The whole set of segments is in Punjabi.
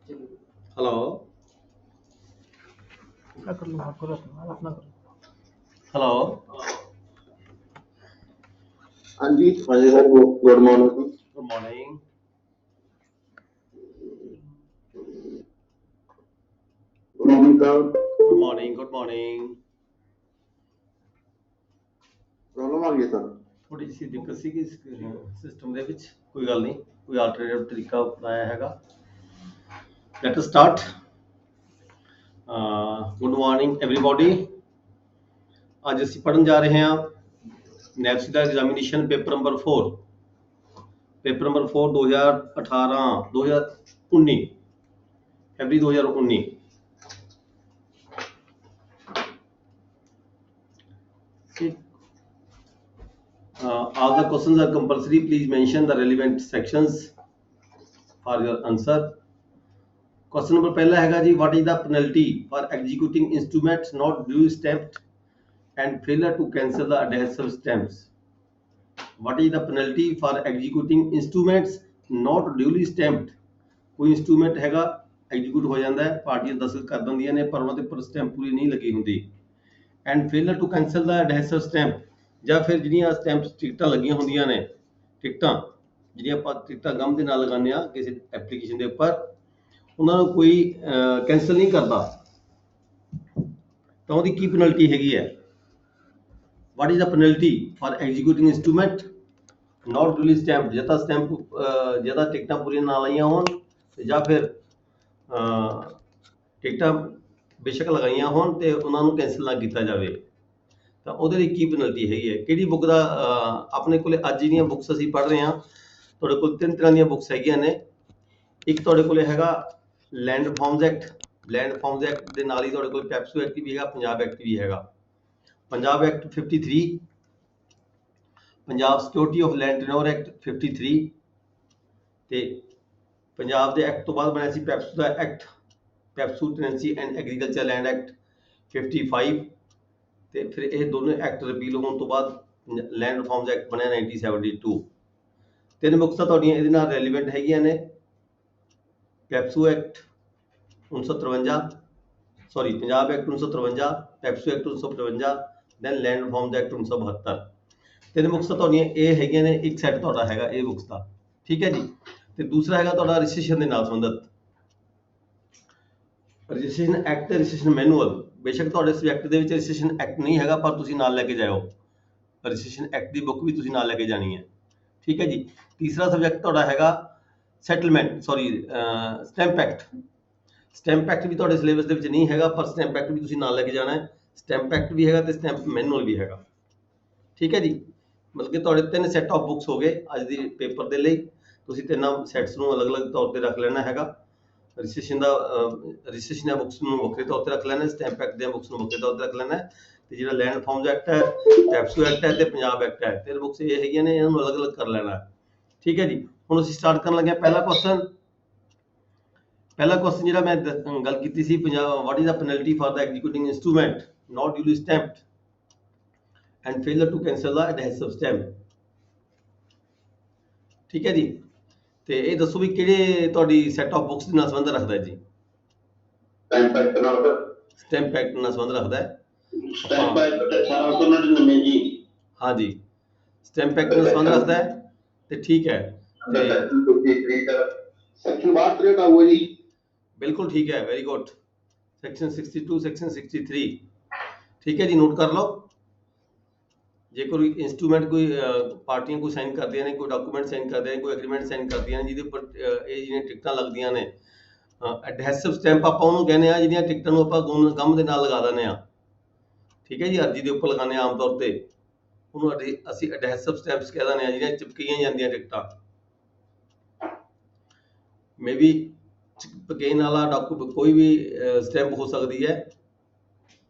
हेलो। अपना कर लो, आप करो अपना करो। हेलो। हाँ जी sir, good morning. Good morning. Good morning sir. Good morning. Good morning. Problem आ गई सर। थोड़ी सी दिक्कत सी सिस्टम ਦੇ ਵਿੱਚ ਕੋਈ ਗੱਲ ਨਹੀਂ, ਕੋਈ ਆਲਟਰਨੇਟਿਵ ਤਰੀਕਾ ਅਪਣਾਇਆ ਹੈਗਾ। Let us start. Good morning everybody. ਅੱਜ ਅਸੀਂ ਪੜਨ ਜਾ ਰਹੇ ਹਾਂ ਨੈਪਸੀ ਦਾ examination paper number 4, paper number 4 2018 2019 ਫਰਵਰੀ 2019। All the questions are compulsory. Please mention the relevant sections for your answer. Question number पहला हैगा जी, what is the penalty for executing instruments not duly stamped and failure to cancel the adhesive stamps? What is the penalty for executing instruments not duly stamped? कोई इंस्ट्रूमेंट हैगा एग्जीक्यूट हो जाता है, पार्टियां दस्तखत कर दिंदियां ने पर ਉਹਦੇ ਪਰ ਸਟੈਂਪ ਪੂਰੀ ਨਹੀਂ ਲੱਗੀ ਹੁੰਦੀ। And failure to cancel the adhesive stamp, ਜਾਂ ਫਿਰ ਜਿਹੜੀਆਂ ਸਟੈਂਪਸ ਟਿਕਟਾਂ ਲੱਗੀਆਂ ਹੁੰਦੀਆਂ ਨੇ, ਟਿਕਟਾਂ ਜਿਹੜੀਆਂ ਆਪਾਂ ਟਿਕਟਾਂ ਗਮ ਦੇ ਨਾਲ ਲਗਾਉਂਦੇ ਆ ਕਿਸੇ ਐਪਲੀਕੇਸ਼ਨ ਦੇ ਉੱਪਰ, ਉਹਨਾਂ ਨੂੰ ਕੋਈ ਕੈਂਸਲ ਨਹੀਂ ਕਰਦਾ ਤਾਂ ਉਹਦੀ ਕੀ ਪੈਨਲਟੀ ਹੈਗੀ ਹੈ? What is the penalty for executing instrument not duly stamped, ਜਾਂ ਤਾਂ ਸਟੈਂਪ ਜਾਂ ਤਾਂ ਟਿਕਟਾਂ ਪੂਰੀਆਂ ਨਾ ਲਾਈਆਂ ਹੋਣ ਜਾਂ ਫਿਰ ਟਿਕਟਾਂ ਬੇਸ਼ੱਕ ਲਗਾਈਆਂ ਹੋਣ ਤੇ ਉਹਨਾਂ ਨੂੰ ਕੈਂਸਲ ਨਾ ਕੀਤਾ ਜਾਵੇ, ਤਾਂ ਉਹਦੇ ਲਈ ਕੀ ਪੈਨਲਟੀ ਹੈਗੀ ਹੈ? ਕਿਹੜੀ ਬੁੱਕ ਦਾ ਆਪਣੇ ਕੋਲੇ ਅੱਜ ਜਿਹੜੀਆਂ ਬੁੱਕਸ ਅਸੀਂ ਪੜ੍ਹ ਰਹੇ ਹਾਂ, ਤੁਹਾਡੇ ਕੋਲ 3 ਤਰ੍ਹਾਂ ਦੀਆਂ ਬੁੱਕਸ ਹੈਗੀਆਂ ਨੇ। ਇੱਕ ਤੁਹਾਡੇ ਕੋਲੇ ਹੈਗਾ land reforms act, land reforms act ਦੇ ਨਾਲ ਹੀ ਤੁਹਾਡੇ ਕੋਲ ਪੈਪਸੂ ਐਕਟ ਵੀ ਹੈਗਾ, ਪੰਜਾਬ ਐਕਟ ਵੀ ਹੈਗਾ। Punjab act 53, Punjab security of land tenure act 53 ਤੇ ਪੰਜਾਬ ਦੇ ਐਕਟ ਤੋਂ ਬਾਅਦ ਬਣਿਆ ਸੀ ਪੈਪਸੂ ਦਾ act, PEPSU tenancy and agriculture land act 55 ਤੇ ਫਿਰ ਇਹ ਦੋਨੋਂ ਐਕਟ ਰਿਪੀਲ ਹੋਣ ਤੋਂ ਬਾਅਦ ਲੈਂਡ ਰਿਫਾਰਮਸ ਐਕਟ ਬਣਿਆ 1972। ਤਿੰਨ ਬੁੱਕਸਾਂ ਤੁਹਾਡੀਆਂ ਇਹਦੇ ਨਾਲ ਰੈਲੀਵੈਂਟ ਹੈਗੀਆਂ ਨੇ। PEPSU act 1953, sorry Punjab act 1953, PEPSU act 1955, then land reforms act 1972। ਤਿੰਨ ਬੁੱਕਸ ਤੁਹਾਡੀਆਂ ਇਹ ਹੈਗੀਆਂ ਨੇ, ਇੱਕ ਸੈੱਟ ਤੁਹਾਡਾ ਹੈਗਾ ਇਹ ਬੁੱਕਸ ਦਾ, ਠੀਕ ਹੈ ਜੀ। ਤੇ ਦੂਸਰਾ ਹੈਗਾ ਤੁਹਾਡਾ ਰਜਿਸਟ੍ਰੇਸ਼ਨ ਦੇ ਨਾਲ ਸੰਬੰਧਿਤ ਰਜਿਸਟ੍ਰੇਸ਼ਨ ਐਕਟ ਤੇ ਰਜਿਸਟ੍ਰੇਸ਼ਨ ਮੈਨੂਅਲ। ਬੇਸ਼ੱਕ ਤੁਹਾਡੇ ਸਬਜੈਕਟ ਦੇ ਵਿੱਚ ਰਜਿਸਟ੍ਰੇਸ਼ਨ ਐਕਟ ਨਹੀਂ ਹੈਗਾ ਪਰ ਤੁਸੀਂ ਨਾਲ ਲੈ ਕੇ ਜਾਇਓ, ਰਜਿਸਟ੍ਰੇਸ਼ਨ ਐਕਟ ਦੀ ਬੁੱਕ ਵੀ ਤੁਸੀਂ ਨਾਲ ਲੈ ਕੇ ਜਾਣੀ ਹੈ, ਠੀਕ ਹੈ ਜੀ। ਤੀਸਰਾ ਸਬਜੈਕਟ ਤੁਹਾਡਾ ਹੈਗਾ settlement, sorry stamp act. Stamp act ਵੀ ਤੁਹਾਡੇ ਸਿਲੇਬਸ ਦੇ ਵਿੱਚ ਨਹੀਂ ਹੈਗਾ ਪਰ ਸਟੈਂਪ ਐਕਟ ਵੀ ਤੁਸੀਂ ਨਾਲ ਲੈ ਕੇ ਜਾਣਾ ਹੈ। ਸਟੈਂਪ ਐਕਟ ਵੀ ਹੈਗਾ ਤੇ ਸਟੈਂਪ ਮੈਨੂਅਲ ਵੀ ਹੈਗਾ, ਠੀਕ ਹੈ ਜੀ। ਮਤਲਬ ਕਿ ਤੁਹਾਡੇ 3 ਸੈੱਟ ਆਫ ਬੁੱਕਸ ਹੋ ਗਏ ਅੱਜ ਦੀ ਪੇਪਰ ਦੇ ਲਈ। ਤੁਸੀਂ ਤਿੰਨਾਂ ਸੈੱਟਸ ਨੂੰ ਅਲੱਗ-ਅਲੱਗ ਤੌਰ ਤੇ ਰੱਖ ਲੈਣਾ ਹੈਗਾ। ਰਜਿਸਟ੍ਰੇਸ਼ਨ ਦੀਆਂ ਬੁੱਕਸ ਨੂੰ ਵੱਖਰੇ ਤੌਰ ਤੇ ਰੱਖ ਲੈਣਾ, ਸਟੈਂਪ ਐਕਟ ਦੀਆਂ ਬੁੱਕਸ ਨੂੰ ਵੱਖਰੇ ਤੌਰ ਤੇ ਰੱਖ ਲੈਣਾ ਤੇ ਜਿਹੜਾ ਲੈਂਡ ਰਿਫਾਰਮਸ ਐਕਟ ਹੈ, ਪੈਪਸੂ ਐਕਟ ਹੈ ਤੇ ਪੰਜਾਬ ਐਕਟ ਹੈ, ਤਿੰਨ ਬੁੱਕਸ ਇਹ ਹੈਗੀਆਂ ਨੇ, ਇਹਨਾਂ ਨੂੰ ਅਲੱਗ-ਅਲੱਗ ਕਰ ਲੈਣਾ, ਠੀਕ ਹੈ ਜੀ। ਹੁਣ ਅਸੀਂ ਸਟਾਰਟ ਕਰਨ ਲੱਗੇ ਹਾਂ ਪਹਿਲਾ ਕੁਐਸਚਨ ਜਿਹੜਾ ਮੈਂ ਗੱਲ ਕੀਤੀ ਸੀ, what is the penalty for the executing instrument not duly stamped and failure to cancel the adhesive stamp, ਠੀਕ ਹੈ ਜੀ। ਤੇ ਇਹ ਦੱਸੋ ਵੀ ਕਿਹੜੇ ਤੁਹਾਡੀ ਸੈੱਟ ਆਫ ਬੁੱਕਸ ਦੇ ਨਾਲ ਸੰਬੰਧ ਰੱਖਦਾ ਹੈ ਜੀ? ਸਟੈਂਪ ਐਕਟ ਨਾਲ ਸਟੈਂਪ ਐਕਟ ਨਾਲ ਸੰਬੰਧ ਰੱਖਦਾ ਹੈ। ਸਟੈਂਪ ਐਕਟ 1899 ਜੀ। हाँ जी, स्टैंप एक्ट में संबंध रखता है तो ठीक है। सेक्शन 62 का हुआ जी, बिल्कुल ठीक है, वेरी गुड। सेक्शन 62 सेक्शन 63, ठीक है जी, नोट कर लो। जे कोई इंस्ट्रूमेंट कोई पार्टियां कोई साइन करदियां ने, कोई डॉक्यूमेंट साइन करदियां ने, कोई एग्रीमेंट साइन करदियां ने ਜਿਹਦੇ ਉੱਪਰ ਇਹ ਜਿਹੜੀਆਂ ਟਿਕਟਾਂ ਲੱਗਦੀਆਂ ਨੇ, ਐਡਹੈਸਿਵ ਸਟੈਂਪ ਆਪਾਂ ਉਹਨੂੰ ਕਹਿੰਦੇ ਆ ਜਿਹੜੀਆਂ ਟਿਕਟਾਂ ਨੂੰ ਆਪਾਂ ਗਮ ਦੇ ਨਾਲ ਲਗਾ ਦਿੰਦੇ ਆ, ਠੀਕ ਹੈ ਜੀ। ਅਰਜੀ ਦੇ ਉੱਪਰ ਲਗਾਉਂਦੇ ਆ ਆਮ ਤੌਰ ਤੇ, ਉਹਨੂੰ ਅਸੀਂ ਐਡਹੈਸਿਵ ਸਟੈਂਪਸ ਕਹਿ ਦਿੰਦੇ ਆ ਜਿਹੜੀਆਂ ਚਿਪਕੀਆਂ ਜਾਂਦੀਆਂ ਟਿਕਟਾਂ। ਮੇ ਵੀ ਚਿਪਕੇਨ ਵਾਲਾ ਡਾਕੂਮੈਂਟ ਕੋਈ ਵੀ ਸਟੈਂਪ ਹੋ ਸਕਦੀ ਹੈ।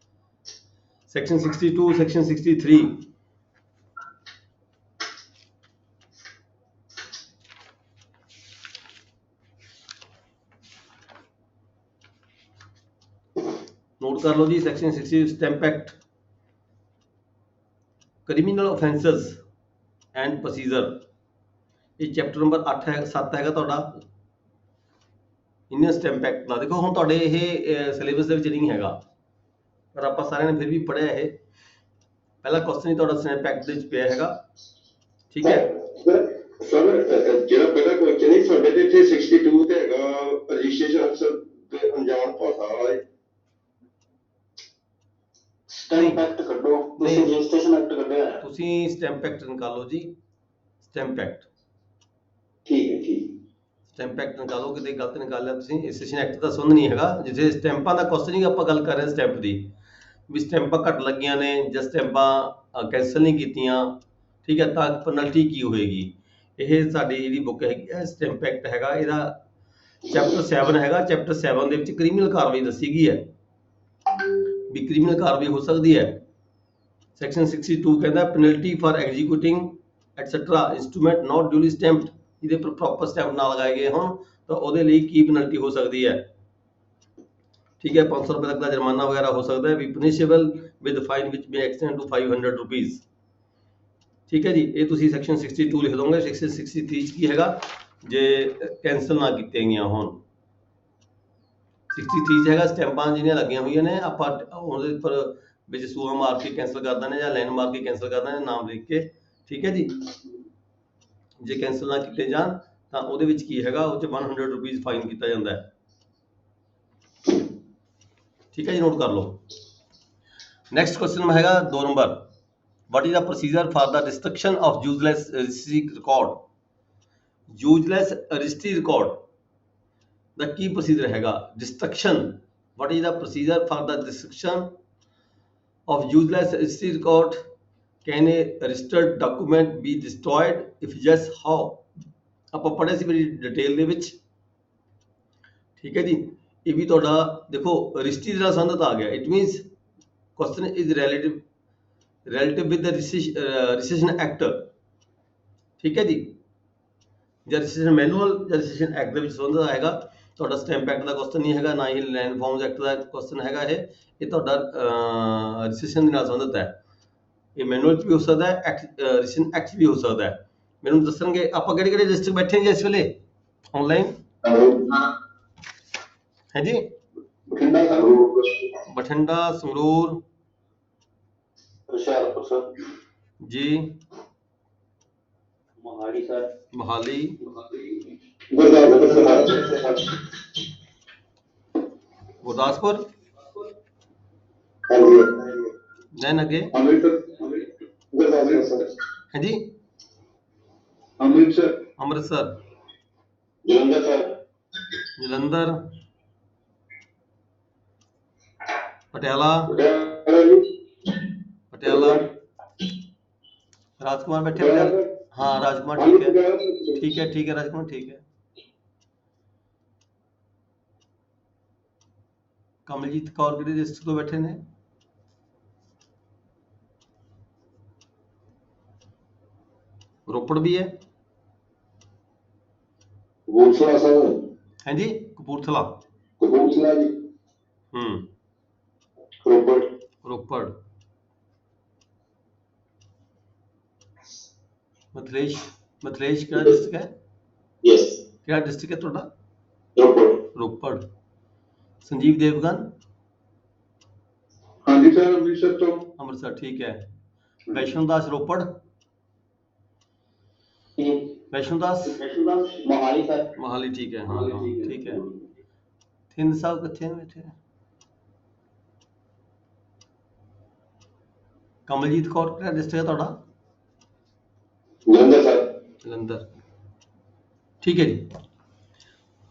ਸੈਕਸ਼ਨ 62 ਸੈਕਸ਼ਨ 63, ਨੋਟ ਕਰ ਲਓ ਜੀ। Section 60 stamp act, criminal offences and procedure, ਇਹ ਚੈਪਟਰ ਨੰਬਰ 8 ਹੈ 7 ਹੈਗਾ ਤੁਹਾਡਾ। ਇੰਡੀਅਨ ਸਟੈਂਪ ਐਕਟ ਦਾ ਦੇਖੋ ਹੁਣ ਤੁਹਾਡੇ ਇਹ ਸਿਲੇਬਸ ਦੇ ਵਿੱਚ ਨਹੀਂ ਹੈਗਾ, ਪਰ ਆਪਾਂ ਸਾਰਿਆਂ ਨੇ ਫਿਰ ਵੀ ਪੜ੍ਹਿਆ ਇਹ। ਪਹਿਲਾ ਕੁਐਸਚਨ ਹੀ ਤੁਹਾਡਾ ਸਟੈਂਪ ਐਕਟ ਦੇ ਵਿੱਚ ਪਿਆ ਹੈਗਾ, ਠੀਕ ਹੈ। ਸਰ ਜਿਹੜਾ ਪਹਿਲਾ ਕੁਐਸਚਨ ਹੈ ਸਾਡੇ ਤੇ ਇੱਥੇ 62 ਤੇ ਹੈਗਾ ਰਜਿਸਟ੍ਰੇਸ਼ਨ ਅਫਸਰ ਤੇ ਅਣਜਾਣ ਭਾਸ਼ਾ ਵਾਲੇ ਸਟੈਂਪ ਐਕਟ ਕੱਢੋ, ਤੁਸੀਂ ਰਜਿਸਟ੍ਰੇਸ਼ਨ ਐਕਟ ਕੱਢਿਆ ਹੈ। ਤੁਸੀਂ ਸਟੈਂਪ ਐਕਟ ਨਿਕਾਲੋ ਜੀ, ਸਟੈਂਪ ਐਕਟ। ਠੀਕ ਹੈ ਠੀਕ। ਸਟੈਂਪ ਐਕਟ ਨਿਕਾਲੋ, ਕਿਤੇ ਗਲਤ ਨਿਕਾਲ ਲਿਆ ਤੁਸੀਂ। ਰਜਿਸਟ੍ਰੇਸ਼ਨ ਐਕਟ ਦਾ ਸੰਬੰਧ ਨਹੀਂ ਹੈਗਾ, ਜਿੱਥੇ ਸਟੈਂਪਾਂ ਦਾ ਕੁਐਸਚਨ ਹੀ ਆਪਾਂ ਗੱਲ ਕਰ ਰਹੇ ਹਾਂ ਸਟੈਂਪ ਦੀ, ਵੀ ਸਟੈਂਪਾਂ ਘੱਟ ਲੱਗੀਆਂ ਨੇ ਜਾਂ ਸਟੈਂਪਾਂ ਕੈਂਸਲ ਨਹੀਂ ਕੀਤੀਆਂ, ਠੀਕ ਹੈ, ਤਾਂ ਪੈਨਲਟੀ ਕੀ ਹੋਏਗੀ। ਇਹ ਸਾਡੀ ਜਿਹੜੀ ਬੁੱਕ ਹੈਗੀ ਹੈ ਸਟੈਂਪ ਐਕਟ ਹੈਗਾ, ਇਹਦਾ ਚੈਪਟਰ 7 ਹੈਗਾ। ਚੈਪਟਰ 7 ਦੇ ਵਿੱਚ ਕ੍ਰਿਮੀਨਲ ਕਾਰਵਾਈ ਦੱਸੀ ਗਈ ਹੈ ਵੀ ਕ੍ਰਿਮੀਨਲ ਕਾਰਵਾਈ ਹੋ ਸਕਦੀ ਹੈ। ਸੈਕਸ਼ਨ 62 ਕਹਿੰਦਾ penalty for executing etcetera instrument not duly stamped, ਇਹਦੇ ਪਰ ਪ੍ਰੋਪਰ ਸਟੈਂਪ ਨਾ ਲਗਾਏ ਗਏ ਹੋਣ ਤਾਂ ਉਹਦੇ ਲਈ ਕੀ ਪੈਨਲਟੀ ਹੋ ਸਕਦੀ ਹੈ, ਠੀਕ ਹੈ। 500 ਰੁਪਏ ਤੱਕ ਦਾ ਜੁਰਮਾਨਾ ਵਗੈਰਾ ਹੋ ਸਕਦਾ ਹੈ, ਵੀ punishable with fine which may extend to 500 rupees, ਠੀਕ ਹੈ ਜੀ। ਇਹ ਤੁਸੀਂ ਸੈਕਸ਼ਨ 62 ਲਿਖ ਦੋਗੇ। ਸੈਕਸ਼ਨ 63 ਚ ਕੀ ਹੈਗਾ, ਜੇ ਕੈਂਸਲ ਨਾ ਕੀਤੀਆਂ ਗਈਆਂ ਹੋਣ। 63 ਚ ਹੈਗਾ ਸਟੈਂਪਾਂ ਜਿਹੜੀਆਂ ਲੱਗੀਆਂ ਹੋਈਆਂ ਨੇ, ਆਪਾਂ ਉਹਦੇ ਉੱਪਰ ਵਿੱਚ ਸੂਆ ਮਾਰ ਕੇ ਕੈਂਸਲ ਕਰ ਦਿੰਦੇ ਜਾਂ ਲਾਈਨ ਮਾਰ ਕੇ ਕੈਂਸਲ ਕਰ ਦਿੰਦੇ ਨਾਮ ਲਿਖ ਕੇ, ਠੀਕ ਹੈ ਜੀ। ਜੇ ਕੈਂਸਲ ਨਾ ਕੀਤੇ ਜਾਣ ਤਾਂ ਉਹਦੇ ਵਿੱਚ ਕੀ ਹੈਗਾ, ਉਹ 'ਚ 100 ਰੁਪੀਜ਼ ਫਾਈਨ ਕੀਤਾ ਜਾਂਦਾ ਹੈ, ਠੀਕ ਹੈ ਜੀ, ਨੋਟ ਕਰ ਲਓ। ਨੈਕਸਟ ਕੁਐਸਚਨ ਹੈਗਾ 2 number, what is the procedure for the destruction of useless registry record? useless registry record the Ki procedure ਹੈਗਾ? destruction, what is the procedure for the destruction of useless registry record? Can a registered document be destroyed? if yes, how? ਆਪਾਂ ਪੜ੍ਹੇ ਸੀ ਬੜੀ ਡਿਟੇਲ ਦੇ ਵਿੱਚ, ਠੀਕ ਹੈ ਜੀ। ਇਹ ਵੀ ਤੁਹਾਡਾ ਦੇਖੋ ਰਜਿਸਟਰੀ ਦਾ ਸੰਬੰਧਤ ਆ ਗਿਆ। It means question is relative with the registration act, ਠੀਕ ਹੈ ਜੀ। ਜਾਂ ਰਜਿਸਟ੍ਰੇਸ਼ਨ ਮੈਨੂਅਲ ਜਾਂ ਰਜਿਸਟ੍ਰੇਸ਼ਨ ਐਕਟ ਦੇ ਵਿੱਚ ਸੰਬੰਧਤ ਆਏਗਾ। ਤੁਹਾਡਾ ਸਟੈਂਪ ਐਕਟ ਦਾ ਕੁਐਸਚਨ ਨਹੀਂ ਹੈਗਾ, ਨਾ ਹੀ ਲੈਂਡ ਫਾਰਮਸ ਐਕਟ ਦਾ ਕੁਐਸਚਨ ਹੈਗਾ। ਇਹ ਤੁਹਾਡਾ ਰਜਿਸਟ੍ਰੇਸ਼ਨ ਦੇ ਨਾਲ ਸੰਬੰਧਤ ਹੈ। ਇਹ ਮੈਨੂਅਲ 'ਚ ਵੀ ਹੋ ਸਕਦਾ ਹੈ, ਰਜਿਸਟ੍ਰੇਸ਼ਨ ਐਕਟ 'ਚ ਵੀ ਹੋ ਸਕਦਾ ਹੈ। ਮੈਨੂੰ ਦੱਸਣਗੇ ਆਪਾਂ ਕਿਹੜੇ ਕਿਹੜੇ ਡਿਸਟ੍ਰਿਕਟ ਬੈਠੇ ਜੀ ਇਸ ਵੇਲੇ ਆਨਲਾਈਨ ਹੈ ਜੀ। ਬਠਿੰਡਾ, ਸੰਗਰੂਰ ਹੁਸ਼ਿਆਰਪੁਰ ਸਰ ਜੀ, ਮੋਹਾਲੀ ਸਰ, ਮੋਹਾਲੀ, ਗੁਰਦਾਸਪੁਰ, ਦੈਨ ਅੱਗੇ ਹੈ ਜੀ, ਅੰਮ੍ਰਿਤਸਰ, ਜਲੰਧਰ, ਪਟਿਆਲਾ, ਰਾਜਕੁਮਾਰ ਬੈਠੇ ਪਟਿਆਲਾ। हाँ राजकुमार ठीक है, ठीक है राजकुमार ठीक है। कमलजीत कौर किहड़े डिस्ट्रिक्ट ਤੋਂ ਬੈਠੇ ਨੇ? ਰੋਪੜ ਵੀ ਹੈ, ਕਪੂਰਥਲਾ ਸਾਹਿਬ ਹੈ ਜੀ, ਕਪੂਰਥਲਾ ਜੀ, ਰੋਪੜ, ਮਥਲੇਸ਼ ਕਿਹੜਾ ਡਿਸਟ੍ਰਿਕਟ ਹੈ? ਯੈਸ, ਕਿਹੜਾ ਡਿਸਟ੍ਰਿਕਟ ਹੈ ਤੁਹਾਡਾ? ਰੋਪੜ। ਸੰਜੀਵ ਦੇਵਗਨ? ਹਾਂਜੀ ਸਰ, ਅੰਮ੍ਰਿਤਸਰ ਤੋਂ। ਅੰਮ੍ਰਿਤਸਰ ਠੀਕ ਹੈ। ਵੈਸ਼ਨੂ ਦਾਸ ਰੋਪੜ? ਵੈਸ਼ਨੂ ਦਾਸ ਮੋਹਾਲੀ ਸਰ। ਮੋਹਾਲੀ ਠੀਕ ਹੈ, ਹਾਂ ਠੀਕ ਹੈ। ਥਿੰਦ ਸਾਹਿਬ ਕਿੱਥੇ ਬੈਠੇ? ਕਮਲਜੀਤ ਕੌਰ ਕਿਹੜਾ ਡਿਸਟ੍ਰਿਕਟ ਹੈ ਤੁਹਾਡਾ? ਜਲੰਧਰ ਸਰ। ਜਲੰਧਰ ਠੀਕ ਹੈ ਜੀ।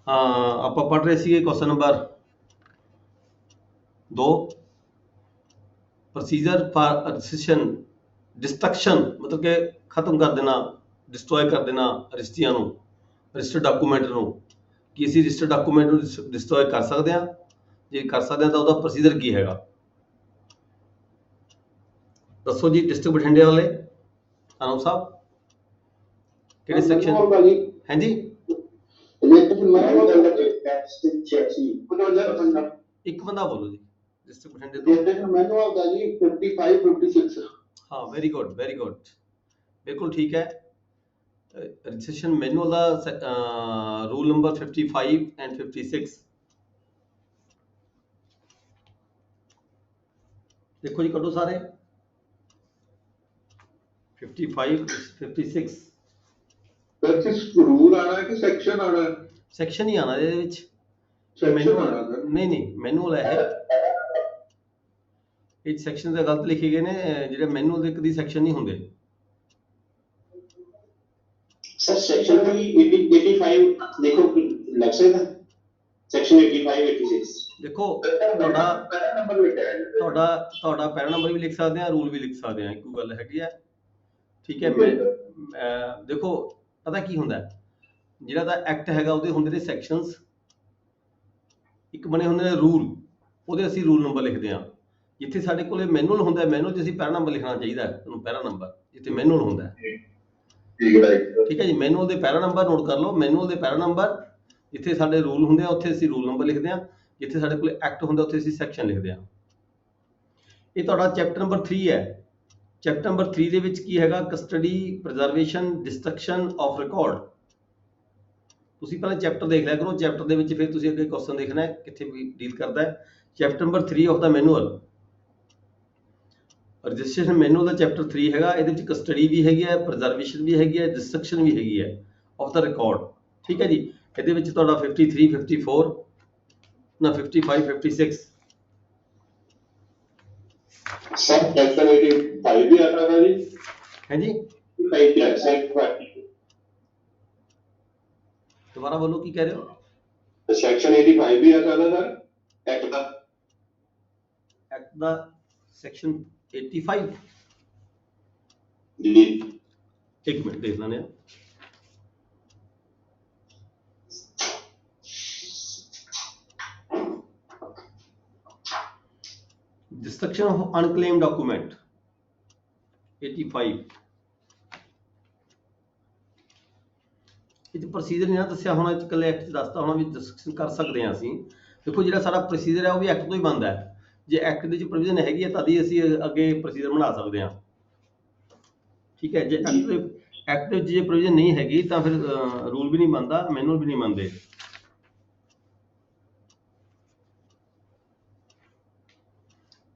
ਆਪਾਂ ਪੜ੍ਹ ਰਹੇ ਸੀਗੇ question number 2, procedure for registration destruction, ਮਤਲਬ ਕਿ ਖਤਮ ਕਰ ਦੇਣਾ, ਡਿਸਟਰੋਏ ਕਰ ਦੇਣਾ ਰਜਿਸਟਰੀਆਂ ਨੂੰ, ਰਜਿਸਟਰਡ ਡਾਕੂਮੈਂਟ ਨੂੰ। ਕੀ ਅਸੀਂ ਰਜਿਸਟਰਡ ਡਾਕੂਮੈਂਟ ਨੂੰ ਡਿਸਟਰੋਏ ਕਰ ਸਕਦੇ ਹਾਂ? ਜੇ ਕਰ ਸਕਦੇ ਹਾਂ ਤਾਂ ਉਹਦਾ ਪ੍ਰੋਸੀਜਰ ਕੀ ਹੈਗਾ ਦੱਸੋ ਜੀ। ਡਿਸਟ੍ਰਿਕਟ ਬਠਿੰਡੇ ਵਾਲੇ ਅਨੂ ਸਾਹਿਬ ਕਿਹੜੇ ਸੈਕਸ਼ਨ ਹੈ ਜੀ? ਇੱਕ ਬੰਦਾ ਬੋਲੋ ਜੀ ਡਿਸਟ੍ਰਿਕਟ ਬਠਿੰਡੇ ਤੋਂ। ਮੈਨੂਅਲ ਦਾ ਜੀ 55 56। ਹਾਂ ਵੈਰੀ ਗੁੱਡ ਬਿਲਕੁਲ ਠੀਕ ਹੈ। Registration manual the rule number 55 and 56 ਦੇਖੋ ਜੀ, ਕੱਢੋ ਸਾਰੇ 55 56 ਸਰ ਸਿਰਫ ਰੂਲ ਆਣਾ ਕਿ ਸੈਕਸ਼ਨ ਆਣਾ? ਸੈਕਸ਼ਨ ਹੀ ਆਣਾ ਇਹਦੇ ਵਿੱਚ। ਸੈਕਸ਼ਨ ਆਣਾ ਸਰ। ਨਹੀਂ ਮੈਨੂਅਲ ਹੈ ਇਹ ਸੈਕਸ਼ਨ ਤਾਂ ਗਲਤ ਲਿਖੇ ਗਏ ਨੇ, ਜਿਹੜੇ ਮੈਨੂਅਲ ਦੇ ਕਦੀ ਸੈਕਸ਼ਨ ਨਹੀਂ ਹੁੰਦੇ। सर सेक्शन भी 85 देखो लग सकता सेक्शन 85 86 ਦੇਖੋ ਤੁਹਾਡਾ ਨੰਬਰ ਲਿਖਿਆ ਹੈ। ਤੁਹਾਡਾ ਪੈਰਾ ਨੰਬਰ ਵੀ ਲਿਖ ਸਕਦੇ ਆ, ਰੂਲ ਵੀ ਲਿਖ ਸਕਦੇ ਆ, ਇੱਕੋ ਗੱਲ ਹੈਗੀ ਆ। ਠੀਕ ਹੈ, ਮੈਂ ਦੇਖੋ ਪਤਾ ਕੀ ਹੁੰਦਾ ਹੈ, ਜਿਹੜਾ ਤਾਂ ਐਕਟ ਹੈਗਾ ਉਹਦੇ ਹੁੰਦੇ ਨੇ ਸੈਕਸ਼ਨਸ, ਇੱਕ ਬਣੇ ਹੁੰਦੇ ਨੇ ਰੂਲ, ਉਹਦੇ ਅਸੀਂ ਰੂਲ ਨੰਬਰ ਲਿਖਦੇ ਆ। ਜਿੱਥੇ ਸਾਡੇ ਕੋਲੇ ਮੈਨੂਅਲ ਹੁੰਦਾ, ਮੈਨੂਅਲ 'ਚ ਅਸੀਂ ਪੈਰਾ ਨੰਬਰ ਲਿਖਣਾ ਚਾਹੀਦਾ ਹੈ, ਉਹਨੂੰ ਪੈਰਾ ਨੰਬਰ ਜਿੱਥੇ ਮੈਨੂਅਲ ਹੁੰਦਾ ਹੈ। ਠੀਕ ਹੈ ਜੀ, ਮੈਨੂਅਲ ਦੇ ਪੈਰਾ ਨੰਬਰ ਨੋਟ ਕਰ ਲਓ। ਮੈਨੂਅਲ ਦੇ ਪੈਰਾ ਨੰਬਰ ਜਿੱਥੇ ਸਾਡੇ ਰੂਲ ਹੁੰਦੇ ਆ ਉੱਥੇ ਅਸੀਂ ਰੂਲ ਨੰਬਰ ਲਿਖਦੇ ਆ, ਜਿੱਥੇ ਸਾਡੇ ਕੋਲ ਐਕਟ ਹੁੰਦਾ ਉੱਥੇ ਅਸੀਂ ਸੈਕਸ਼ਨ ਲਿਖਦੇ ਆ। ਇਹ ਤੁਹਾਡਾ ਚੈਪਟਰ ਨੰਬਰ 3 ਹੈ। ਚੈਪਟਰ ਨੰਬਰ 3 ਦੇ ਵਿੱਚ ਕੀ ਹੈਗਾ? Custody, preservation, destruction of record. ਤੁਸੀਂ ਪਹਿਲਾਂ ਚੈਪਟਰ ਦੇਖ ਲਿਆ ਕਰੋ, ਚੈਪਟਰ ਦੇ ਵਿੱਚ ਫਿਰ ਤੁਸੀਂ ਅੱਗੇ ਕੁਐਸਚਨ ਦੇਖਣਾ ਹੈ ਕਿੱਥੇ ਵੀ ਡੀਲ ਕਰਦਾ ਹੈ। Chapter number 3 of the manual, registration manual ਦਾ ਚੈਪਟਰ 3 ਹੈਗਾ। ਇਹਦੇ ਵਿੱਚ ਕਸਟਡੀ ਵੀ ਹੈਗੀ ਹੈ, ਪ੍ਰੀਜ਼ਰਵੇਸ਼ਨ ਵੀ ਹੈਗੀ ਹੈ, ਡਿਸਟਰਕਸ਼ਨ ਵੀ ਹੈਗੀ ਹੈ ਆਫ ਦਾ ਰਿਕਾਰਡ। ਠੀਕ ਹੈ ਜੀ, ਇਹਦੇ ਵਿੱਚ ਤੁਹਾਡਾ 53 54 ਨਾ 55 56 सर सेक्शन 85 भी आता था जी। है जी। 85 दोबारा बोलो की कह रहे हो? सेक्शन 85 भी आता था सर एक्ट दा सेक्शन 85 जी। एक मिनट देख लेने। डिस्ट्रक्शन ऑफ अनक्लेम्ड डॉक्यूमेंट 85 ਇਹ ਪ੍ਰੋਸੀਜਰ ਨਹੀਂ ਨਾ ਦੱਸਿਆ ਹੋਣਾ, ਇਕੱਲੇ ਐਕਟ 'ਚ ਦੱਸਤਾ ਹੋਣਾ ਵੀ ਡਿਸਕਸ਼ਨ ਕਰ ਸਕਦੇ ਹਾਂ ਅਸੀਂ। ਦੇਖੋ ਜਿਹੜਾ ਸਾਡਾ ਪ੍ਰੋਸੀਜਰ ਹੈ ਉਹ ਵੀ ਐਕਟ ਤੋਂ ਹੀ ਬਣਦਾ ਹੈ। ਜੇ ਐਕਟ ਦੇ ਵਿੱਚ ਪ੍ਰੋਵੀਜ਼ਨ ਹੈਗੀ ਹੈ ਤਦ ਹੀ ਅਸੀਂ ਅੱਗੇ ਪ੍ਰੋਸੀਜਰ ਬਣਾ ਸਕਦੇ ਹਾਂ। ਠੀਕ ਹੈ, ਜੇ ਐਕਟ ਦੇ ਵਿੱਚ ਜੇ ਪ੍ਰੋਵੀਜ਼ਨ ਨਹੀਂ ਹੈਗੀ ਤਾਂ ਫਿਰ ਰੂਲ ਵੀ ਨਹੀਂ ਬਣਦਾ, ਮੈਨੂਅਲ ਵੀ ਨਹੀਂ ਬਣਦੇ।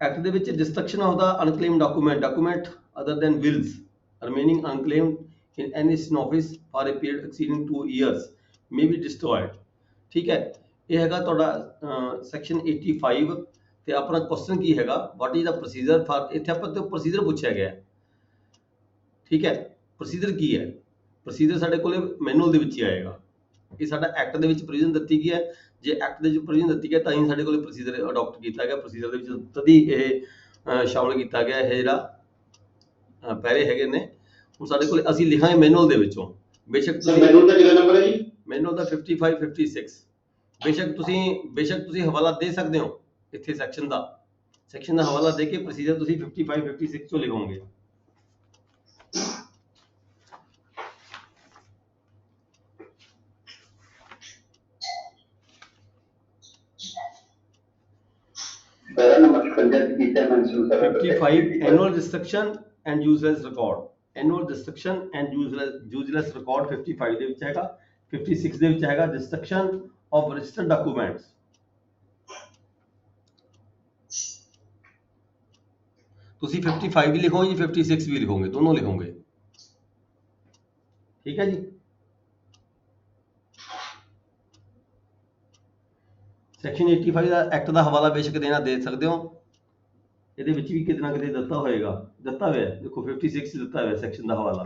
ਐਕਟ ਦੇ ਵਿੱਚ destruction of the unclaimed document other than wills remaining unclaimed in any office for a period exceeding 2 years may be destroyed। ਠੀਕ ਹੈ, ਇਹ ਹੈਗਾ ਤੁਹਾਡਾ ਸੈਕਸ਼ਨ 85 ਤੇ ਆਪਣਾ ਕੁਐਸਚਨ ਕੀ ਹੈਗਾ, ਵਾਟ ਇਜ਼ ਦਾ ਪ੍ਰੋਸੀਜਰ ਫਾਰ, ਇੱਥੇ ਆਪਾਂ ਤੋਂ ਪ੍ਰੋਸੀਜਰ ਪੁੱਛਿਆ ਗਿਆ। ਠੀਕ ਹੈ, ਪ੍ਰੋਸੀਜਰ ਕੀ ਹੈ? ਪ੍ਰੋਸੀਜਰ ਸਾਡੇ ਕੋਲੇ ਮੈਨੂਅਲ ਦੇ ਵਿੱਚ ਹੀ ਆਏਗਾ। ਇਹ ਸਾਡਾ ਐਕਟ ਦੇ ਵਿੱਚ ਪ੍ਰੋਵੀਜ਼ਨ ਦਿੱਤੀ ਗਈ ਹੈ। ਜੇ ਐਕਟ ਦੇ ਵਿੱਚ ਪ੍ਰੋਵੀਜ਼ਨ ਦਿੱਤੀ ਗਿਆ ਤਾਂ ਹੀ ਸਾਡੇ ਕੋਲੇ ਪ੍ਰੋਸੀਜਰ ਅਡਾਪਟ ਕੀਤਾ ਗਿਆ। ਪ੍ਰੋਸੀਜਰ ਦੇ ਵਿੱਚ ਤਦ ਹੀ ਇਹ ਸ਼ਾਮਲ ਕੀਤਾ ਗਿਆ। ਇਹ ਜਿਹੜਾ ਪੈਰੇ ਹੈਗੇ ਨੇ ਹੁਣ ਸਾਡੇ ਕੋਲ, ਅਸੀਂ ਲਿਖਾਂਗੇ ਮੈਨੂਅਲ ਦੇ ਵਿੱਚੋਂ। ਬੇਸ਼ੱਕ ਤੁਸੀਂ ਮੈਨੂਅਲ ਦਾ ਕਿਹੜਾ ਨੰਬਰ ਹੈ ਜੀ? ਮੈਨੂਅਲ ਦਾ 55 56 ਬੇਸ਼ੱਕ ਤੁਸੀਂ ਹਵਾਲਾ ਦੇ ਸਕਦੇ ਹੋ ਇੱਥੇ ਸੈਕਸ਼ਨ ਦਾ ਹਵਾਲਾ ਦੇ ਕੇ ਪ੍ਰੋਸੀਜਰ ਤੁਸੀਂ 55 56 ਚੋਂ ਲਿਖੋਗੇ। पैरा नंबर 55 ਕੀਤਾ mention sir. 55 annual destruction and useless record, annual destruction and useless record 55 ਦੇ ਵਿੱਚ ਹੈਗਾ। 56 ਦੇ ਵਿੱਚ ਹੈਗਾ destruction of registered documents। ਤੁਸੀਂ 55 ਵੀ ਲਿਖੋਗੇ ਜੀ 56 ਵੀ ਲਿਖੋਗੇ, ਦੋਨੋਂ ਲਿਖੋਗੇ। ਠੀਕ ਹੈ ਜੀ। ਸੈਕਸ਼ਨ 85 ਦਾ ਐਕਟ ਦਾ ਹਵਾਲਾ ਬੇਸ਼ੱਕ ਦੇਣਾ ਦੇ ਸਕਦੇ ਹੋ, ਇਹਦੇ ਵਿੱਚ ਵੀ ਕਿਤੇ ਨਾ ਕਿਤੇ ਦਿੱਤਾ ਹੋਏਗਾ, ਦਿੱਤਾ ਹੋਇਆ ਦੇਖੋ 56 ਦਿੱਤਾ ਹੋਇਆ ਸੈਕਸ਼ਨ ਦਾ ਹਵਾਲਾ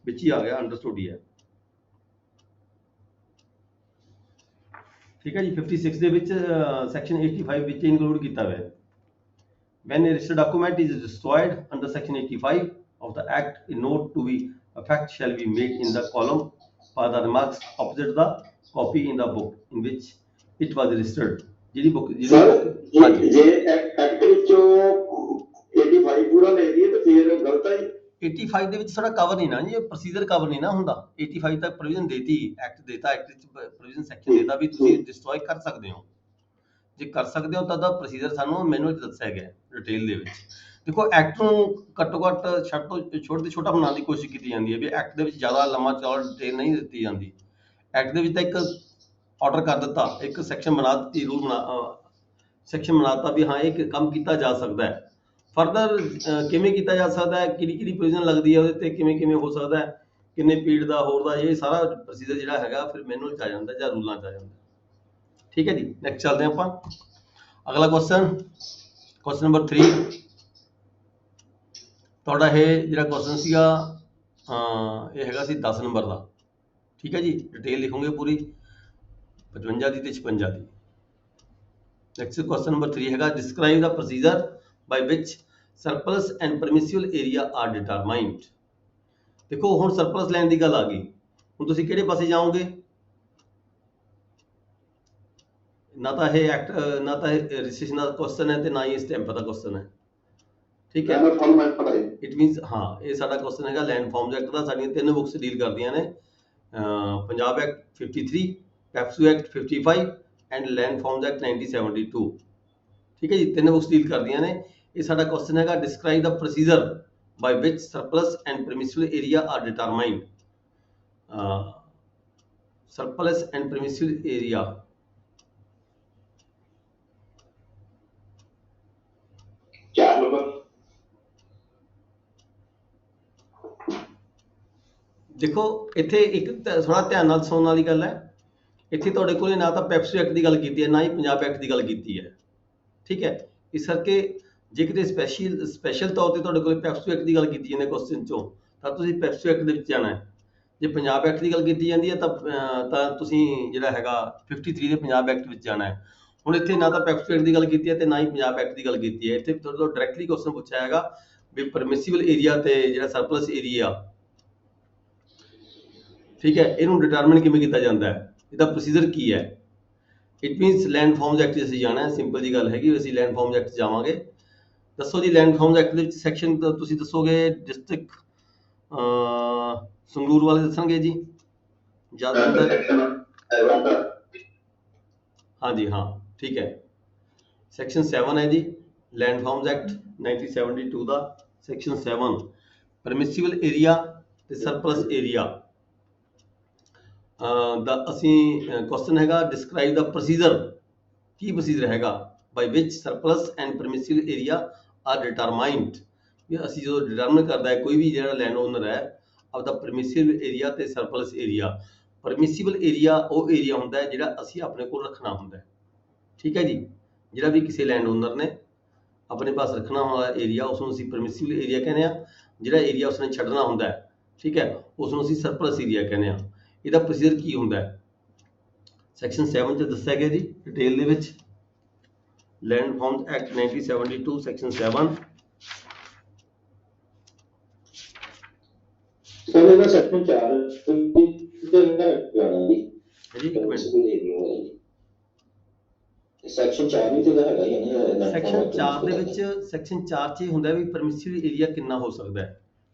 ਵਿੱਚ ਹੀ ਆ ਗਿਆ, ਅੰਡਰਸਟੂਡ ਹੀ ਹੈ। ਠੀਕ ਹੈ ਜੀ। 56 ਦੇ ਵਿੱਚ ਸੈਕਸ਼ਨ 85 ਵਿੱਚ ਇਨਕਲੂਡ ਕੀਤਾ ਹੋਇਆ। when a registered document is destroyed under section 85 of the act, a note to be effect shall be made in the column for the remarks opposite the copy in the book in which it was registered। ਜਿਹੜੀ ਬੁੱਕ ਸਰ ਜੇ ਐਕਟ ਵਿੱਚੋਂ 85 ਪੂਰਾ ਲੈ ਲਈਏ ਤਾਂ ਫਿਰ ਗਲਤ ਹੈ। 85 ਦੇ ਵਿੱਚ ਸਾਡਾ ਕਵਰ ਨਹੀਂ ਨਾ ਜੀ, ਪ੍ਰੋਸੀਜਰ ਕਵਰ ਨਹੀਂ ਨਾ ਹੁੰਦਾ। 85 ਤੱਕ ਪ੍ਰੋਵੀਜ਼ਨ ਦੇਤੀ, ਐਕਟ ਦੇਤਾ, ਐਕਟ ਵਿੱਚ ਪ੍ਰੋਵੀਜ਼ਨ ਸੈਕਸ਼ਨ ਦੇਤਾ ਵੀ ਤੁਸੀਂ ਡਿਸਟਰੋਏ ਕਰ ਸਕਦੇ ਹੋ। ਜੇ ਕਰ ਸਕਦੇ ਹੋ ਤਾਂ ਦਾ ਪ੍ਰੋਸੀਜਰ ਸਾਨੂੰ ਮੈਨੂਅਲ ਚ ਦੱਸਿਆ ਗਿਆ ਡਿਟੇਲ ਦੇ ਵਿੱਚ। ਦੇਖੋ ਐਕਟ ਨੂੰ ਘੱਟੋ ਘੱਟ ਛੋਟੇ ਤੋਂ ਛੋਟਾ ਬਣਾਉਣ ਦੀ ਕੋਸ਼ਿਸ਼ ਕੀਤੀ ਜਾਂਦੀ ਹੈ ਵੀ ਐਕਟ ਦੇ ਵਿੱਚ ਜ਼ਿਆਦਾ ਲੰਮਾ ਚੌੜਾ ਡਿਟੇਲ ਨਹੀਂ ਦਿੱਤੀ ਜਾਂਦੀ। ਐਕਟ ਦੇ ਵਿੱਚ ਤਾਂ ਇੱਕ ਆਰਡਰ ਕਰ ਦਿੱਤਾ, ਇੱਕ ਸੈਕਸ਼ਨ ਬਣਾ ਦਿੱਤੀ, ਰੂਲ ਬਣਾ ਸੈਕਸ਼ਨ ਬਣਾਤਾ ਵੀ ਹਾਂ ਇਹ ਕੰਮ ਕੀਤਾ ਜਾ ਸਕਦਾ ਹੈ। ਫਰਦਰ ਕਿਵੇਂ ਕੀਤਾ ਜਾ ਸਕਦਾ ਹੈ, ਕਿਹੜੀ ਕਿਹੜੀ ਪ੍ਰੋਵੀਜ਼ਨ ਲੱਗਦੀ ਹੈ ਉਹਦੇ ਤੇ, ਕਿਵੇਂ ਕਿਵੇਂ ਹੋ ਸਕਦਾ ਹੈ, ਕਿੰਨੇ ਪੀਰੀਅਡ ਦਾ ਹੋਰ ਦਾ, ਇਹ ਸਾਰਾ ਪ੍ਰੋਸੀਜਰ ਜਿਹੜਾ ਹੈਗਾ ਫਿਰ ਮੈਨੂਅਲ ਚ ਆ ਜਾਂਦਾ ਜਾਂ ਰੂਲਾਂ ਚ ਆ ਜਾਂਦਾ। ਠੀਕ ਹੈ ਜੀ, ਨੈਕਸਟ ਚੱਲਦੇ ਹਾਂ ਆਪਾਂ। ਅਗਲਾ ਕੁਐਸਚਨ ਨੰਬਰ 3 ਤੁਹਾਡਾ ਇਹ ਜਿਹੜਾ ਕੁਐਸਚਨ ਸੀਗਾ ਇਹ ਹੈਗਾ ਸੀ 10 ਨੰਬਰ ਦਾ। ਠੀਕ ਹੈ ਜੀ, ਡਿਟੇਲ ਲਿਖੋਗੇ ਪੂਰੀ 55 ਦੀ ਤੇ 56 ਦੀ। ਨੈਕਸਟ ਕੁਐਸਚਨ ਨੰਬਰ 3 ਹੈਗਾ describe the procedure by which surplus and permissible area are determined. ਦੇਖੋ ਹੁਣ ਸਰਪਲਸ ਲੈਣ ਦੀ ਗੱਲ ਆ ਗਈ, ਹੁਣ ਤੁਸੀਂ ਕਿਹੜੇ ਪਾਸੇ ਜਾਓਗੇ? ਨਾ ਤਾਂ ਇਹ ਐਕਟ, ਨਾ ਤਾਂ ਇਹ ਰਜਿਸਟ੍ਰੇਸ਼ਨ ਦਾ ਕੁਐਸਚਨ ਹੈ ਤੇ ਨਾ ਹੀ ਸਟੈਂਪ ਦਾ ਕੁਐਸਚਨ ਹੈ। ਠੀਕ ਹੈ, ਲੈਂਡ ਫਾਰਮੈਟ ਪਤਾ ਹੈ। ਇਟ ਮੀਨਸ ਹਾਂ ਇਹ ਸਾਡਾ ਕੁਐਸਚਨ ਹੈਗਾ ਲੈਂਡ ਫਾਰਮਸ ਐਕਟ ਦਾ। ਸਾਡੀਆਂ ਤਿੰਨ ਬੁੱਕਸ ਡੀਲ ਕਰਦੀਆਂ ਨੇ, Punjab act 53, PEPSU act 55 and land forms act 1972। ਠੀਕ ਹੈ ਜੀ, ਤਿੰਨ ਬੁੱਕਸ ਡੀਲ ਕਰਦੀਆਂ ਨੇ। ਇਹ ਸਾਡਾ ਕੁਐਸਚਨ ਹੈਗਾ describe the procedure by which surplus and permissible area are determined. Surplus and permissible area चार नंबर। ਦੇਖੋ ਇੱਥੇ ਇੱਕ ਥੋੜਾ ਧਿਆਨ ਨਾਲ ਸੁਣਨ ਵਾਲੀ ਗੱਲ ਹੈ। ਇੱਥੇ ਤੁਹਾਡੇ ਕੋਲੇ ਨਾ ਤਾਂ ਪੈਪਸੂ ਐਕਟ ਦੀ ਗੱਲ ਕੀਤੀ ਹੈ, ਨਾ ਹੀ ਪੰਜਾਬ ਐਕਟ ਦੀ ਗੱਲ ਕੀਤੀ ਹੈ। ਠੀਕ ਹੈ, ਇਸ ਕਰਕੇ ਜੇ ਕਿਤੇ ਸਪੈਸ਼ਲ ਤੌਰ ਤੇ ਤੁਹਾਡੇ ਕੋਲੇ ਪੈਪਸੂ ਐਕਟ ਦੀ ਗੱਲ ਕੀਤੀ ਜਾਂਦੀ ਹੈ ਕੁਐਸਚਨ ਚੋਂ, ਤਾਂ ਤੁਸੀਂ ਪੈਪਸੂ ਐਕਟ ਦੇ ਵਿੱਚ ਜਾਣਾ ਹੈ। ਜੇ ਪੰਜਾਬ ਐਕਟ ਦੀ ਗੱਲ ਕੀਤੀ ਜਾਂਦੀ ਹੈ ਤਾਂ ਤੁਸੀਂ ਜਿਹੜਾ ਹੈਗਾ 53 ਦੇ ਪੰਜਾਬ ਐਕਟ ਵਿੱਚ ਜਾਣਾ ਹੈ। ਹੁਣ ਇੱਥੇ ਨਾ ਤਾਂ ਪੈਪਸੂ ਐਕਟ ਦੀ ਗੱਲ ਕੀਤੀ ਹੈ ਤੇ ਨਾ ਹੀ ਪੰਜਾਬ ਐਕਟ ਦੀ ਗੱਲ ਕੀਤੀ ਹੈ। ਇੱਥੇ ਤੁਹਾਡੇ ਤੋਂ ਡਾਇਰੈਕਟਲੀ ਕੁਐਸਚਨ ਪੁੱਛਿਆ ਹੈਗਾ ਵੀ ਪਰਮਿਸਿਬਲ ਏਰੀਆ ਤੇ ਜਿਹੜਾ ਸਰਪਲਸ ਏਰੀਆ, ਠੀਕ ਹੈ, ਇਹਨੂੰ ਡਿਟਰਮਿਨ ਕਿਵੇਂ ਕੀਤਾ ਜਾਂਦਾ ਹੈ, ਇਹਦਾ ਪ੍ਰੋਸੀਜਰ ਕੀ ਹੈ। It means land forms act 'ਚ ਅਸੀਂ ਜਾਣਾ ਹੈ। ਸਿੰਪਲ ਜੀ ਗੱਲ ਹੈਗੀ, ਅਸੀਂ ਲੈਂਡ ਫਾਰਮਸ ਐਕਟ 'ਚ ਜਾਵਾਂਗੇ। ਦੱਸੋ ਜੀ, ਲੈਂਡ ਫਾਰਮਸ ਐਕਟ ਦੇ ਵਿੱਚ ਸੈਕਸ਼ਨ ਤੁਸੀਂ ਦੱਸੋਗੇ ਡਿਸਟ੍ਰਿਕਟ ਸੰਗਰੂਰ ਵਾਲੇ ਦੱਸਣਗੇ ਜੀ, ਯਾਦਵਿੰਦਰ? ਹਾਂਜੀ ਹਾਂ, ਠੀਕ ਹੈ। ਸੈਕਸ਼ਨ 7 ਹੈ ਜੀ ਲੈਂਡ ਫਾਰਮਸ ਐਕਟ 1972 ਦਾ। ਸੈਕਸ਼ਨ 7 ਪਰਮਿਸਿਬਲ ਏਰੀਆ ਤੇ ਸਰਪਲਸ ਏਰੀਆ ਦਾ ਅਸੀਂ ਕੁਐਸਚਨ ਹੈਗਾ ਡਿਸਕ੍ਰਾਈਬ ਦਾ ਪ੍ਰੋਸੀਜਰ। ਕੀ ਪ੍ਰੋਸੀਜਰ ਹੈਗਾ by which surplus and permissible area are determined. ਵੀ ਅਸੀਂ ਜਦੋਂ ਡਿਟਰਮਿਨ ਕਰਦਾ ਹੈ ਕੋਈ ਵੀ ਜਿਹੜਾ ਲੈਂਡ ਓਨਰ ਹੈ ਆਪਦਾ ਪਰਮਿਸਿਬਲ ਏਰੀਆ ਤੇ ਸਰਪਲਸ ਏਰੀਆ। ਪਰਮਿਸਿਬਲ ਏਰੀਆ ਉਹ ਏਰੀਆ ਹੁੰਦਾ ਹੈ ਜਿਹੜਾ ਅਸੀਂ ਆਪਣੇ ਕੋਲ ਰੱਖਣਾ ਹੁੰਦਾ ਹੈ। ਠੀਕ ਹੈ ਜੀ, ਜਿਹੜਾ ਵੀ ਕਿਸੇ ਲੈਂਡ ਓਨਰ ਨੇ ਆਪਣੇ ਪਾਸ ਰੱਖਣਾ ਹੁੰਦਾ ਏਰੀਆ ਉਸ ਨੂੰ ਅਸੀਂ ਪਰਮਿਸਿਬਲ ਏਰੀਆ ਕਹਿੰਦੇ ਹਾਂ। ਜਿਹੜਾ ਏਰੀਆ ਉਸਨੇ ਛੱਡਣਾ ਹੁੰਦਾ ਹੈ, ਠੀਕ ਹੈ, ਉਸ ਨੂੰ ਅਸੀਂ ਸਰਪਲਸ ਏਰੀਆ ਕਹਿੰਦੇ ਹਾਂ। ਇਹਦਾ ਪ੍ਰੋਸੀਜਰ ਕੀ ਹੁੰਦਾ ਹੈ ਸੈਕਸ਼ਨ 7 'ਚ ਦੱਸਿਆ ਗਿਆ ਜੀ ਡਿਟੇਲ ਦੇ ਵਿੱਚ। Land forms act 1972 section 7। Sir ਇਹਦਾ ਸੈਕਸ਼ਨ 4 ਜੀ ਇੱਕ ਮਿੰਟ, ਸੈਕਸ਼ਨ 4 ਵੀ ਤੇ ਹੈਗਾ ਹੀ ਹੈ ਨਾ। ਸੈਕਸ਼ਨ 4 ਦੇ ਵਿੱਚ ਸੈਕਸ਼ਨ 4 'ਚ ਇਹ ਹੁੰਦਾ ਵੀ ਪਰਮਿਸਿਬਲ ਏਰੀਆ ਕਿੰਨਾ ਹੋ ਸਕਦਾ ਹੈ।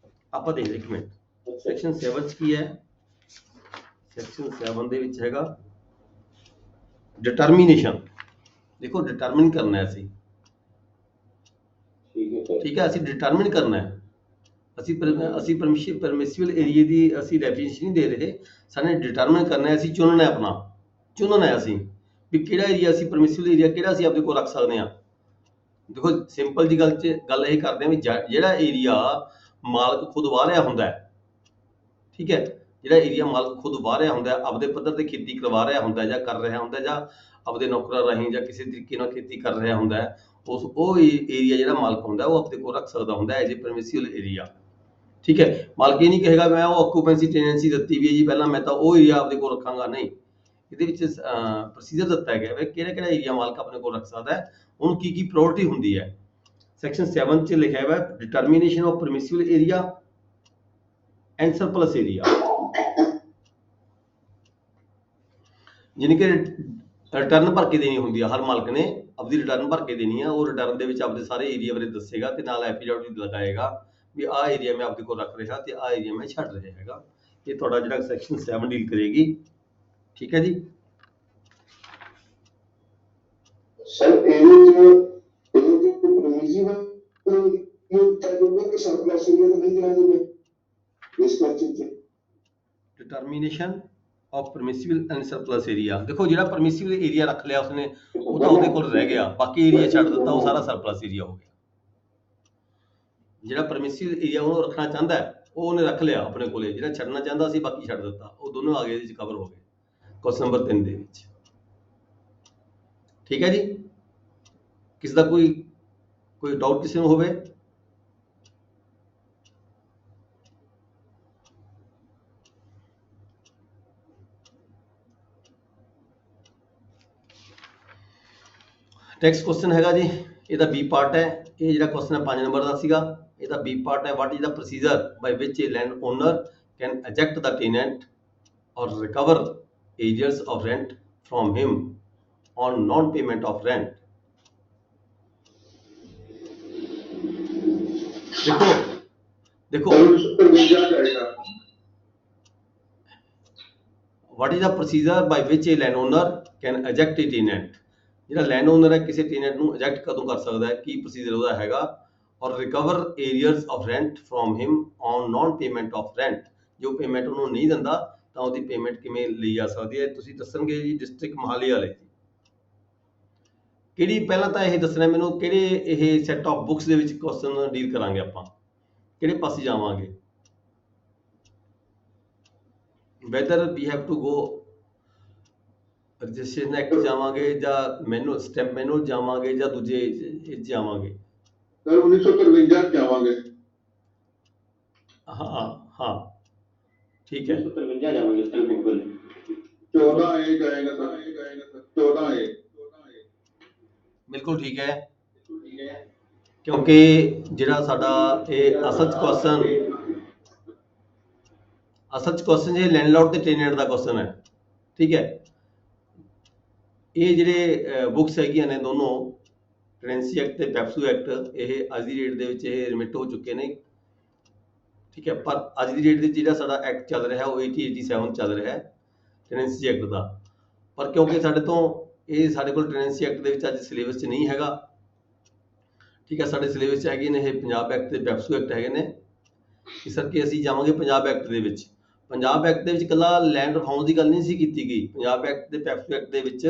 ਆਪਾਂ ਦੇਖਦੇ ਇੱਕ ਮਿੰਟ ਸੈਕਸ਼ਨ 7 'ਚ ਕੀ ਹੈ। ਸੈਕਸ਼ਨ 7 ਦੇ ਵਿੱਚ ਹੈਗਾ ਡਿਟਰਮੀਨੇਸ਼ਨ। ਦੇਖੋ ਡਿਟਰਮਿਨ ਕਰਨਾ ਹੈ ਅਸੀਂ, ਠੀਕ ਹੈ, ਅਸੀਂ ਡਿਟਰਮਿਨ ਕਰਨਾ ਹੈ। ਅਸੀਂ ਪਰਮਿਸਿਬਲ ਏਰੀਆ ਦੀ ਅਸੀਂ ਡੈਫੀਨੇਸ਼ਨ ਨਹੀਂ ਦੇ ਰਹੇ, ਸਾਨੂੰ ਡਿਟਰਮਿਨ ਕਰਨਾ ਹੈ। ਅਸੀਂ ਚੁਣਨਾ ਹੈ, ਚੁਣਨਾ ਹੈ ਅਸੀਂ ਵੀ ਕਿਹੜਾ ਏਰੀਆ ਅਸੀਂ ਪਰਮਿਸਿਬਲ ਏਰੀਆ ਕਿਹੜਾ ਅਸੀਂ ਆਪਣੇ ਕੋਲ ਰੱਖ ਸਕਦੇ ਹਾਂ। ਦੇਖੋ ਸਿੰਪਲ ਜੀ ਗੱਲ ਇਹ ਕਰਦੇ ਹਾਂ ਵੀ ਜਿਹੜਾ ਏਰੀਆ ਮਾਲਕ ਖੁਦ ਵਾਹ ਰਿਹਾ ਹੁੰਦਾ ਹੈ, ਠੀਕ ਹੈ, ਜਿਹੜਾ ਏਰੀਆ ਮਾਲਕ ਖੁਦ ਵਾਹ ਰਿਹਾ ਹੁੰਦਾ, ਆਪਦੇ ਪੱਧਰ ਤੇ ਖੇਤੀ ਕਰਵਾ ਰਿਹਾ ਹੁੰਦਾ ਜਾਂ ਕਰ ਰਿਹਾ ਹੁੰਦਾ, ਜਾਂ ਆਪਦੇ ਨੌਕਰਾਂ ਰਾਹੀਂ ਜਾਂ ਕਿਸੇ ਤਰੀਕੇ ਨਾਲ ਖੇਤੀ ਕਰ ਰਿਹਾ ਹੁੰਦਾ, ਉਹ ਏਰੀਆ ਜਿਹੜਾ ਮਾਲਕ ਹੁੰਦਾ ਉਹ ਆਪਣੇ ਕੋਲ ਰੱਖ ਸਕਦਾ ਹੁੰਦਾ ਐਜ਼ ਏ ਪਰਮਿਸਿਬਲ ਏਰੀਆ। ਠੀਕ ਹੈ, ਮਾਲਕ ਇਹ ਨਹੀਂ ਕਹੇਗਾ ਮੈਂ ਉਹ ਆਕੂਪੈਂਸੀ ਟੈਨੈਂਸੀ ਦਿੱਤੀ ਵੀ ਹੈ ਜੀ ਪਹਿਲਾਂ, ਮੈਂ ਤਾਂ ਉਹ ਏਰੀਆ ਆਪਦੇ ਕੋਲ ਰੱਖਾਂਗਾ। ਨਹੀਂ, ਇਹਦੇ ਵਿੱਚ ਪ੍ਰੋਸੀਜਰ ਦਿੱਤਾ ਗਿਆ ਹੈ ਕਿਹੜਾ ਕਿਹੜਾ ਏਰੀਆ ਮਾਲਕ ਆਪਣੇ ਕੋਲ ਰੱਖ ਸਕਦਾ ਹੈ, ਉਹਨੂੰ ਕੀ ਕੀ ਪ੍ਰਾਇੋਰਟੀ ਹੁੰਦੀ ਹੈ। ਸੈਕਸ਼ਨ 7 'ਚ ਲਿਖਿਆ ਹੋਇਆ determination of permissible area and surplus area. ਯਾਨੀ ਕਿ ਰਿਟਰਨ ਭਰ ਕੇ ਦੇਣੀ ਹੁੰਦੀ ਆ, ਹਰ ਮਾਲਕ ਨੇ ਆਪਦੀ ਰਿਟਰਨ ਭਰ ਕੇ ਦੇਣੀ ਆ। ਉਹ ਰਿਟਰਨ ਦੇ ਵਿੱਚ ਆਪਦੇ ਸਾਰੇ ਏਰੀਆ ਬਾਰੇ ਦੱਸੇਗਾ ਤੇ ਨਾਲ ਐਫੀਡੈਵਿਟ ਵੀ ਲਗਾਏਗਾ ਵੀ ਆਹ ਏਰੀਆ ਮੈਂ ਆਪਦੇ ਕੋਲ ਰੱਖ ਰਿਹਾ ਤੇ ਆਹ ਏਰੀਆ ਮੈਂ ਛੱਡ ਰਿਹਾ ਹੈਗਾ। ਇਹ ਤੁਹਾਡਾ ਜਿਹੜਾ ਸੈਕਸ਼ਨ 7 ਡੀਲ ਕਰੇਗੀ। ਠੀਕ ਹੈ ਜੀ। ਸਰ ਇਹਦੇ permissible termination of permissible and surplus area. ਦੇਖੋ ਜਿਹੜਾ ਪਰਮਿਸਿਬਲ ਏਰੀਆ ਰੱਖ ਲਿਆ ਉਸਨੇ ਉਹ ਤਾਂ ਉਹਦੇ ਕੋਲ ਰਹਿ ਗਿਆ, ਬਾਕੀ ਏਰੀਆ ਛੱਡ ਦਿੱਤਾ ਉਹ ਸਾਰਾ ਸਰਪਲਸ ਏਰੀਆ ਹੋ ਗਿਆ। ਜਿਹੜਾ ਪਰਮਿਸਿਬਲ ਏਰੀਆ ਉਹਨੂੰ ਰੱਖਣਾ ਚਾਹੁੰਦਾ ਹੈ ਉਹ ਉਹਨੇ ਰੱਖ ਲਿਆ ਆਪਣੇ ਕੋਲੇ, ਜਿਹੜਾ ਛੱਡਣਾ ਚਾਹੁੰਦਾ ਸੀ ਬਾਕੀ ਛੱਡ ਦਿੱਤਾ, ਉਹ ਦੋਨੋਂ ਆ ਗਏ ਇਹਦੇ ਵਿੱਚ ਕਵਰ ਹੋ ਗਏ ਕੁਐਸਚਨ ਨੰਬਰ 3 ਦੇ ਵਿੱਚ। ਠੀਕ ਹੈ ਜੀ, ਕਿਸ ਦਾ ਕੋਈ ਡਾਊਟ ਕਿਸੇ ਨੂੰ ਹੋਵੇ? ਨੈਕਸਟ ਕੁਐਸਚਨ ਹੈਗਾ ਜੀ, ਇਹਦਾ ਬੀ ਪਾਰਟ ਹੈ। ਇਹ ਜਿਹੜਾ ਕੁਐਸਚਨ ਹੈ 5 ਨੰਬਰ ਦਾ ਸੀਗਾ, ਇਹਦਾ ਬੀ ਪਾਰਟ ਹੈ। What is the procedure by which a land owner can eject the tenant or recover arrears of rent from him on non-payment of rent? देखो what is the procedure by which a landowner can eject a tenant? ਜਿਹੜਾ ਲੈਂਡ ਓਨਰ ਹੈ ਕਿਸੇ ਟੈਨੈਂਟ ਨੂੰ eject ਕਦੋਂ ਕਰ ਸਕਦਾ ਹੈ, ਕੀ ਪ੍ਰੋਸੀਜਰ ਉਹਦਾ ਹੈਗਾ, or recover arrears of rent from him on non payment of rent, ਜੋ ਪੇਮੈਂਟ ਉਹਨੂੰ ਨਹੀਂ ਦਿੰਦਾ ਤਾਂ ਉਹਦੀ ਪੇਮੈਂਟ ਕਿਵੇਂ ਲਈ ਜਾ ਸਕਦੀ ਹੈ। ਤੁਸੀਂ ਦੱਸਣਗੇ ਜੀ ਡਿਸਟ੍ਰਿਕਟ ਮੋਹਾਲੀ ਵਾਲੇ ਕਿਹੜੀ, ਪਹਿਲਾਂ ਤਾਂ ਇਹ ਦੱਸਣਾ ਮੈਨੂੰ ਕਿਹੜੇ ਇਹ ਸੈੱਟ ਆਫ ਬੁੱਕਸ ਦੇ ਵਿੱਚ ਕੁਐਸਚਨ ਡੀਲ ਕਰਾਂਗੇ ਆਪਾਂ, ਕਿਹੜੇ ਪਾਸੇ ਜਾਵਾਂਗੇ, whether we have to go registration act ਜਾਵਾਂਗੇ ਜਾਂ ਮੈਨੂਅਲ ਸਟੈਂਪ ਮੈਨੂਅਲ ਜਾਵਾਂਗੇ ਜਾਂ ਦੂਜੇ ਇਹ ਜਾਵਾਂਗੇ। ਸਰ 1953 ਜਾਵਾਂਗੇ। ਹਾਂ ਠੀਕ ਹੈ 1953 ਜਾਵਾਂਗੇ ਸਰ, ਬਿਲਕੁਲ 14 ਏ ਜਾਏਗਾ ਸਰ, 14 ਏ ਬਿਲਕੁਲ ਠੀਕ ਹੈ, ਕਿਉਂਕਿ ਜਿਹੜਾ ਸਾਡਾ ਇਹ ਅਸਲ ਚ ਕੁਐਸਚਨ ਇਹ ਲੈਂਡਲੌਰਡ ਤੇ ਟੈਨੈਂਟ ਦਾ ਕੁਐਸਚਨ ਹੈ। ਠੀਕ ਹੈ, ਇਹ ਜਿਹੜੇ ਬੁੱਕਸ ਹੈਗੀਆਂ ਨੇ ਦੋਨੋਂ ਟੈਨੈਂਸੀ ਐਕਟ ਤੇ ਪੈਪਸੂ ਐਕਟ, ਇਹ ਅੱਜ ਦੀ ਡੇਟ ਦੇ ਵਿੱਚ ਇਹ ਰਿਮਿਟ ਹੋ ਚੁੱਕੇ ਨੇ। ਠੀਕ ਹੈ, ਪਰ ਅੱਜ ਦੀ ਡੇਟ ਦੇ ਜਿਹੜਾ ਸਾਡਾ ਐਕਟ ਚੱਲ ਰਿਹਾ ਉਹ 8087 ਚੱਲ ਰਿਹਾ ਹੈ ਟੈਨੈਂਸੀ ਐਕਟ ਦਾ, ਪਰ ਕਿਉਂਕਿ ਸਾਡੇ ਕੋਲ ਟੈਨੈਂਸੀ ਐਕਟ ਦੇ ਵਿੱਚ ਅੱਜ ਸਿਲੇਬਸ 'ਚ ਨਹੀਂ ਹੈਗਾ। ਠੀਕ ਹੈ, ਸਾਡੇ ਸਿਲੇਬਸ 'ਚ ਹੈਗੇ ਨੇ ਇਹ ਪੰਜਾਬ ਐਕਟ ਤੇ ਪੈਪਸੂ ਐਕਟ ਹੈਗੇ ਨੇ, ਇਸ ਕਰਕੇ ਅਸੀਂ ਜਾਵਾਂਗੇ ਪੰਜਾਬ ਐਕਟ ਦੇ ਵਿੱਚ। ਪੰਜਾਬ ਐਕਟ ਦੇ ਵਿੱਚ ਇਕੱਲਾ ਲੈਂਡ ਰਿਫਾਰਮ ਦੀ ਗੱਲ ਨਹੀਂ ਸੀ ਕੀਤੀ ਗਈ, ਪੰਜਾਬ ਐਕਟ ਤੇ ਪੈਪਸੂ ਐਕਟ ਦੇ ਵਿੱਚ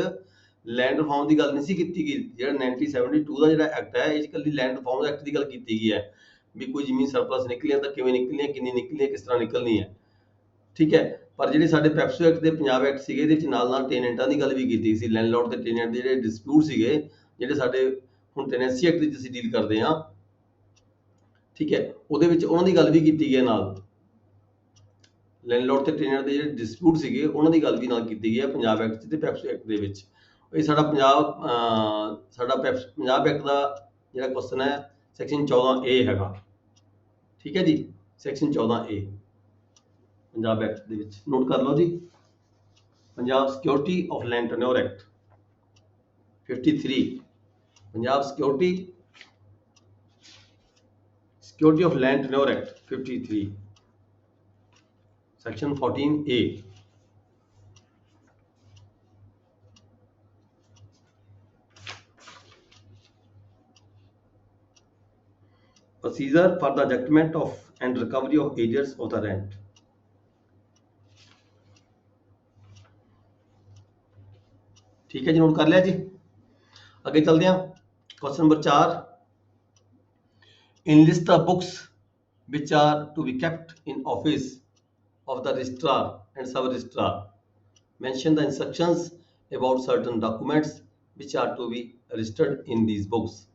ਲੈਂਡ ਰਿਫਾਰਮ ਦੀ ਗੱਲ ਨਹੀਂ ਸੀ ਕੀਤੀ ਗਈ। ਜਿਹੜਾ 1972 ਦਾ ਜਿਹੜਾ ਐਕਟ ਹੈ ਇਹ 'ਚ ਇਕੱਲੀ ਲੈਂਡ ਰਿਫਾਰਮ ਐਕਟ ਦੀ ਗੱਲ ਕੀਤੀ ਗਈ ਹੈ ਵੀ ਕੋਈ ਜ਼ਮੀਨ ਸਰਪਲਸ ਨਿਕਲੀਆਂ ਤਾਂ ਕਿਵੇਂ ਨਿਕਲੀਆਂ, ਕਿੰਨੀ ਨਿਕਲੀਆਂ, ਕਿਸ ਤਰ੍ਹਾਂ ਨਿਕਲਣੀ ਹੈ। ਠੀਕ ਹੈ, ਪਰ ਜਿਹੜੇ ਸਾਡੇ ਪੈਪਸੂ ਐਕਟ ਤੇ ਪੰਜਾਬ ਐਕਟ ਸੀਗੇ ਇਹਦੇ ਵਿੱਚ ਨਾਲ ਟੈਨੈਂਟਾਂ ਦੀ ਗੱਲ ਵੀ ਕੀਤੀ ਸੀ, ਲੈਂਡਲੌਰਡ ਤੇ ਟੈਨੈਂਟ ਦੇ ਜਿਹੜੇ ਡਿਸਪਿਊਟ ਸੀਗੇ, ਜਿਹੜੇ ਸਾਡੇ ਹੁਣ ਟੈਨੈਂਸੀ ਐਕਟ ਵਿੱਚ ਅਸੀਂ ਡੀਲ ਕਰਦੇ ਹਾਂ। ਠੀਕ ਹੈ, ਉਹਦੇ ਵਿੱਚ ਉਹਨਾਂ ਦੀ ਗੱਲ ਵੀ ਕੀਤੀ ਗਈ ਨਾਲ, ਲੈਂਡਲੌਰਡ ਤੇ ਟੈਨੈਂਟ ਦੇ ਜਿਹੜੇ ਡਿਸਪਿਊਟ ਸੀਗੇ ਉਹਨਾਂ ਦੀ ਗੱਲ ਵੀ ਨਾਲ ਕੀਤੀ ਗਈ ਹੈ ਪੰਜਾਬ ਐਕਟ ਤੇ ਪੈਪਸੂ ਐਕਟ ਦੇ ਵਿੱਚ। ਇਹ ਸਾਡਾ ਪੰਜਾਬ ਐਕਟ ਦਾ ਜਿਹੜਾ ਕੁਐਸਚਨ ਹੈ ਸੈਕਸ਼ਨ 14A ਹੈਗਾ। ਠੀਕ ਹੈ ਜੀ, ਸੈਕਸ਼ਨ 14A ਪੰਜਾਬ ਐਕਟ ਦੇ ਵਿੱਚ ਨੋਟ ਕਰ ਲਓ ਜੀ। Punjab security of land tenure act 53, Punjab security of land tenure act 53 section 14A। procedure for the adjustment of and recovery of arrears of the rent। ठीक है जी, नोट कर लिया जी। आगे चलते हैं question number 4, enlist the books which are to be kept in office of the registrar and sub registrar, mention the instructions about certain documents which are to be registered in these books।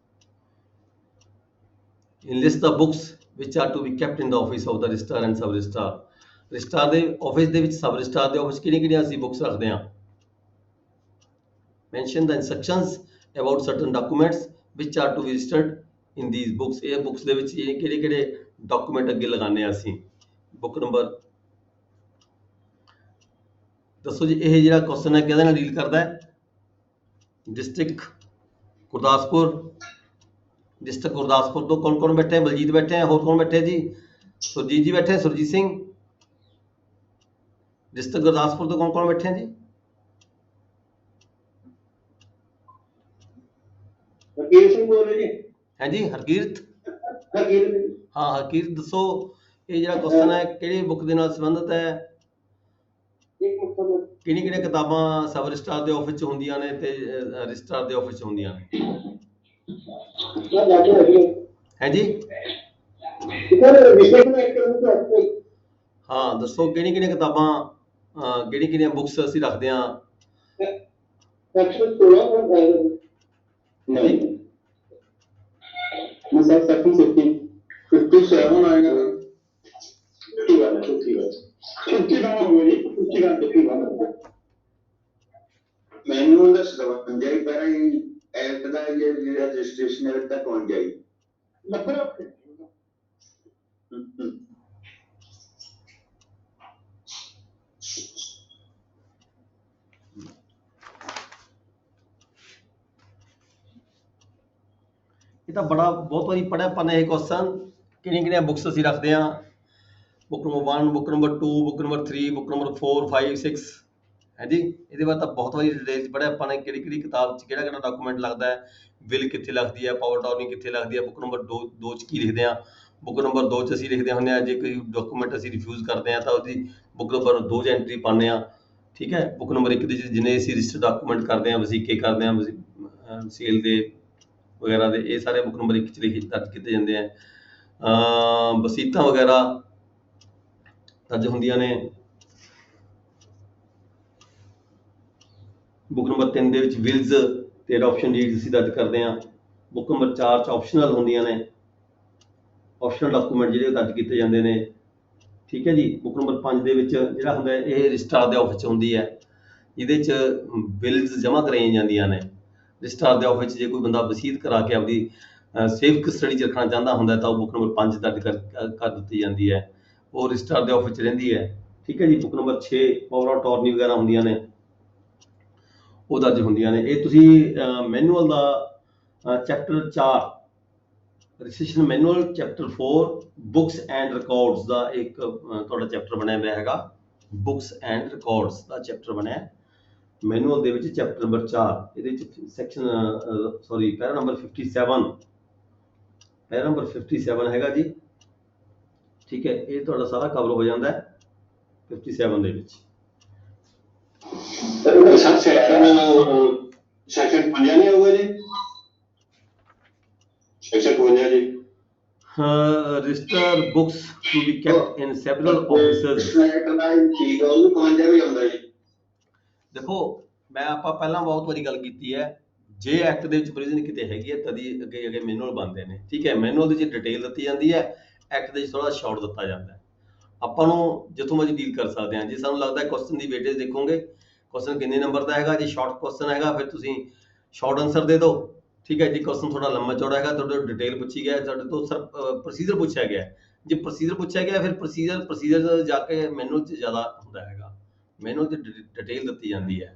enlist the books which are to be kept in the office of the registrar and sub registrar। Registrar ਦੇ ਆਫਿਸ ਦੇ ਵਿੱਚ, ਸਬ ਰਜਿਸਟਰਾਰ ਦੇ ਆਫਿਸ ਕਿਹੜੀਆਂ ਅਸੀਂ ਬੁੱਕਸ ਰੱਖਦੇ ਹਾਂ। mention the instructions about certain documents which are to be registered in these books। ਇਹ ਬੁੱਕਸ ਦੇ ਵਿੱਚ ਕਿਹੜੇ ਡਾਕੂਮੈਂਟ ਅੱਗੇ ਲਗਾਉਂਦੇ ਆ ਅਸੀਂ। ਬੁੱਕ ਨੰਬਰ ਦੱਸੋ ਜੀ। ਇਹ ਜਿਹੜਾ ਕੁਐਸਚਨ ਹੈ ਕਿਹਦੇ ਨਾਲ ਡੀਲ ਕਰਦਾ ਹੈ? ਡਿਸਟ੍ਰਿਕਟ ਗੁਰਦਾਸਪੁਰ। डिस्ट्रिक्ट गुरदासपुर तो कौन कौन बैठे हैं? बलजीत बैठे हैं, और कौन बैठे हैं जी? सुरजीत जी बैठे हैं, सुरजीत सिंह। डिस्ट्रिक्ट गुरदासपुर तो कौन कौन बैठे हैं जी? हरकीरत सिंह बोल रहे जी। हैं जी, हरकीरत। हरकीरत हाँ हरकीरत, दसो ये जो क्वेश्चन है किहड़ी बुक दे नाल संबंधित है? ਕਿਹੜੀਆਂ ਕਿਤਾਬਾਂ ਸਬ ਰਜਿਸਟਰਾਰ ਦੇ ਆਫਿਸ 'ਚ ਹੁੰਦੀਆਂ ਨੇ ਤੇ ਰਜਿਸਟਰਾਰ ਦੇ ਆਫਿਸ 'ਚ ਹੁੰਦੀਆਂ ਨੇ? ਹੈ ਜੀ? ਹਾਂ ਦੱਸੋ ਕਿਹੜੀਆਂ ਕਿਤਾਬਾਂ ਕਿਹੜੀਆਂ ਬੁੱਕਸ ਅਸੀਂ ਰੱਖਦੇ ਹਾਂ? नहीं मैं सर सेक्शन 57 आएगा 51 हो गई 51 मैनुअल ਦਾ ਸਬੰਧ ਜਾਈ ਪਰ ਐਕਟ ਦਾ ਜਿਹੜਾ ਰਜਿਸਟ੍ਰੇਸ਼ਨ ਐਕਟ ਤੱਕ ਪਹੁੰਚ ਜਾਈ ਨੰਬਰ ਇਹ ਤਾਂ ਬਹੁਤ ਵਾਰੀ ਪੜ੍ਹਿਆ ਆਪਾਂ ਨੇ ਇਹ ਕੁਐਸਚਨ। ਕਿਹੜੀਆਂ ਬੁੱਕਸ ਅਸੀਂ ਰੱਖਦੇ ਹਾਂ? Book number 1, book number 2, book number 3, book number 4, 5, 6 ਹੈ ਜੀ। ਇਹਦੇ ਬਾਅਦ ਤਾਂ ਬਹੁਤ ਵਾਰੀ ਡਿਟੇਲ 'ਚ ਪੜ੍ਹਿਆ ਆਪਾਂ ਨੇ ਕਿਹੜੀ ਕਿਤਾਬ 'ਚ ਕਿਹੜਾ ਡਾਕੂਮੈਂਟ ਲੱਗਦਾ ਹੈ, ਬਿੱਲ ਕਿੱਥੇ ਲੱਗਦੀ ਹੈ, ਪਾਵਰ ਟਾਰਨੀ ਕਿੱਥੇ ਲੱਗਦੀ ਹੈ। ਬੁੱਕ ਨੰਬਰ 2 'ਚ ਕੀ ਲਿਖਦੇ ਹਾਂ? ਬੁੱਕ ਨੰਬਰ 2 'ਚ ਅਸੀਂ ਲਿਖਦੇ ਹੁੰਦੇ ਹਾਂ ਜੇ ਕੋਈ ਡਾਕੂਮੈਂਟ ਅਸੀਂ ਰਿਫਿਊਜ਼ ਕਰਦੇ ਹਾਂ ਤਾਂ ਉਹਦੀ ਬੁੱਕ ਨੰਬਰ 2 'ਚ ਐਂਟਰੀ ਪਾਉਂਦੇ ਹਾਂ, ਠੀਕ ਹੈ। ਬੁੱਕ ਨੰਬਰ 1 ਦੇ ਵਿੱਚ ਜਿੰਨੇ ਅਸੀਂ ਰਜਿਸਟਰ ਡਾਕੂਮੈਂਟ ਕਰਦੇ ਹਾਂ, ਵਸੀਕੇ ਕਰਦੇ ਹਾਂ ਸੇਲ ਦੇ ਵਗੈਰਾ ਦੇ, ਇਹ ਸਾਰੇ ਬੁੱਕ ਨੰਬਰ 1 'ਚ ਦਰਜ ਕੀਤੇ ਜਾਂਦੇ ਆ। ਵਸੀਤਾਂ ਵਗੈਰਾ ਦਰਜ ਹੁੰਦੀਆਂ ਨੇ। ਬੁੱਕ ਨੰਬਰ 3 ਦੇ ਵਿੱਚ ਵਿਲਸ ਤੇ ਅਡਾਪਸ਼ਨ ਡੀਡਸ ਅਸੀਂ ਦਰਜ ਕਰਦੇ ਹਾਂ। ਬੁੱਕ ਨੰਬਰ 4 'ਚ ਆਪਸ਼ਨਲ ਹੁੰਦੀਆਂ ਨੇ, ਆਪਸ਼ਨਲ ਡਾਕੂਮੈਂਟ ਜਿਹੜੇ ਦਰਜ ਕੀਤੇ ਜਾਂਦੇ ਨੇ, ਠੀਕ ਹੈ ਜੀ। ਬੁੱਕ ਨੰਬਰ 5 ਦੇ ਵਿੱਚ ਜਿਹੜਾ ਹੁੰਦਾ ਇਹ ਰਜਿਸਟਰਾਰ ਦੇ ਆਫਿਸ 'ਚ ਹੁੰਦੀ ਹੈ, ਇਹਦੇ 'ਚ ਬਿਲਸ ਜਮ੍ਹਾਂ ਕਰਾਈਆਂ ਜਾਂਦੀਆਂ ਨੇ। ਰਜਿਸਟਰਾਰ ਦੇ ਆਫਿਸ 'ਚ ਜੇ ਕੋਈ ਬੰਦਾ ਵਸੀਅਤ ਕਰਾ ਕੇ ਆਪਦੀ ਸੇਫ ਕਸਟਡੀ 'ਚ ਰੱਖਣਾ ਚਾਹੁੰਦਾ ਹੁੰਦਾ ਤਾਂ ਉਹ ਬੁੱਕ ਨੰਬਰ 5 ਦਰਜ ਕਰ ਦਿੱਤੀ ਜਾਂਦੀ ਹੈ, ਉਹ ਰਜਿਸਟਰਾਰ ਦੇ ਆਫਿਸ 'ਚ ਰਹਿੰਦੀ ਹੈ, ਠੀਕ ਹੈ ਜੀ। Book number 6 power of attorney ਵਗੈਰਾ ਹੁੰਦੀਆਂ ਨੇ, ਉਹ ਦਰਜ ਹੁੰਦੀਆਂ ਨੇ। ਇਹ ਤੁਸੀਂ ਮੈਨੂਅਲ ਦਾ chapter 4 registration manual, chapter 4 books and records ਦਾ ਇੱਕ ਤੁਹਾਡਾ ਚੈਪਟਰ ਬਣਿਆ ਹੋਇਆ ਹੈਗਾ। ਬੁੱਕਸ ਐਂਡ ਰਿਕਾਰਡਸ ਦਾ ਚੈਪਟਰ ਬਣਿਆ ਮੈਨੂਅਲ ਦੇ ਵਿੱਚ, ਚੈਪਟਰ ਨੰਬਰ 4। ਇਹਦੇ ਵਿੱਚ section para number 57, para number 57 ਹੈਗਾ ਜੀ, ਠੀਕ ਹੈ। ਇਹ ਤੁਹਾਡਾ ਸਾਰਾ ਕਵਰ ਹੋ ਜਾਂਦਾ ਹੈ 57 ਦੇ ਵਿੱਚ। ਸਰ ਸੈਕਸ਼ਨ 50 ਨਹੀਂ ਹੋਊਗਾ ਜੀ? Section 50 G register books to be kept in several offices. ਠੀਕ ਹੈ, ਉਹ 52 ਵੀ ਆਉਂਦਾ ਜੀ। ਦੇਖੋ ਆਪਾਂ ਪਹਿਲਾਂ ਬਹੁਤ ਵਾਰੀ ਗੱਲ ਕੀਤੀ ਹੈ, ਜੇ ਐਕਟ ਦੇ ਵਿੱਚ ਪ੍ਰੋਵੀਜ਼ਨ ਕਿਤੇ ਹੈਗੀ ਹੈ ਤਦ ਹੀ ਅੱਗੇ ਮੈਨੂਅਲ ਬਣਦੇ ਨੇ, ਠੀਕ ਹੈ। ਮੈਨੂਅਲ ਦੇ ਵਿੱਚ ਡਿਟੇਲ ਦਿੱਤੀ ਜਾਂਦੀ ਹੈ, ਐਕਟ ਦੇ ਵਿੱਚ ਥੋੜਾ ਸ਼ਾਰਟ ਦਿੱਤਾ ਜਾਂਦਾ ਹੈ। ਆਪਾਂ ਨੂੰ ਜਿੱਥੋਂ ਮਰਜ਼ੀ ਡੀਲ ਕਰ ਸਕਦੇ ਹਾਂ। ਜੇ ਸਾਨੂੰ ਲੱਗਦਾ ਕੁਐਸਚਨ ਦੀ ਵੇਟੇਜ ਦੇਖੋਗੇ, ਕੁਐਸਚਨ ਕਿੰਨੇ ਨੰਬਰ ਦਾ ਹੈਗਾ, ਜੇ ਸ਼ਾਰਟ ਕੁਐਸਚਨ ਹੈਗਾ ਫਿਰ ਤੁਸੀਂ ਸ਼ਾਰਟ ਆਨਸਰ ਦੇ ਦਿਓ, ਠੀਕ ਹੈ। ਜੇ ਕੁਐਸਚਨ ਥੋੜਾ ਲੰਮਾ ਚੌੜਾ ਹੈਗਾ, ਤੁਹਾਡੇ ਡਿਟੇਲ ਪੁੱਛੀ ਗਿਆ, ਤੁਹਾਡੇ ਤੋਂ ਸਰ ਪ੍ਰੋਸੀਜਰ ਪੁੱਛਿਆ ਗਿਆ, ਜੇ ਪ੍ਰੋਸੀਜਰ ਪੁੱਛਿਆ ਗਿਆ ਫਿਰ ਪ੍ਰੋਸੀਜਰ ਜਾ ਕੇ ਮੈਨੂਅਲ 'ਚ ਜ਼ਿਆਦਾ ਹੁੰਦਾ ਹੈਗਾ, ਮੈਨੂਅਲ 'ਚ ਡਿਟੇਲ ਦਿੱਤੀ ਜਾਂਦੀ ਹੈ।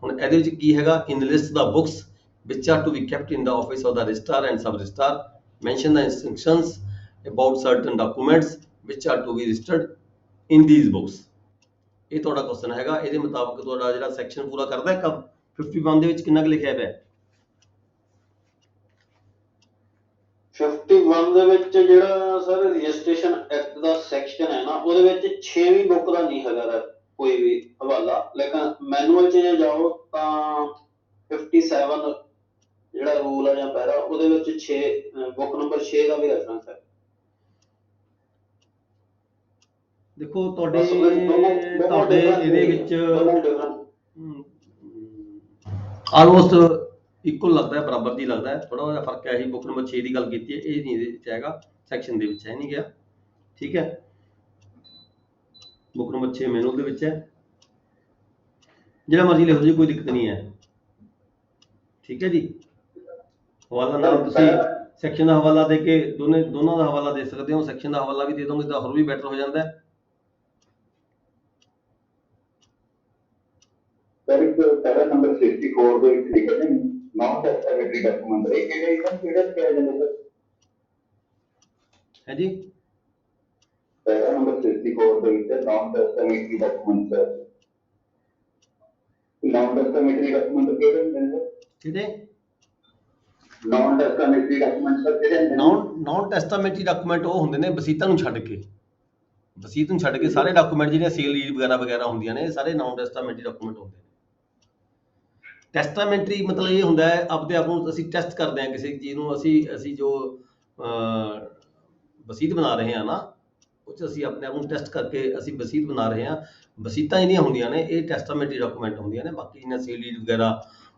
ਹੁਣ ਇਹਦੇ ਵਿੱਚ ਕੀ ਹੈਗਾ, in list the books which are to be kept in the office of the registrar and sub registrar, mention the instructions about certain documents which are to be registered in these books। ਇਹ ਤੁਹਾਡਾ ਕੁਐਸਚਨ ਹੈਗਾ। ਇਹਦੇ ਮੁਤਾਬਕ ਤੁਹਾਡਾ ਜਿਹੜਾ ਸੈਕਸ਼ਨ ਪੂਰਾ ਕਰਦਾ ਹੈ। 51 ਦੇ ਵਿੱਚ ਕਿੰਨਾ ਕੁ ਲਿਖਿਆ ਪਿਆ? 51 ਦੇ ਵਿੱਚ ਜਿਹੜਾ ਸਰ ਰਜਿਸਟ੍ਰੇਸ਼ਨ ਐਕਟ ਦਾ ਸੈਕਸ਼ਨ ਹੈ ਨਾ, ਉਹਦੇ ਵਿੱਚ 6ਵੀਂ ਬੁੱਕ ਦਾ ਨਹੀਂ ਹੈਗਾ ਕੋਈ ਵੀ ਹਵਾਲਾ, ਲੇਕਿਨ ਮੈਨੂਅਲ 'ਚ ਜੇ ਜਾਓ ਤਾਂ 57 ਜਿਹੜਾ ਰੂਲ ਆ ਜਾਂ ਪੈਰਾ, ਉਹਦੇ ਵਿੱਚ 6 ਬੁੱਕ ਨੰਬਰ 6 ਦਾ ਵੀ ਰੈਫਰੈਂਸ ਹੈ। ਦੇਖੋ ਤੁਹਾਡੇ ਇਹਦੇ ਵਿੱਚ ਆਲਮੋਸਟ ਇਕੁਅਲ ਲੱਗਦਾ ਹੈ, ਬਰਾਬਰ ਦੀ ਲੱਗਦਾ ਹੈ, ਥੋੜਾ ਜਿਹਾ ਫਰਕ ਹੈ। ਇਹੀ ਬੁੱਕ ਨੰਬਰ 6 ਦੀ ਗੱਲ ਕੀਤੀ ਹੈ, ਇਹ ਨਹੀਂ ਇਹਦੇ ਵਿੱਚ ਹੈਗਾ, ਸੈਕਸ਼ਨ ਦੇ ਵਿੱਚ ਹੈ ਨਹੀਂ ਗਿਆ, ਠੀਕ ਹੈ। ਬੁੱਕ ਨੰਬਰ 6 ਮੈਨੂਅਲ ਦੇ ਵਿੱਚ ਹੈ, ਜਿਹੜਾ ਮਰਜ਼ੀ ਲਿਖੋ ਜੀ, ਕੋਈ ਦਿੱਕਤ ਨਹੀਂ ਹੈ, ਠੀਕ ਹੈ ਜੀ। ਹਵਾਲਾ ਨਾਲ ਤੁਸੀਂ ਸੈਕਸ਼ਨ ਦਾ ਹਵਾਲਾ ਦੇ ਕੇ ਦੋਨਾਂ ਦਾ ਹਵਾਲਾ ਦੇ ਸਕਦੇ ਹੋ। ਸੈਕਸ਼ਨ ਦਾ ਹਵਾਲਾ ਵੀ ਦੇ ਦੋਗੇ ਤਾਂ ਹੋਰ ਵੀ ਬੈਟਰ ਹੋ ਜਾਂਦਾ ਹੈ। ਪੈਰਾ ਨੰਬਰ 64 ਦੇ ਵਿੱਚ ਲਿਖਿਆ ਹੈ ਨਾਨ ਟੈਸਟਾਮੈਂਟਰੀ ਡਾਕੂਮੈਂਟ, ਇਹ ਕਿਹੜਾ ਕਿਹਾ ਜਾਂਦਾ ਸਰ? ਹੈ ਜੀ, ਪੈਰਾ ਨੰਬਰ 64 ਦੇ ਵਿੱਚ non testamentary document sir, non testamentary document ਕਿਹੜੇ ਹੁੰਦੇ ਨੇ ਸਰ? ਕਿਹਦੇ ਨਾਨ ਟੈਸਟਾਮੈਂਟਰੀ ਡਾਕੂਮੈਂਟ ਸਰ ਕਿਹੜੇ ਹੁੰਦੇ ਨੇ? ਨਾਨ ਟੈਸਟਾਮੈਂਟਰੀ ਡਾਕੂਮੈਂਟ ਉਹ ਹੁੰਦੇ ਨੇ ਵਸੀਤਾਂ ਨੂੰ ਛੱਡ ਕੇ, ਵਸੀਅਤ ਨੂੰ ਛੱਡ ਕੇ ਸਾਰੇ ਡਾਕੂਮੈਂਟ ਜਿਹੜੀਆਂ ਸੇਲ ਡੀਡ ਵਗੈਰਾ ਵਗੈਰਾ ਹੁੰਦੀਆਂ ਨੇ ਇਹ ਸਾਰੇ ਨਾਨ ਟੈਸਟਾਮੈਂਟਰੀ ਡਾਕੂਮੈਂਟ ਹੁੰਦੇ ਨੇ। ਟੈਸਟਾਮੈਂਟਰੀ ਮਤਲਬ ਇਹ ਹੁੰਦਾ ਹੈ ਆਪਦੇ ਆਪ ਨੂੰ ਅਸੀਂ ਟੈਸਟ ਕਰਦੇ ਹਾਂ ਕਿਸੇ ਚੀਜ਼ ਨੂੰ, ਅਸੀਂ ਜੋ ਵਸੀਅਤ ਬਣਾ ਰਹੇ ਹਾਂ ਨਾ ਉਹ 'ਚ ਅਸੀਂ ਆਪਣੇ ਆਪ ਨੂੰ ਟੈਸਟ ਕਰਕੇ ਅਸੀਂ ਵਸੀਅਤ ਬਣਾ ਰਹੇ ਹਾਂ। ਵਸੀਅਤਾਂ ਜਿਹੜੀਆਂ ਹੁੰਦੀਆਂ ਨੇ ਇਹ ਟੈਸਟਾਮੈਂਟਰੀ ਡਾਕੂਮੈਂਟ ਹੁੰਦੀਆਂ ਨੇ। ਬਾਕੀ ਇਹਨਾਂ ਸੇਲ ਡੀਡ ਵਗੈਰਾ,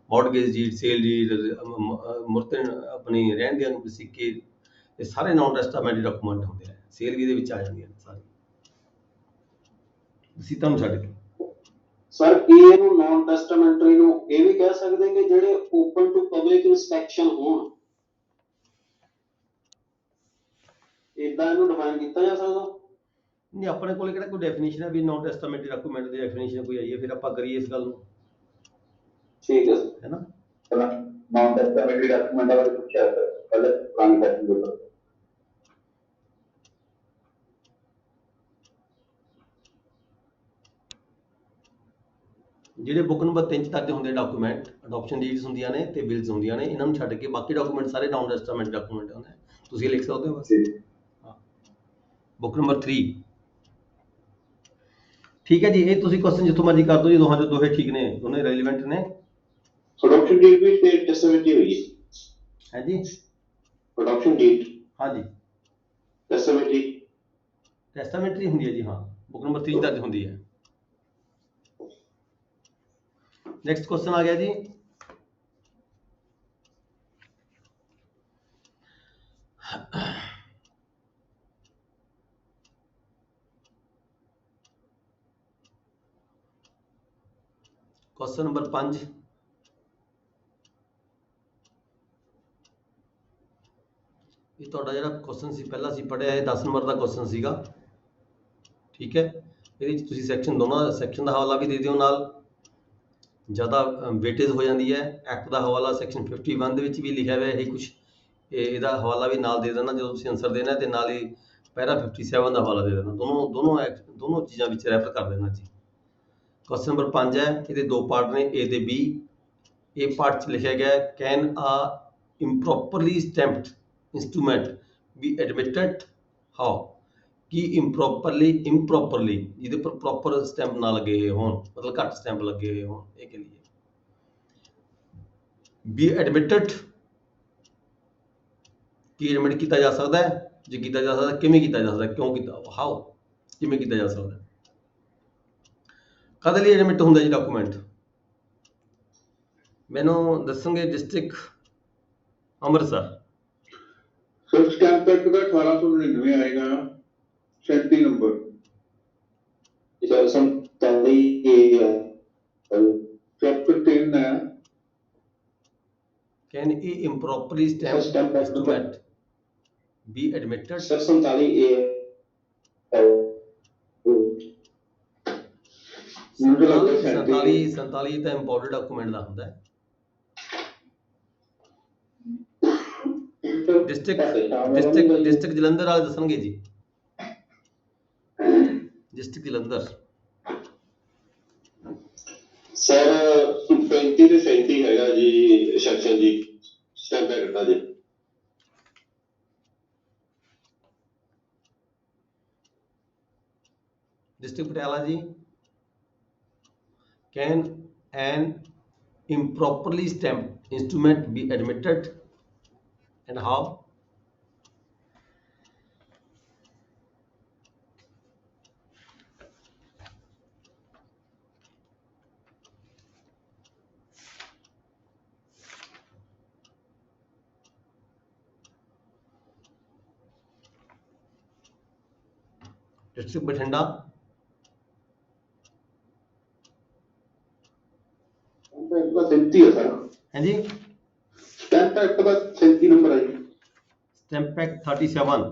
ਮੌਰਗੇਜ ਡੀਡ, ਸੇਲ ਡੀਡ, ਮੁਰਤਨ ਆਪਣੀ ਰਹਿਣ ਦੀਆਂ ਵਸੀਕੇ, ਇਹ ਸਾਰੇ ਨਾਨ ਟੈਸਟਾਮੈਂਟਰੀ ਡਾਕੂਮੈਂਟ ਹੁੰਦੇ ਆ। ਸੇਲ ਵੀ ਇਹਦੇ ਵਿੱਚ ਆ ਜਾਂਦੀਆਂ ਨੇ ਸਾਰੀ ਵਸੀਅਤਾਂ ਨੂੰ ਛੱਡ ਕੇ। ਸਰ ਕੀ ਇਹਨੂੰ ਨਾਨ ਟੈਸਟਾਮੈਂਟਰੀ ਨੂੰ ਇਹ ਵੀ ਕਹਿ ਸਕਦੇ ਕਿ ਜਿਹੜੇ ਓਪਨ ਟੂ ਪਬਲਿਕ ਇਨਸਪੈਕਸ਼ਨ ਹੋਣ, ਇਦਾਂ ਇਹਨੂੰ ਡਿਫਾਈਨ ਕੀਤਾ ਜਾ ਸਕਦਾ? ਨਹੀਂ, ਆਪਣੇ ਕੋਲ ਕਿਹੜਾ ਕੋਈ ਡੈਫੀਨੇਸ਼ਨ ਹੈ ਵੀ ਨਾਨ ਟੈਸਟਾਮੈਂਟਰੀ ਡਾਕੂਮੈਂਟ ਦੀ ਡੈਫੀਨੇਸ਼ਨ ਕੋਈ ਆਈ ਹੈ, ਫਿਰ ਆਪਾਂ ਕਰੀਏ ਇਸ ਗੱਲ ਨੂੰ, ਠੀਕ ਹੈ ਸਰ। ਹੈ ਨਾ। ਨਾਨ ਟੈਸਟਾਮੈਂਟਰੀ ਡਾਕੂਮੈਂਟ ਵਾਲੇ ਪੁੱਛਿਆ ਸਰ ਪਹਿਲੇ ਪੁਰਾਣੀ ਸੈਸ਼ਨ ਦੇ ਉੱਪਰ। ਜਿਹੜੇ ਬੁੱਕ ਨੰਬਰ 3 'ਚ ਦਰਜ ਹੁੰਦੇ ਡਾਕੂਮੈਂਟ, ਅਡਾਪਸ਼ਨ ਡੀਡਸ ਹੁੰਦੀਆਂ ਨੇ ਤੇ ਬਿਲਸ ਹੁੰਦੀਆਂ ਨੇ, ਇਹਨਾਂ ਨੂੰ ਛੱਡ ਕੇ ਬਾਕੀ ਡਾਕੂਮੈਂਟ ਸਾਰੇ ਨਾਨ ਟੈਸਟਾਮੈਂਟ ਡਾਕੂਮੈਂਟ ਹੁੰਦੇ। ਤੁਸੀਂ ਲਿਖ ਸਕਦੇ ਹੋ ਬਸ। ਹਾਂ, ਬੁੱਕ ਨੰਬਰ 3 ਠੀਕ ਹੈ ਜੀ। ਇਹ ਤੁਸੀਂ ਕੁਐਸਚਨ ਜਿੱਥੋਂ ਮਰਜ਼ੀ ਕਰ ਦਿਓ ਜੀ, ਦੋਹਾਂ 'ਚੋਂ ਦੋਹੇ ਠੀਕ ਨੇ, ਦੋਨੇ ਰੈਲੀਵੈਂਟ ਨੇ। ਪ੍ਰੋਡਕਸ਼ਨ ਡੇਟ ਵੀ ਤੇ ਟੈਸਟਾਮੈਂਟਰੀ ਹੋਈ ਹੈ ਹੈ ਜੀ। ਪ੍ਰੋਡਕਸ਼ਨ ਡੇਟ ਹਾਂਜੀ, ਟੈਸਟਾਮੈਂਟਰੀ ਟੈਸਟਾਮੈਂਟਰੀ ਹੁੰਦੀ ਹੈ ਜੀ। ਹਾਂ, ਬੁੱਕ ਨੰਬਰ 3 'ਚ ਦਰਜ ਹੁੰਦੀ ਹੈ। नेक्स्ट क्वेश्चन आ गया जी। क्वेश्चन नंबर 5, ਇਹ ਤੁਹਾਡਾ ਜਿਹੜਾ ਕੁਐਸਚਨ ਸੀ ਪਹਿਲਾਂ ਅਸੀਂ ਪੜਿਆ ਇਹ 10 ਨੰਬਰ ਦਾ ਕੁਐਸਚਨ ਸੀਗਾ। ਠੀਕ ਹੈ, ਇਹਦੇ ਵਿੱਚ ਤੁਸੀਂ ਸੈਕਸ਼ਨ ਦੋਨਾਂ ਸੈਕਸ਼ਨ ਦਾ ਹਵਾਲਾ ਵੀ ਦੇ ਦਿਓ, ਨਾਲ ਜ਼ਿਆਦਾ ਵੇਟੇਜ ਹੋ ਜਾਂਦੀ ਹੈ। ਐਕਟ ਦਾ ਹਵਾਲਾ ਸੈਕਸ਼ਨ 51 ਦੇ ਵਿੱਚ ਵੀ ਲਿਖਿਆ ਹੋਇਆ ਇਹ ਕੁਛ, ਇਹਦਾ ਹਵਾਲਾ ਵੀ ਨਾਲ ਦੇ ਦੇਣਾ ਜਦੋਂ ਤੁਸੀਂ ਆਨਸਰ ਦੇਣਾ, ਤੇ ਨਾਲ ਹੀ ਪੈਰਾ 57 ਦਾ ਹਵਾਲਾ ਦੇ ਦੇਣਾ। ਦੋਨੋਂ ਚੀਜ਼ਾਂ ਵਿੱਚ ਰੈਫਰ ਕਰ ਦੇਣਾ ਜੀ। ਕੁਐਸਚਨ ਨੰਬਰ 5 ਹੈ, ਇਹਦੇ ਦੋ ਪਾਰਟ ਨੇ, ਏ ਤੇ ਬੀ। ਏ ਪਾਰਟ 'ਚ ਲਿਖਿਆ ਗਿਆ ਕੈਨ ਆ ਇੰਪਰੋਪਰਲੀ stamped instrument B admitted how, ਕਿ ਇੰਪਰੋਪਰਲੀ ਜਿਹਦੇ ਉੱਪਰ ਪ੍ਰੋਪਰ ਸਟੈਂਪ ਨਾ ਲੱਗੇ ਹੋਏ ਹੋਣ, ਮਤਲਬ ਘੱਟ ਸਟੈਂਪ ਲੱਗੇ ਹੋਏ ਹੋਣ, ਇਹ ਕੇ ਲਈ ਬੀ ਐਡਮਿਟਡ, ਕੀ ਐਡਮਿਟ ਕੀਤਾ ਜਾ ਸਕਦਾ ਹੈ, ਜੇ ਕੀਤਾ ਜਾ ਸਕਦਾ ਕਿਵੇਂ ਕੀਤਾ ਜਾ ਸਕਦਾ, ਕਿਉਂ ਕੀਤਾ, ਹਾਊ ਕਿਵੇਂ ਕੀਤਾ ਜਾ ਸਕਦਾ, ਕਦੇ ਲਈ ਐਡਮਿਟ ਹੁੰਦਾ ਜੀ ਡਾਕੂਮੈਂਟ, ਮੈਨੂੰ ਦੱਸੋਗੇ। District Amritsar. Sir stamp act ਦਾ 1899 ਆਏਗਾ 37 ਨੰਬਰ। ਸਰ ਸੰਤਾਲੀ ਚੈਪਟਰ 3 ਹੈ। Can a improperly stamped Stamp act instrument be admitted? Sir 47 ਮੈਨੂੰ ਲੱਗਦਾ 47 ਤਾਂ ਇੰਪੋਰਟਡ ਡਾਕੂਮੈਂਟ ਦਾ ਹੁੰਦਾ ਹੈ। ਡਿਸਟ੍ਰਿਕਟ ਜਲੰਧਰ ਵਾਲੇ ਦੱਸਣਗੇ ਜੀ। ਡਿਸਟ੍ਰਿਕਟ ਜਲੰਧਰ ਸਰ 35 ਤੇ 37 ਹੈਗਾ ਜੀ ਸੈਕਸ਼ਨ ਜੀ ਸਟੈਂਪ ਐਕਟ ਦਾ ਜੀ। ਡਿਸਟ੍ਰਿਕਟ ਪਟਿਆਲਾ ਜੀ। Can an improperly stamped instrument be admitted and how? District Bathinda। ਦਾ 37 ਹੈ ਸਰ। हाँ जी। ਸਟੈਂਪ ਐਕਟ ਦਾ 37 ਨੰਬਰ ਹੈ ਜੀ। Stamp Act 37।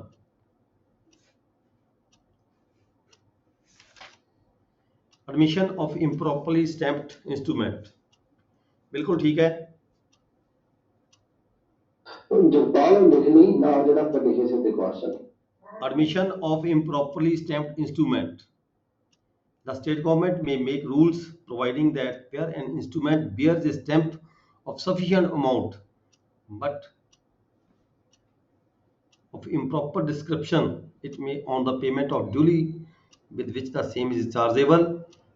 Admission of improperly stamped instrument। बिल्कुल ठीक है। ਜਗਪਾਲ ਲਿਖਣੀ ਨਾਲ ਜਿਹੜਾ ਆਪਾਂ ਲਿਖੇ ਸੀ ਤੇ question. Admission of improperly stamped instrument. The state government may make rules providing that where an instrument bears a stamp of sufficient amount but of improper description, it may, on the payment of duly with which the same is chargeable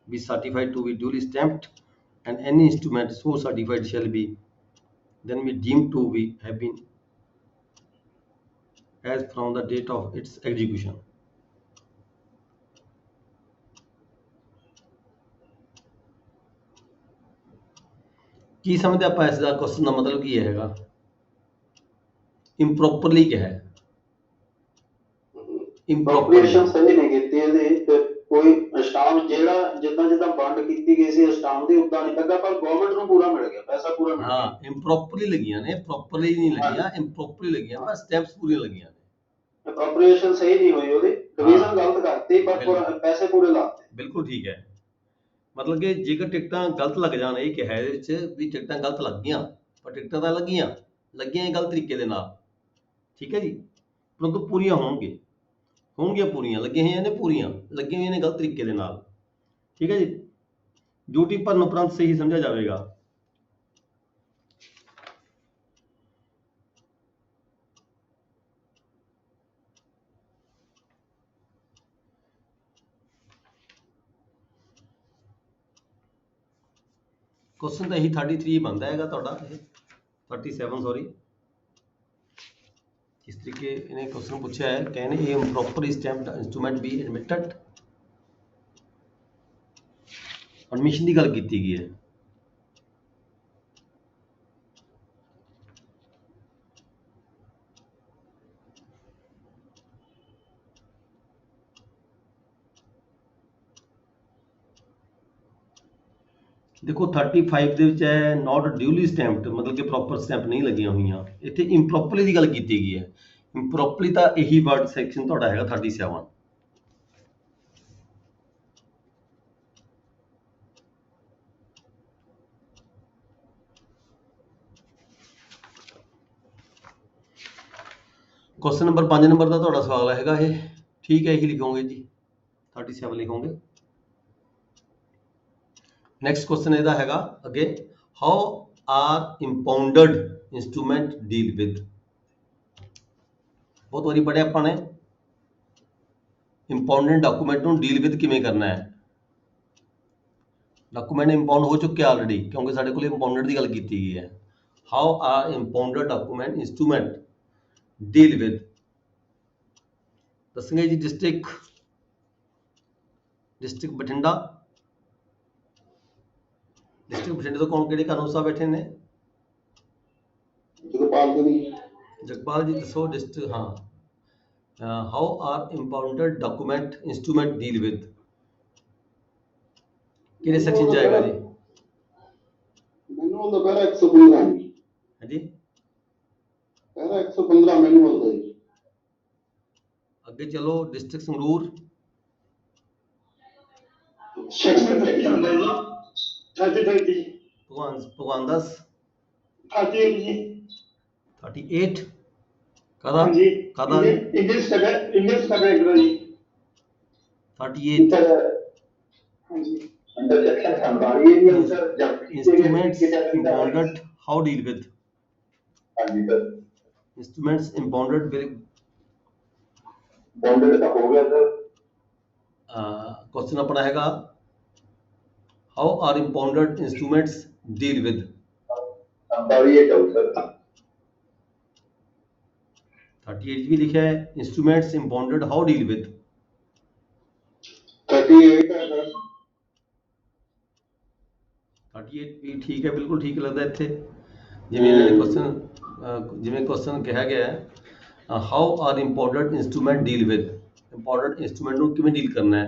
be certified to be duly stamped, and any instrument so certified shall be then be deemed to be have been as from the date of its execution. ਕੀ ਸਮਝਦੇ ਆਪਾਂ ਇਸ ਦਾ ਕੁਐਸਚਨ ਦਾ ਮਤਲਬ ਕੀ ਹੈਗਾ? ਇੰਪਰੋਪਰਲੀ ਕਿਹਾ ਹੈ, ਅਪਰੋਪਰੀਏਸ਼ਨ ਸਹੀ ਨਹੀਂ ਕੀਤੀ ਇਹਦੀ, ਤੇ ਕੋਈ ਸਟਾਂਪ ਜਿਹੜਾ ਜਿੱਦਾਂ ਜਿੱਦਾਂ ਵੰਡ ਕੀਤੀ ਗਈ ਸੀ ਸਟਾਂਪ ਦੀ ਉਦਾਂ ਨਹੀਂ ਲੱਗਾ, ਪਰ ਗਵਰਨਮੈਂਟ ਨੂੰ ਪੂਰਾ ਮਿਲ ਗਿਆ, ਪੈਸਾ ਪੂਰਾ ਮਿਲ ਗਿਆ। ਹਾਂ ਇੰਪਰੋਪਰਲੀ ਲੱਗੀਆਂ ਨੇ, ਪ੍ਰੋਪਰਲੀ ਨਹੀਂ ਲੱਗੀਆਂ, ਇੰਪਰੋਪਰਲੀ ਲੱਗੀਆਂ, ਬਸ ਸਟੈਂਪਸ ਪੂਰੀਆਂ ਲੱਗੀਆਂ ਨੇ। ਅਪਰੋਪਰੀਏਸ਼ਨ ਸਹੀ ਨਹੀਂ ਹੋਈ ਉਹਦੀ, ਡਿਵੀਜ਼ਨ ਗਲਤ ਕਰਤੀ ਪਰ ਪੈਸੇ ਪੂਰੇ ਲਾਤੇ। ਬਿਲਕੁਲ ਠੀਕ ਹੈ, ਮਤਲਬ ਕਿ ਜੇਕਰ ਟਿਕਟਾਂ ਗਲਤ ਲੱਗ ਜਾਣ, ਇਹ ਕਿਹਾ ਇਹਦੇ ਵਿੱਚ ਵੀ ਟਿਕਟਾਂ ਗਲਤ ਲੱਗ ਗਈਆਂ, ਪਰ ਟਿਕਟਾਂ ਤਾਂ ਲੱਗੀਆਂ ਹੀ ਗਲਤ ਤਰੀਕੇ ਦੇ ਨਾਲ, ਠੀਕ ਹੈ ਜੀ, ਪਰੰਤੂ ਪੂਰੀਆਂ ਹੋਣਗੀਆਂ ਪੂਰੀਆਂ, ਲੱਗੀਆਂ ਹੋਈਆਂ ਨੇ ਪੂਰੀਆਂ, ਲੱਗੀਆਂ ਹੋਈਆਂ ਨੇ ਗਲਤ ਤਰੀਕੇ ਦੇ ਨਾਲ, ਠੀਕ ਹੈ ਜੀ। ਡਿਊਟੀ ਭਰਨ ਉਪਰੰਤ ਸਹੀ ਸਮਝਿਆ ਜਾਵੇਗਾ। क्वेश्चन तो यही 33 बनता है ਤੁਹਾਡਾ, ਇਹ 37 सॉरी। इस तरीके इन्हें क्वेश्चन पूछा है, can a improper stamped instrument be admitted? Admission की गल की गई है। देखो 35 ਦੇ ਵਿੱਚ ਹੈ not duly stamped, मतलब कि प्रॉपर स्टैंप नहीं ਲੱਗੀਆਂ ਹੋਈਆਂ। ਇੱਥੇ improperly ਦੀ ਗੱਲ ਕੀਤੀ ਗਈ ਹੈ। improperly ਤਾਂ ਇਹੀ ਵਰਡ ਸੈਕਸ਼ਨ ਤੁਹਾਡਾ ਹੈਗਾ 37। क्वेश्चन नंबर 5 नंबर ਦਾ ਤੁਹਾਡਾ ਸਵਾਲ ਹੈਗਾ ਇਹ, ठीक है, यही लिखोगे जी, 37 लिखोगे। नेक्स्ट क्वेश्चन ਇਹਦਾ ਹੈਗਾ ਅੱਗੇ, how are impounded instrument deal with? ਬਹੁਤ ਵਾਰੀ ਪੜਿਆ ਆਪਾਂ ਨੇ, ਇੰਪਾਊਂਡਡ ਡਾਕੂਮੈਂਟ ਨੂੰ ਡੀਲ ਵਿਦ ਕਿਵੇਂ ਕਰਨਾ ਹੈ। ਡਾਕੂਮੈਂਟ ਇੰਪਾਊਂਡ ਹੋ ਚੁੱਕਿਆ ਆਲਰੇਡੀ, ਕਿਉਂਕਿ ਸਾਡੇ ਕੋਲ ਇੰਪਾਊਂਡਡ ਦੀ ਗੱਲ ਕੀਤੀ ਗਈ ਹੈ। How are impounded document instrument deal with, ਦੱਸਣਗੇ ਜੀ। ਡਿਸਟ੍ਰਿਕਟ ਬਠਿੰਡਾ, ਡਿਸਟ੍ਰਿਕਟ ਬਠਿੰਡੇ ਤੋਂ ਕੌਣ ਕਿਹੜੇ ਕਾਨੂੰਨ ਸਾਹਿਬ ਬੈਠੇ ਨੇ? ਜਗਪਾਲ ਜੀ ਦੱਸੋ। ਡਿਸਟ੍ਰਿਕਟ, ਹਾਂ, how are impounded document instrument deal with, ਕਿਹੜੇ ਸੈਕਸ਼ਨ ਚ ਆਏਗਾ ਜੀ? ਮੈਨੂਅਲ ਦਾ ਪੈਰਾ 115 ਹੈ ਜੀ, ਪੈਰਾ 115 ਮੈਨੂਅਲ ਦਾ ਜੀ। ਅੱਗੇ ਚਲੋ। ਡਿਸਟ੍ਰਿਕਟ ਸੰਗਰੂਰ, ਸੈਕਸ਼ਨ 30 ਭਗਵਾਨ ਦਾਸ 38 ਜੀ। 38 ਕਾਹਦਾ ਹਾਂਜੀ, ਕਾਹਦਾ ਜੀ? ਇੰਗਲਿਸ਼ ਸਬਜੈਕਟ ਦਾ ਜੀ। 38 ਹਾਂਜੀ, ਅੰਡਰ ਸੈਕਸ਼ਨ 47 ਜੀ sir. instruments impounded, how deal with? ਹਾਂਜੀ sir, Instruments impounded will, bonded ਤਾਂ ਹੋ ਗਿਆ ਸਰ। क्वेश्चन अपना हैगा, how are impounded instruments deal with? 48 ਆਉ ਸਰ। 38 भी लिखा है, instruments impounded how deal with? 38 ਹੈ ਸਰ। 38 भी ठीक है, बिल्कुल ठीक लगता है ਇੱਥੇ। ਜਿਵੇਂ ਕੁਐਸਚਨ ਕਿਹਾ ਗਿਆ ਹੈ, how are impounded instrument deal with? impounded instrument ਨੂੰ ਕਿਵੇਂ ਡੀਲ ਕਰਨਾ ਹੈ?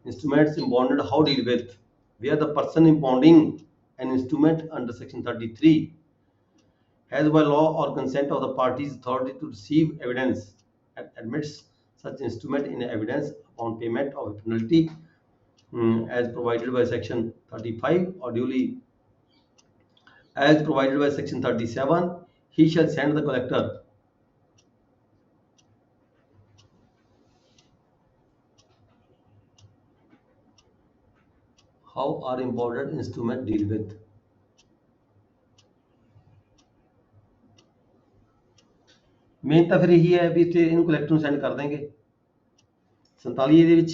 Instruments impounded how deal with? Where the person impounding an instrument under section 33 has by law or consent of the parties authority to receive evidence and admits such instrument in evidence upon payment of a penalty as provided by section 35 or duly as provided by section 37, he shall send the collector how are impounded instrument deal with? Main ਤਾਂ ਫਿਰ ਇਹੀ ਹੈ ਵੀ ਇੱਥੇ ਇਹਨੂੰ ਕਲੈਕਟਰ ਨੂੰ ਸੈਂਡ ਕਰ ਦੇंगे, 47 ਇਹਦੇ ਵਿੱਚ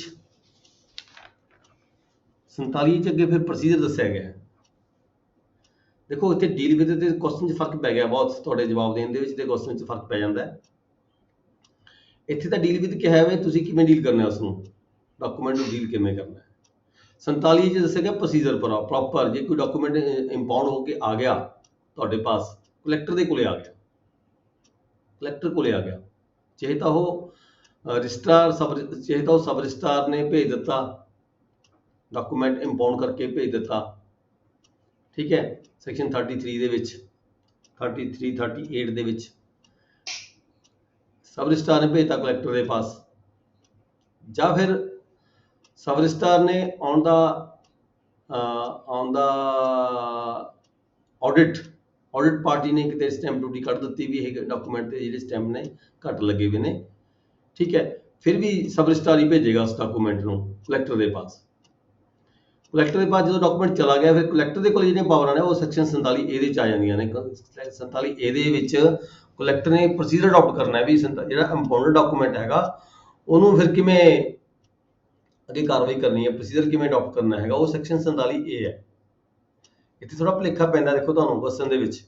47 ਚ ਅੱਗੇ ਫਿਰ ਪ੍ਰੋਸੀਜਰ ਦੱਸਿਆ ਗਿਆ ਹੈ। ਦੇਖੋ ਇੱਥੇ ਡੀਲ ਵਿਦ ਤੇ ਕੁਐਸਚਨ 'ਚ ਫਰਕ ਪੈ ਗਿਆ ਬਹੁਤ, ਤੁਹਾਡੇ ਜਵਾਬ ਦੇਣ ਦੇ ਵਿੱਚ ਤੇ ਕੁਐਸਚਨ 'ਚ ਫਰਕ ਪੈ ਜਾਂਦਾ ਹੈ। ਇੱਥੇ ਤਾਂ ਡੀਲ ਵਿਦ ਕਿਹਾ ਹੈ ਤੁਸੀਂ ਕਿਵੇਂ ਡੀਲ ਕਰਨਾ ਉਸ ਨੂੰ, ਡਾਕੂਮੈਂਟ ਨੂੰ ਡੀਲ ਕਿਵੇਂ ਕਰਨਾ ਹੈ। 47 ਚ ਦੱਸਿਆ ਗਿਆ ਪ੍ਰੋਸੀਜਰ ਪ੍ਰੋਪਰ, ਜੇ ਕੋਈ ਡਾਕੂਮੈਂਟ ਇੰਪਾਊਂਡ ਹੋ ਕੇ ਆ ਗਿਆ ਤੁਹਾਡੇ ਪਾਸ, ਕਲੈਕਟਰ ਦੇ ਕੋਲੇ ਆ ਗਿਆ, ਕਲੈਕਟਰ ਕੋਲੇ ਆ ਗਿਆ, ਚਾਹੇ ਤਾਂ ਉਹ ਰਜਿਸਟਰਾਰ ਚਾਹੇ ਤਾਂ ਉਹ ਸਬ ਰਜਿਸਟਰਾਰ ਨੇ ਭੇਜ ਦਿੱਤਾ, ਡਾਕੂਮੈਂਟ ਇੰਪਾਊਂਡ ਕਰਕੇ ਭੇਜ ਦਿੱਤਾ, ਠੀਕ ਹੈ, ਸੈਕਸ਼ਨ 33 ਦੇ ਵਿੱਚ 33 38 ਦੇ ਵਿੱਚ ਸਬ ਰਜਿਸਟਰਾਰ ਨੇ ਭੇਜਤਾ ਕਲੈਕਟਰ ਦੇ ਪਾਸ, ਜਾਂ ਫਿਰ ਸਬ ਰਜਿਸਟਰਾਰ ਨੇ ਔਨ ਦਾ ਆਡਿਟ ਪਾਰਟੀ ਨੇ ਕਿਤੇ ਸਟੈਂਪ ਡਿਊਟੀ ਕੱਢ ਦਿੱਤੀ ਵੀ ਇਹ ਡਾਕੂਮੈਂਟ ਤੇ ਜਿਹੜੇ ਸਟੈਂਪ ਨੇ ਘੱਟ ਲੱਗੇ ਹੋਏ ਨੇ, ਠੀਕ ਹੈ, ਫਿਰ ਵੀ ਸਬ ਰਜਿਸਟਰਾਰ ਹੀ ਭੇਜੇਗਾ ਉਸ ਡਾਕੂਮੈਂਟ ਨੂੰ ਕਲੈਕਟਰ ਦੇ ਪਾਸ। ਕਲੈਕਟਰ ਦੇ ਪਾਸ ਜਦੋਂ ਡਾਕੂਮੈਂਟ ਚਲਾ ਗਿਆ, ਫਿਰ ਕਲੈਕਟਰ ਦੇ ਕੋਲ ਜਿਹੜੀਆਂ ਪਾਵਰਾਂ ਨੇ ਉਹ ਸੈਕਸ਼ਨ 47 ਏ ਦੇ ਵਿੱਚ ਆ ਜਾਂਦੀਆਂ ਨੇ। 47 ਏ ਦੇ ਵਿੱਚ ਕਲੈਕਟਰ ਨੇ ਪ੍ਰੋਸੀਜਰ ਅਡਾਪਟ ਕਰਨਾ ਹੈ ਵੀ ਜਿਹੜਾ ਇੰਪਾਊਂਡਡ ਡਾਕੂਮੈਂਟ ਹੈਗਾ ਉਹਨੂੰ ਫਿਰ ਕਿਵੇਂ ਅੱਗੇ ਕਾਰਵਾਈ ਕਰਨੀ ਹੈ, ਪ੍ਰੋਸੀਜਰ ਕਿਵੇਂ ਅਡਾਪਟ ਕਰਨਾ ਹੈਗਾ, ਉਹ ਸੈਕਸ਼ਨ 47 ਏ ਹੈ। ਇੱਥੇ ਥੋੜਾ ਭੁਲੇਖਾ ਪੈਂਦਾ ਦੇਖੋ ਤੁਹਾਨੂੰ ਕੁਐਸਚਨ ਦੇ ਵਿੱਚ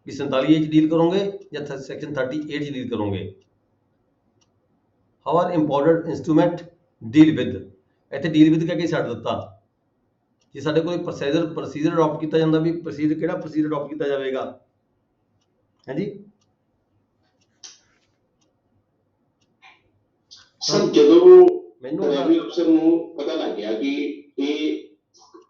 ਵੀ 47 ਏ 'ਚ ਡੀਲ ਕਰੋਗੇ ਜਾਂ ਸੈਕਸ਼ਨ 38 'ਚ ਡੀਲ ਕਰੋਗੇ। How are impounded instrument deal with, ਇੱਥੇ ਡੀਲ ਵਿਦ ਕਹਿ ਕੇ ਛੱਡ ਦਿੱਤਾ। ਜੇ ਸਾਡੇ ਕੋਲ ਪ੍ਰੋਸੀਜਰ ਅਡਾਪਟ ਕੀਤਾ ਜਾਂਦਾ ਵੀ ਪ੍ਰੋਸੀਜਰ ਕਿਹੜਾ ਪ੍ਰੋਸੀਜਰ ਅਡਾਪਟ ਕੀਤਾ ਜਾਵੇਗਾ, ਹਾਂਜੀ ਸਰ ਜਦੋਂ ਮੈਨੂੰ ਰੈਵਨਿਊ ਅਫਸਰ ਨੂੰ ਪਤਾ ਲੱਗ ਗਿਆ ਕਿ ਇਹ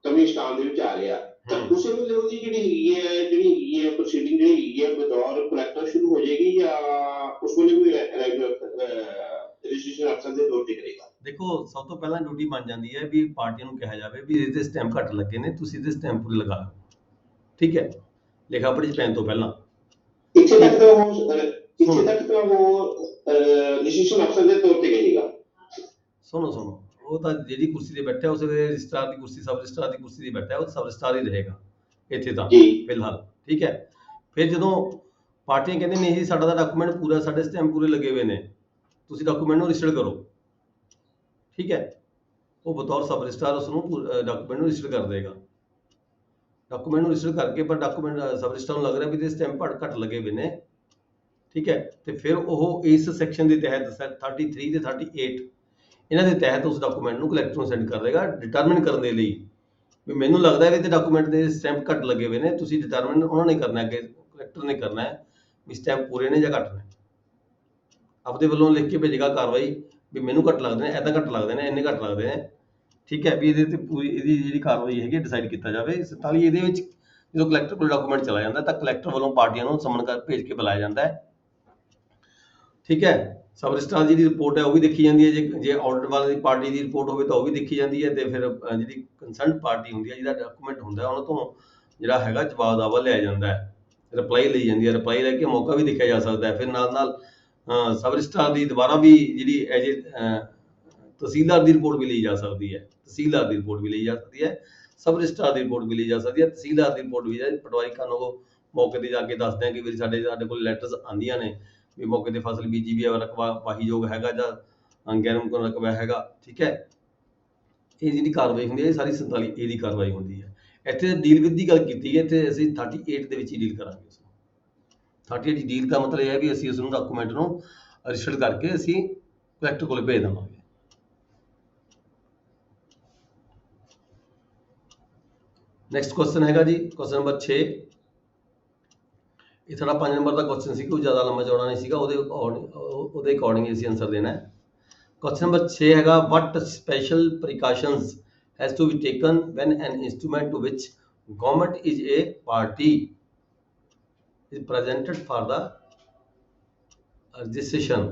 ਕਮੀ ਸਟਾਮ ਦੇ ਵਿੱਚ ਆ ਰਿਹਾ, ਤਾਂ ਉਸੇ ਵੇਲੇ ਉਹਦੀ ਜਿਹੜੀ ਹੈਗੀ ਹੈ ਪ੍ਰੋਸੀਡਿੰਗ ਜਿਹੜੀ ਹੈਗੀ ਹੈ ਬਤੌਰ ਕਲੈਕਟਰ ਸ਼ੁਰੂ ਹੋ ਜਾਏਗੀ ਜਾਂ ਉਸ ਵੇਲੇ ਕੋਈ ਰਜਿਸਟ੍ਰੇਸ਼ਨ ਅਫਸਰ ਦੇ ਤੌਰ ਤੇ ਕਰੇਗਾ? ਦੇਖੋ ਸਭ ਤੋਂ ਪਹਿਲਾਂ ਡਿਊਟੀ ਬਣ ਜਾਂਦੀ ਹੈ ਵੀ ਪਾਰਟੀਆਂ ਨੂੰ ਕਿਹਾ ਜਾਵੇ ਵੀ ਇਹਦੇ ਸਟੈਂਪ ਘੱਟ ਲੱਗੇ ਨੇ, ਤੁਸੀਂ ਇਹਦੇ ਸਟੈਂਪ ਪੂਰੇ ਲਗਾ ਲਓ, ਠੀਕ ਹੈ, ਲਿਖਾ ਪੜ੍ਹੀ 'ਚ ਪੈਣ ਤੋਂ ਪਹਿਲਾਂ। ਇੱਥੇ ਤੱਕ ਤਾਂ ਉਹ ਰਜਿਸਟ੍ਰੇਸ਼ਨ ਅਫਸਰ ਦੇ ਤੌਰ ਤੇ ਕਹੇਗਾ। ਸੁਣੋ ਉਹ ਤਾਂ ਜਿਹੜੀ ਕੁਰਸੀ ਤੇ ਬੈਠਾ ਉਸ ਦੇ ਰਜਿਸਟਰਾਰ ਦੀ ਕੁਰਸੀ, ਸਬ ਰਜਿਸਟਰਾਰ ਦੀ ਕੁਰਸੀ ਤੇ ਬੈਠਾ, ਉਹ ਸਬ ਰਜਿਸਟਰਾਰ ਹੀ ਰਹੇਗਾ ਇੱਥੇ ਤਾਂ ਫਿਲਹਾਲ, ਠੀਕ ਹੈ। ਫਿਰ ਜਦੋਂ ਪਾਰਟੀਆਂ ਕਹਿੰਦੇ ਨਹੀਂ ਜੀ ਸਾਡਾ ਤਾਂ ਡਾਕੂਮੈਂਟ ਪੂਰਾ, ਸਾਡੇ ਸਟੈਂਪ ਪੂਰੇ ਲੱਗੇ ਹੋਏ ਨੇ, ਤੁਸੀਂ ਡਾਕੂਮੈਂਟ ਨੂੰ ਰਜਿਸਟਰ ਕਰੋ, ਠੀਕ ਹੈ, ਉਹ ਬਤੌਰ ਸਬ ਰਜਿਸਟਰਾਰ ਉਸ ਨੂੰ ਡਾਕੂਮੈਂਟ ਨੂੰ ਰਜਿਸਟਰ ਕਰ ਦੇਗਾ। ਡਾਕੂਮੈਂਟ ਨੂੰ ਰਜਿਸਟਰ ਕਰਕੇ ਪਰ ਡਾਕੂਮੈਂਟ ਸਬ ਰਜਿਸਟਰਾਰ ਨੂੰ ਲੱਗ ਰਿਹਾ ਵੀ ਇਹਦੇ ਸਟੈਂਪ ਘੱਟ ਲੱਗੇ ਹੋਏ ਨੇ, ਠੀਕ ਹੈ, ਤੇ ਫਿਰ ਉਹ ਇਸ ਸੈਕਸ਼ਨ ਦੇ ਤਹਿਤ 33 ਤੇ 38 ਇਹਨਾਂ ਦੇ ਤਹਿਤ ਉਸ ਡਾਕੂਮੈਂਟ ਨੂੰ ਕਲੈਕਟਰ ਨੂੰ ਸੈਂਡ ਕਰ ਦੇਗਾ, ਡਿਟਰਮਿਨ ਕਰਨ ਦੇ ਲਈ ਵੀ ਮੈਨੂੰ ਲੱਗਦਾ ਹੈ ਵੀ ਤੇ ਡਾਕੂਮੈਂਟ ਦੇ ਸਟੈਂਪ ਘੱਟ ਲੱਗੇ ਹੋਏ ਨੇ, ਤੁਸੀਂ ਡਿਟਰਮਿਨ ਉਹਨਾਂ ਨੇ ਕਰਨਾ ਹੈ ਕਿ ਕਲੈਕਟਰ ਨੇ ਕਰਨਾ ਹੈ ਵੀ ਸਟੈਂਪ ਪੂਰੇ ਨੇ ਜਾਂ ਘੱਟ ਨੇ। ਆਪਦੇ ਵੱਲੋਂ ਲਿਖ ਕੇ ਭੇਜੇਗਾ ਕਾਰਵਾਈ ਵੀ ਮੈਨੂੰ ਘੱਟ ਲੱਗਦੇ ਨੇ, ਇੱਦਾਂ ਘੱਟ ਲੱਗਦੇ ਨੇ, ਇੰਨੇ ਘੱਟ ਲੱਗਦੇ ਨੇ, ਠੀਕ ਹੈ, ਵੀ ਇਹਦੇ ਤੇ ਪੂਰੀ ਇਹਦੀ ਜਿਹੜੀ ਕਾਰਵਾਈ ਹੈਗੀ ਡਿਸਾਈਡ ਕੀਤਾ ਜਾਵੇ। 47 ਇਹਦੇ ਵਿੱਚ ਜਦੋਂ ਕਲੈਕਟਰ ਕੋਲ ਡਾਕੂਮੈਂਟ ਚਲਾ ਜਾਂਦਾ ਤਾਂ ਕਲੈਕਟਰ ਵੱਲੋਂ ਪਾਰਟੀਆਂ ਨੂੰ ਸਮਨ ਕਰ ਭੇਜ ਕੇ ਬੁਲਾਇਆ ਜਾਂਦਾ ਹੈ, ਠੀਕ ਹੈ। ਸਬ ਰਜਿਸਟਰਾਰ ਦੀ ਰਿਪੋਰਟ ਹੈ ਉਹ ਵੀ ਦੇਖੀ ਜਾਂਦੀ ਹੈ, ਜੇ ਆਡਿਟ ਵਾਲੇ ਦੀ ਪਾਰਟੀ ਦੀ ਰਿਪੋਰਟ ਹੋਵੇ ਤਾਂ ਉਹ ਵੀ ਦੇਖੀ ਜਾਂਦੀ ਹੈ, ਤੇ ਫਿਰ ਜਿਹੜੀ ਕੰਸਰਨਡ ਪਾਰਟੀ ਹੁੰਦੀ ਹੈ ਜਿਹਦਾ ਡਾਕੂਮੈਂਟ ਹੁੰਦਾ ਉਹਨਾਂ ਤੋਂ ਜਿਹੜਾ ਹੈਗਾ ਜਵਾਬ ਦਾਵਾ ਲਿਆ ਜਾਂਦਾ ਹੈ, ਰਿਪਲਾਈ ਲਈ ਜਾਂਦੀ ਹੈ, ਰਿਪਲਾਈ ਲੈ ਕੇ ਮੌਕਾ ਵੀ ਦੇਖਿਆ ਜਾ ਸਕਦਾ ਹੈ। ਫਿਰ ਨਾਲ ਸਬ ਰਜਿਸਟਰਾਰ ਦੀ ਦੁਬਾਰਾ ਵੀ ਜਿਹੜੀ ਐਜ ਤਹਿਸੀਲਦਾਰ ਦੀ ਰਿਪੋਰਟ ਵੀ ਲਈ ਜਾ ਸਕਦੀ ਹੈ, ਤਹਿਸੀਲਦਾਰ ਦੀ ਰਿਪੋਰਟ ਵੀ ਲਈ ਜਾ ਸਕਦੀ ਹੈ, ਸਬ ਰਜਿਸਟਰਾਰ ਦੀ ਰਿਪੋਰਟ ਵੀ ਲਈ ਜਾ ਸਕਦੀ ਹੈ, ਤਹਿਸੀਲਦਾਰ ਦੀ ਰਿਪੋਰਟ ਵੀ ਪਟਵਾਰੀ ਖਾਨ ਨੂੰ ਮੌਕੇ ਤੇ ਜਾ ਕੇ ਦੱਸਦੇ ਆ ਕਿ ਵੀ ਸਾਡੇ ਕੋਲ ਲੈਟਰਸ ਆਉਂਦੀਆਂ ਨੇ ਵੀ ਮੌਕੇ ਤੇ ਫਸਲ ਬੀਜੀ ਵੀ ਹੈ, ਰਕਬਾ ਵਾਹੀਯੋਗ ਹੈਗਾ ਜਾਂ ਗੈਰ ਮੁਮਕਿਨ ਰਕਬਾ ਹੈਗਾ, ਠੀਕ ਹੈ। ਇਹ ਜਿਹੜੀ ਕਾਰਵਾਈ ਹੁੰਦੀ ਹੈ ਇਹ ਸਾਰੀ 47 ਏ ਦੀ ਕਾਰਵਾਈ ਹੁੰਦੀ ਹੈ। ਇੱਥੇ ਡੀਲ ਵਿਦ ਦੀ ਗੱਲ ਕੀਤੀ ਹੈ, ਇੱਥੇ ਅਸੀਂ 38 ਦੇ ਵਿੱਚ ਹੀ ਡੀਲ ਕਰਾਂਗੇ ਉਸ ਨੂੰ। 38 ਡੀਲ ਦਾ ਮਤਲਬ ਇਹ ਹੈ ਵੀ ਅਸੀਂ ਉਸ ਨੂੰ ਡਾਕੂਮੈਂਟ ਨੂੰ ਰਜਿਸਟਰ ਕਰਕੇ ਅਸੀਂ ਕਲੈਕਟਰ ਕੋਲ ਭੇਜ ਦੇਵਾਂਗੇ। ਨੈਕਸਟ ਕੁਐਸਚਨ ਹੈਗਾ ਜੀ ਕੁਐਸਚਨ ਨੰਬਰ 6। ਇਹ ਸਾਡਾ 5 ਨੰਬਰ ਦਾ ਕੁਐਸਚਨ ਸੀ, ਕੋਈ ਜ਼ਿਆਦਾ ਲੰਮਾ ਚੌੜਾ ਨਹੀਂ ਸੀਗਾ, ਉਹਦੇ ਅਕੋਰਡਿੰਗ ਅਸੀਂ ਆਨਸਰ ਦੇਣਾ ਹੈ। ਕੁਐਸਚਨ ਨੰਬਰ 6 ਹੈਗਾ what special precautions has to be taken when an instrument to which government is a party is presented for the registration।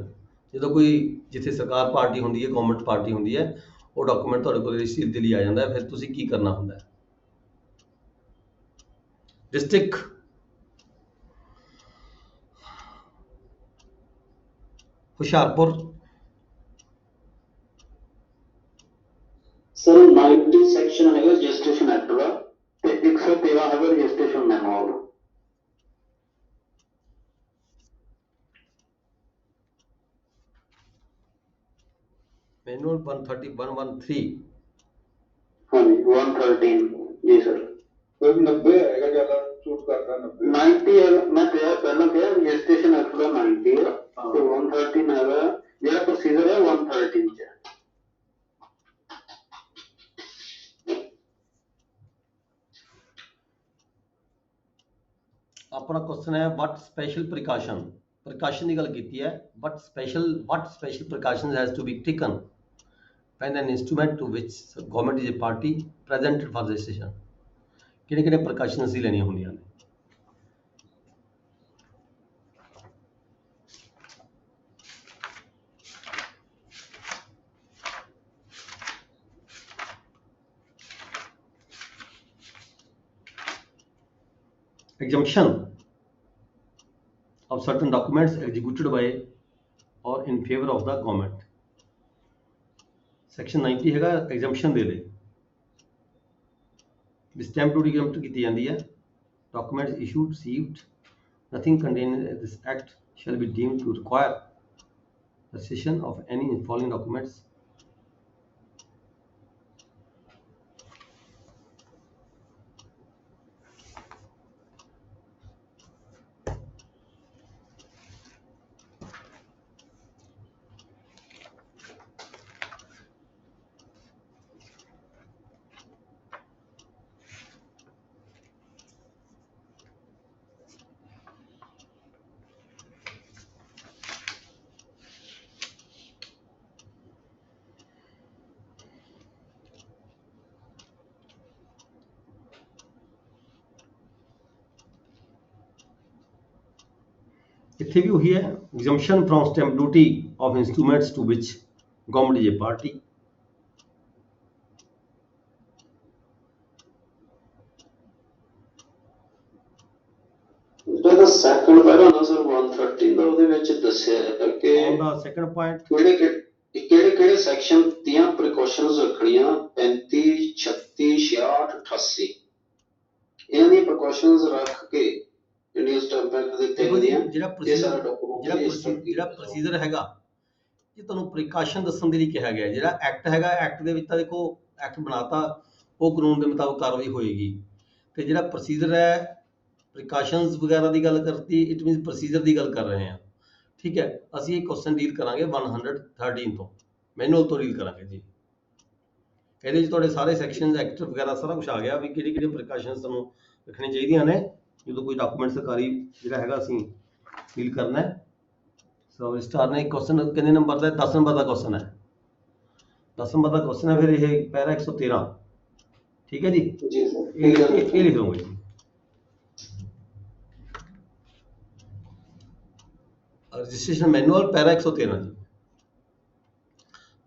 ਜਦੋਂ ਕੋਈ ਜਿੱਥੇ ਸਰਕਾਰ ਪਾਰਟੀ ਹੁੰਦੀ ਹੈ, ਗਵਰਨਮੈਂਟ ਪਾਰਟੀ ਹੁੰਦੀ ਹੈ, ਉਹ ਡਾਕੂਮੈਂਟ ਤੁਹਾਡੇ ਕੋਲ ਰਜਿਸਟਰੀ ਦੇ ਲਈ ਆ ਜਾਂਦਾ ਹੈ, ਫਿਰ ਤੁਸੀਂ ਕੀ ਕਰਨਾ ਹੁੰਦਾ ਹੈ। ਡਿਸਟ੍ਰਿਕਟ ਹੁਸ਼ਿਆਰਪੁਰ, ਸਰ 90 ਸੈਕਸ਼ਨ ਹੈਗਾ ਰਜਿਸਟ੍ਰੇਸ਼ਨ ਐਕਟ ਦਾ ਤੇ 113 ਹੈਗਾ ਰਜਿਸਟ੍ਰੇਸ਼ਨ ਮੈਨੂਅਲ ਦਾ। मैनुअल 130 ਹਾਂਜੀ 113 ਜੀ ਸਰ। ਫਿਰ 90 ਆਏਗਾ ਜ਼ਿਆਦਾ ਸੂਟ ਕਰਦਾ 90 90 ਹੈ, ਮੈਂ ਕਿਹਾ ਪਹਿਲਾਂ ਕਿਹਾ ਰਜਿਸਟ੍ਰੇਸ਼ਨ ਐਕਟ ਦਾ 90 ਹੈ ਤੇ 113 ਹੈਗਾ, ਜਿਹੜਾ ਪ੍ਰੋਸੀਜਰ ਹੈ 113 ਚ ਹੈ। अपना क्वेश्चन है व्हाट स्पेशल प्रिकॉशन की गल की है, what special precaution has to be taken when an instrument to which government is a party presented for registration, ਕਿਹੜੇ ਪ੍ਰੀਕਾਸ਼ਨ ਅਸੀਂ ਲੈਣੀਆਂ ਹੁੰਦੀਆਂ ਨੇ। exemption of certain documents executed by or in favor of the government, section 90 ਹੈਗਾ ਐਗਜ਼ੈਂਪਸ਼ਨ ਦੇ ਲਈ। ਵੀ ਸਟੈਂਪ ਡਿਊਟੀ ਐਗਜ਼ੈਂਪਟ ਕੀਤੀ ਜਾਂਦੀ ਹੈ। Documents issued received nothing contained in this act shall be deemed to require registration of any following documents. ਇੱਥੇ ਵੀ ਉਹੀ ਹੈ, exemption from stamp duty of instruments to which government is a party। ਜਿਹੜਾ ਸੈਕੰਡ ਪੈਰਾ ਨਾ ਸਰ 113 ਦਾ, ਉਹਦੇ ਵਿੱਚ ਦੱਸਿਆ ਹੈ ਕਿ on the second point ਕਿਹੜੇ ਸੈਕਸ਼ਨ ਦੀਆਂ ਪ੍ਰੀਕਾਸ਼ਨਸ ਰੱਖਣੀਆਂ, 35 36 66 88 ਇਹਨਾਂ ਦੀਆਂ ਪ੍ਰੀਕਾਸ਼ਨਸ ਰੱਖ ਕੇ ਇੰਡੀਅਨ ਸਟੈਂਪ ਐਕਟ ਦੇ ਦੇਖੋ ਜੀ, ਤਹਿਤ ਜਿਹੜਾ ਪ੍ਰੋਸੀਜਰ ਹੈਗਾ, ਇਹ ਤੁਹਾਨੂੰ ਪ੍ਰੀਕਾਸ਼ਨ ਦੱਸਣ ਦੇ ਲਈ ਕਿਹਾ ਗਿਆ। ਜਿਹੜਾ ਐਕਟ ਹੈਗਾ, ਐਕਟ ਦੇ ਵਿੱਚ ਤਾਂ ਦੇਖੋ ਐਕਟ ਬਣਾਤਾ, ਉਹ ਕਾਨੂੰਨ ਦੇ ਮੁਤਾਬਕ ਕਾਰਵਾਈ ਹੋਏਗੀ। ਤੇ ਜਿਹੜਾ ਪ੍ਰੋਸੀਜਰ ਹੈ, ਪ੍ਰੀਕਾਸ਼ਨਸ ਵਗੈਰਾ ਦੀ ਗੱਲ ਕਰਤੀ, ਇਟ ਮੀਨਸ ਪ੍ਰੋਸੀਜਰ ਦੀ ਗੱਲ ਕਰ ਰਹੇ ਹਾਂ। ਠੀਕ ਹੈ, ਅਸੀਂ ਇਹ ਕੁਐਸਚਨ ਡੀਲ ਕਰਾਂਗੇ 113 ਤੋਂ, ਮੈਨੂਅਲ ਤੋਂ ਡੀਲ ਕਰਾਂਗੇ ਜੀ। ਇਹਦੇ ਵਿੱਚ ਤੁਹਾਡੇ ਸਾਰੇ ਸੈਕਸ਼ਨ ਐਕਟ ਵਗੈਰਾ ਸਾਰਾ ਕੁਝ ਆ ਗਿਆ ਵੀ ਕਿਹੜੀ ਪ੍ਰੀਕਾਸ਼ਨਸ ਤੁਹਾਨੂੰ ਰੱਖਣੀਆਂ ਚਾਹੀਦੀਆਂ ਨੇ ਜਦੋਂ ਕੋਈ ਡਾਕੂਮੈਂਟ ਸਰਕਾਰੀ ਜਿਹੜਾ ਹੈਗਾ ਅਸੀਂ ਡੀਲ ਕਰਨਾ ਹੈ। ਸੋ ਸਟਾਰ ਨੇ ਕੁਐਸਚਨ ਕਿੰਨੇ ਨੰਬਰ ਦਾ? 10 ਨੰਬਰ ਦਾ ਕੁਐਸਚਨ ਹੈ। 10 ਨੰਬਰ ਦਾ ਕੁਐਸਚਨ ਹੈ। ਫਿਰ ਇਹ ਪੈਰਾ 113, ਠੀਕ ਹੈ ਜੀ। ਜੀ ਸਰ, ਇਹ ਲਿਖ ਲਵਾਂਗੇ ਜੀ। ਰਜਿਸਟ੍ਰੇਸ਼ਨ ਮੈਨੂਅਲ ਪੈਰਾ 113 ਜੀ।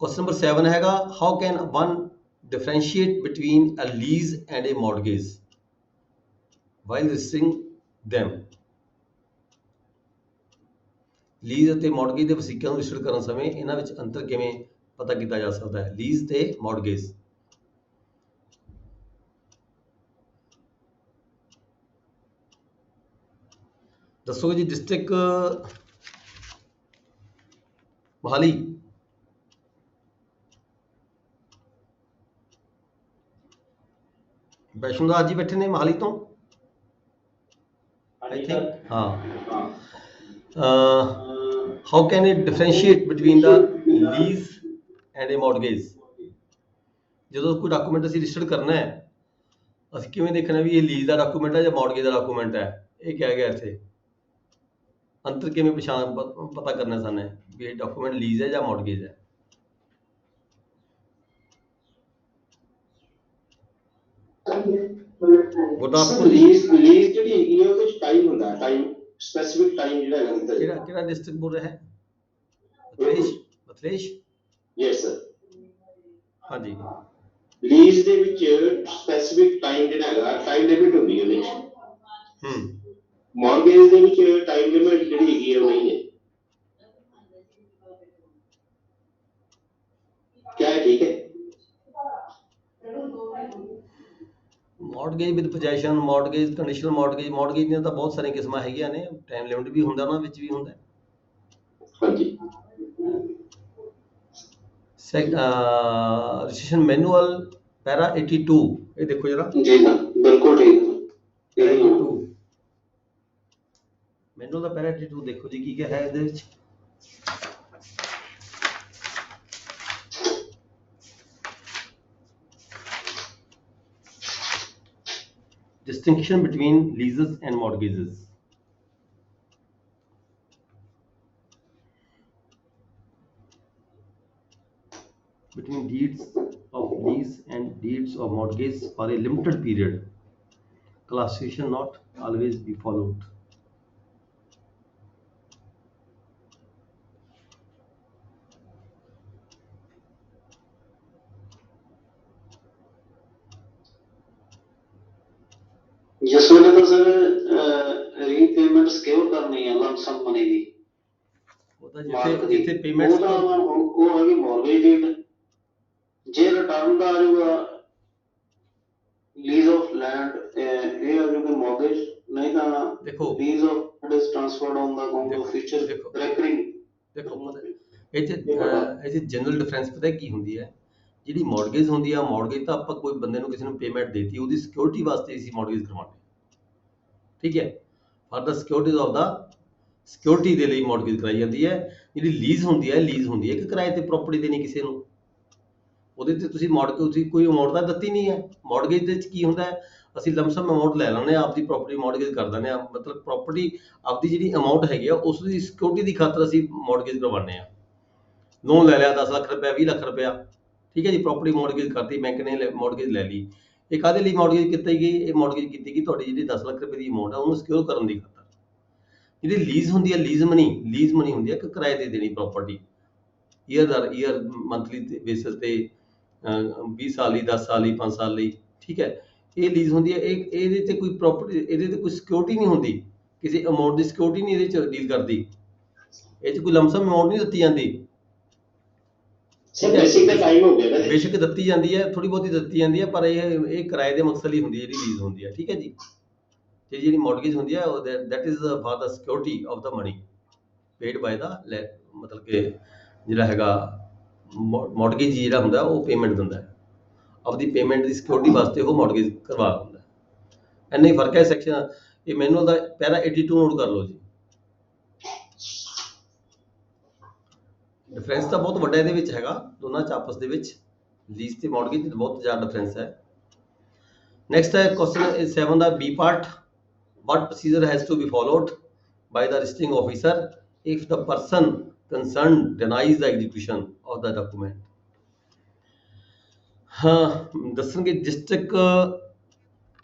क्वेश्चन नंबर 7 हैगा, how can one differentiate between a lease and A mortgage while registering them. Lease ਅਤੇ ਮੌਰਗੇਜ ਦੇ ਵਸੀਕਿਆਂ ਨੂੰ ਰਜਿਸਟਰ ਕਰਨ ਸਮੇਂ ਇਹਨਾਂ ਵਿੱਚ ਅੰਤਰ ਕਿਵੇਂ ਪਤਾ ਕੀਤਾ ਜਾ ਸਕਦਾ ਹੈ? ਲੀਜ਼ ਤੇ ਮੌਰਗੇਜ। ਦੱਸੋਗੇ ਜੀ। ਡਿਸਟ੍ਰਿਕਟ ਮੋਹਾਲੀ, ਵੈਸ਼ਨੂ ਦਾਸ ਜੀ ਬੈਠੇ ਨੇ ਮੋਹਾਲੀ ਤੋਂ, ਆਈ ਥਿੰਕ। ਹਾਂ, how can it differentiate between the lease and A mortgage. ਜਦੋਂ ਕੋਈ ਡਾਕੂਮੈਂਟ ਅਸੀਂ ਰਜਿਸਟਰ ਕਰਨਾ ਹੈ, ਅਸੀਂ ਕਿਵੇਂ ਦੇਖਣਾ ਵੀ ਇਹ ਲੀਜ਼ ਦਾ ਡਾਕੂਮੈਂਟ ਹੈ ਜਾਂ ਮੌਰਗੇਜ ਦਾ ਡਾਕੂਮੈਂਟ ਹੈ? ਇਹ ਕਿਹਾ ਗਿਆ ਇੱਥੇ ਅੰਤਰ ਕਿਵੇਂ ਪਤਾ ਕਰਨਾ ਸਾਨੂੰ ਵੀ ਇਹ ਡਾਕੂਮੈਂਟ ਲੀਜ਼ ਹੈ ਜਾਂ ਮੌਰਗੇਜ ਹੈ? ਗੁਰਦਾਸਪੁਰ ਜੀ। ਲੀਜ਼ ਜਿਹੜੀ ਹੈਗੀ ਹੈ ਉਹਦੇ ਵਿੱਚ ਟਾਈਮ ਹੁੰਦਾ, ਟਾਈਮ ਸਪੈਸੀਫਿਕ ਟਾਈਮ ਜਿਹੜਾ ਹੈਗਾ ਦਿੱਤਾ ਜਾਂਦਾ। ਕਿਹੜਾ ਡਿਸਟ੍ਰਿਕਟ ਬੋਲ ਰਿਹਾ ਹੈ? ਬਥਲੇਸ਼। Yes sir. ਹਾਂਜੀ। ਲੀਜ਼ ਦੇ ਵਿੱਚ ਸਪੈਸੀਫਿਕ ਟਾਈਮ ਜਿਹੜਾ ਹੈਗਾ, ਟਾਈਮ ਲਿਮਿਟ ਹੁੰਦੀ ਹੈ ਉਹਦੇ ਵਿੱਚ। ਮੌਰਗੇਜ ਦੇ ਵਿੱਚ ਟਾਈਮ ਲਿਮਿਟ ਜਿਹੜੀ ਹੈਗੀ ਹੈ ਉਹ ਨਹੀਂ ਹੈ। ਕਿਆ ਹੈ? ਠੀਕ ਹੈ। Mortgage with possession, mortgage, conditional mortgage ਦੀਆਂ ਤਾਂ ਬਹੁਤ ਸਾਰੀਆਂ ਕਿਸਮਾਂ ਹੈਗੀਆਂ ਨੇ। ਟਾਈਮ ਲਿਮਿਟ ਵੀ ਹੁੰਦਾ, ਉਹਨਾਂ ਵਿੱਚ ਵੀ ਹੁੰਦਾ। ਹਾਂਜੀ। रजिस्ट्रेशन मैनुअल पैरा 82 ये देखो जरा जी सर बिल्कुल ठीक है पैरा यही है। 82 मैनुअल ਦਾ ਪੈਰਾ 82 ਦੇਖੋ ਜੀ ਕੀ ਕੀ ਹੈ ਇਹਦੇ ਵਿੱਚ distinction between leases and mortgages between deeds of lease and deeds of mortgage for a limited period classification not always be followed ਜਿਸ ਵੇਲੇ ਤਾਂ ਸਰ ਰੀਪੇਮੈਂਟ ਸਿਕਿਉਰ ਕਰਨੀ ਹੈ ਲਮਸਮ ਮਨੀ ਦੀ ਉਹ ਤਾਂ ਮਾਲਕ ਜਿੱਥੇ ਦੀ ਜਿੱਥੇ ਪੇਮੈਂਟਸ ਉਹ ਤਾਂ ਉਹ ਹੈਗੀ ਮੌਰਗੇਜ ਡੇਟ ਜੇ ਰਿਟਰਨ ਦਾ ਆ ਜਾਊਗਾ ਲੀਜ਼ ਆਫ ਲੈਂਡ ਇਹ ਆ ਜਾਊਗਾ ਮੌਰਗੇਜ ਨਹੀਂ ਤਾਂ ਦੇਖੋ lease of it is transferred on the account of future ਦੇਖੋ। ਰੈਕਰਿੰਗ ਦੇਖੋ ਇਹ 'ਚ ਜਨਰਲ ਡਿਫਰੈਂਸ ਪਤਾ ਕੀ ਹੁੰਦੀ ਹੈ ਜਿਹੜੀ ਮੌਰਗੇਜ ਹੁੰਦੀ ਆ ਮੌਰਗੇਜ ਤਾਂ ਆਪਾਂ ਕੋਈ ਬੰਦੇ ਨੂੰ ਕਿਸੇ ਨੂੰ ਪੇਮੈਂਟ ਦੇਤੀ ਉਹਦੀ ਸਿਕਿਉਰਿਟੀ ਵਾਸਤੇ ਅਸੀਂ ਮੌਰਗੇਜ ਕਰਵਾਉਂਦੇ ਠੀਕ ਹੈ for the security of the security ਦੇ ਲਈ ਮੌਰਗੇਜ ਕਰਾਈ ਜਾਂਦੀ ਹੈ ਜਿਹੜੀ ਲੀਜ਼ ਹੁੰਦੀ ਹੈ ਕਿ ਕਿਰਾਏ ਤੇ ਪ੍ਰਾਪਰਟੀ ਦੇਣੀ ਕਿਸੇ ਨੂੰ ਉਹਦੇ ਤੇ ਤੁਸੀਂ ਤੁਸੀਂ ਕੋਈ ਅਮਾਉਂਟ ਤਾਂ ਦਿੱਤੀ ਨਹੀਂ ਹੈ ਮੌਰਗੇਜ ਦੇ ਵਿੱਚ ਕੀ ਹੁੰਦਾ ਹੈ ਅਸੀਂ ਲਮਸਮ ਅਮਾਉਂਟ ਲੈ ਲੈਂਦੇ ਹਾਂ ਆਪਦੀ ਪ੍ਰਾਪਰਟੀ ਮੌਰਗੇਜ ਕਰ ਦਿੰਦੇ ਹਾਂ ਮਤਲਬ ਪ੍ਰਾਪਰਟੀ ਆਪਦੀ ਜਿਹੜੀ ਅਮਾਉਂਟ ਹੈਗੀ ਆ ਉਸ ਦੀ ਸਿਕਿਉਰਿਟੀ ਦੀ ਖਾਤਰ ਅਸੀਂ ਮੌਰਗੇਜ ਕਰਵਾਉਂਦੇ ਹਾਂ ਲੋਨ ਲੈ ਲਿਆ 10 ਲੱਖ ਰੁਪਇਆ 20 ਲੱਖ ਰੁਪਇਆ ਠੀਕ ਹੈ ਜੀ ਪ੍ਰਾਪਰਟੀ ਮੌਰਗੇਜ ਕਰਤੀ ਬੈਂਕ ਨੇ ਮੌਰਗੇਜ ਲੈ ਲਈ ਇਹ ਕਾਹਦੇ ਲਈ ਮੌਰਗੇਜ ਕੀਤੀ ਗਈ ਇਹ ਮੌਰਗੇਜ ਕੀਤੀ ਗਈ ਤੁਹਾਡੀ ਜਿਹੜੀ 10 ਲੱਖ ਰੁਪਏ ਦੀ ਅਮਾਉਂਟ ਆ ਉਹਨੂੰ ਸਿਕਿਉਰ ਕਰਨ ਦੀ ਖਾਤਰ ਜਿਹੜੀ ਲੀਜ਼ ਹੁੰਦੀ ਹੈ ਲੀਜ਼ ਮਨੀ ਹੁੰਦੀ ਹੈ ਕਿ ਕਿਰਾਏ ਤੇ ਦੇਣੀ ਪ੍ਰਾਪਰਟੀ ਈਅਰ ਮੰਥਲੀ ਬੇਸਿਸ ਤੇ 20 ਸਾਲ ਲਈ 10 ਸਾਲ ਲਈ 5 ਸਾਲ ਲਈ ਠੀਕ ਹੈ ਇਹ ਲੀਜ਼ ਹੁੰਦੀ ਹੈ ਇਹਦੇ ਤੇ ਕੋਈ ਪ੍ਰਾਪਰਟੀ ਇਹਦੇ ਤੇ ਕੋਈ ਸਿਕਿਉਰਿਟੀ ਨਹੀਂ ਹੁੰਦੀ ਕਿਸੇ ਅਮਾਉਂਟ ਦੀ ਸਿਕਿਉਰਿਟੀ ਨਹੀਂ ਇਹਦੇ ਚ ਡੀਲ ਕਰਦੀ ਇਹ ਚ ਕੋਈ ਲਮਸਮ ਅਮਾਉਂਟ ਨਹੀਂ ਦਿੱਤੀ ਜਾਂਦੀ ਸਰ ਬੇਸਿਕ ਦਾ ਟਾਈਮ ਹੋ ਗਿਆ ਨਾ ਜੀ। ਬੇਸ਼ੱਕ ਦਿੱਤੀ ਜਾਂਦੀ ਹੈ ਥੋੜੀ ਬਹੁਤੀ ਦਿੱਤੀ ਜਾਂਦੀ ਹੈ ਪਰ ਇਹ ਕਿਰਾਏ ਦੇ ਮਕਸਦ ਲਈ ਹੁੰਦੀ ਹੈ ਜਿਹੜੀ ਲੀਜ਼ ਹੁੰਦੀ ਹੈ ਠੀਕ ਹੈ ਜੀ ਤੇ ਜਿਹੜੀ ਮੌਰਗੇਜ ਹੁੰਦੀ ਹੈ that is for the security of the money paid by the ਮਤਲਬ ਕਿ ਜਿਹੜਾ ਹੈਗਾ ਮੌਰਗੇਜ ਜਿਹੜਾ ਹੁੰਦਾ ਉਹ ਪੇਮੈਂਟ ਦਿੰਦਾ ਹੈ ਆਪਦੀ ਪੇਮੈਂਟ ਦੀ ਸਿਕਿਉਰਿਟੀ ਵਾਸਤੇ ਉਹ ਮੌਰਗੇਜ ਕਰਵਾ ਦਿੰਦਾ ਹੈ ਇੰਨਾ ਹੀ ਫਰਕ ਹੈ ਸੈਕਸ਼ਨ ਇਹ ਮੈਨੂਅਲ ਦਾ ਪੈਰਾ 82 ਨੋਟ ਕਰ ਲਓ ਜੀ ਡਿਫਰੈਂਸ ਤਾਂ ਬਹੁਤ ਵੱਡਾ ਇਹਦੇ ਵਿੱਚ ਹੈਗਾ ਦੋਨਾਂ ਚ ਆਪਸ ਦੇ ਵਿੱਚ ਲੀਜ਼ ਤੇ ਮੌਰਗੇਜ ਚ ਬਹੁਤ ਜ਼ਿਆਦਾ ਡਿਫਰੈਂਸ ਹੈ ਨੈਕਸਟ ਹੈ question 7 the B part what procedure has to be followed by the registering officer if the person concerned denies the execution of the document ਹਾਂ ਦੱਸਣਗੇ ਡਿਸਟ੍ਰਿਕਟ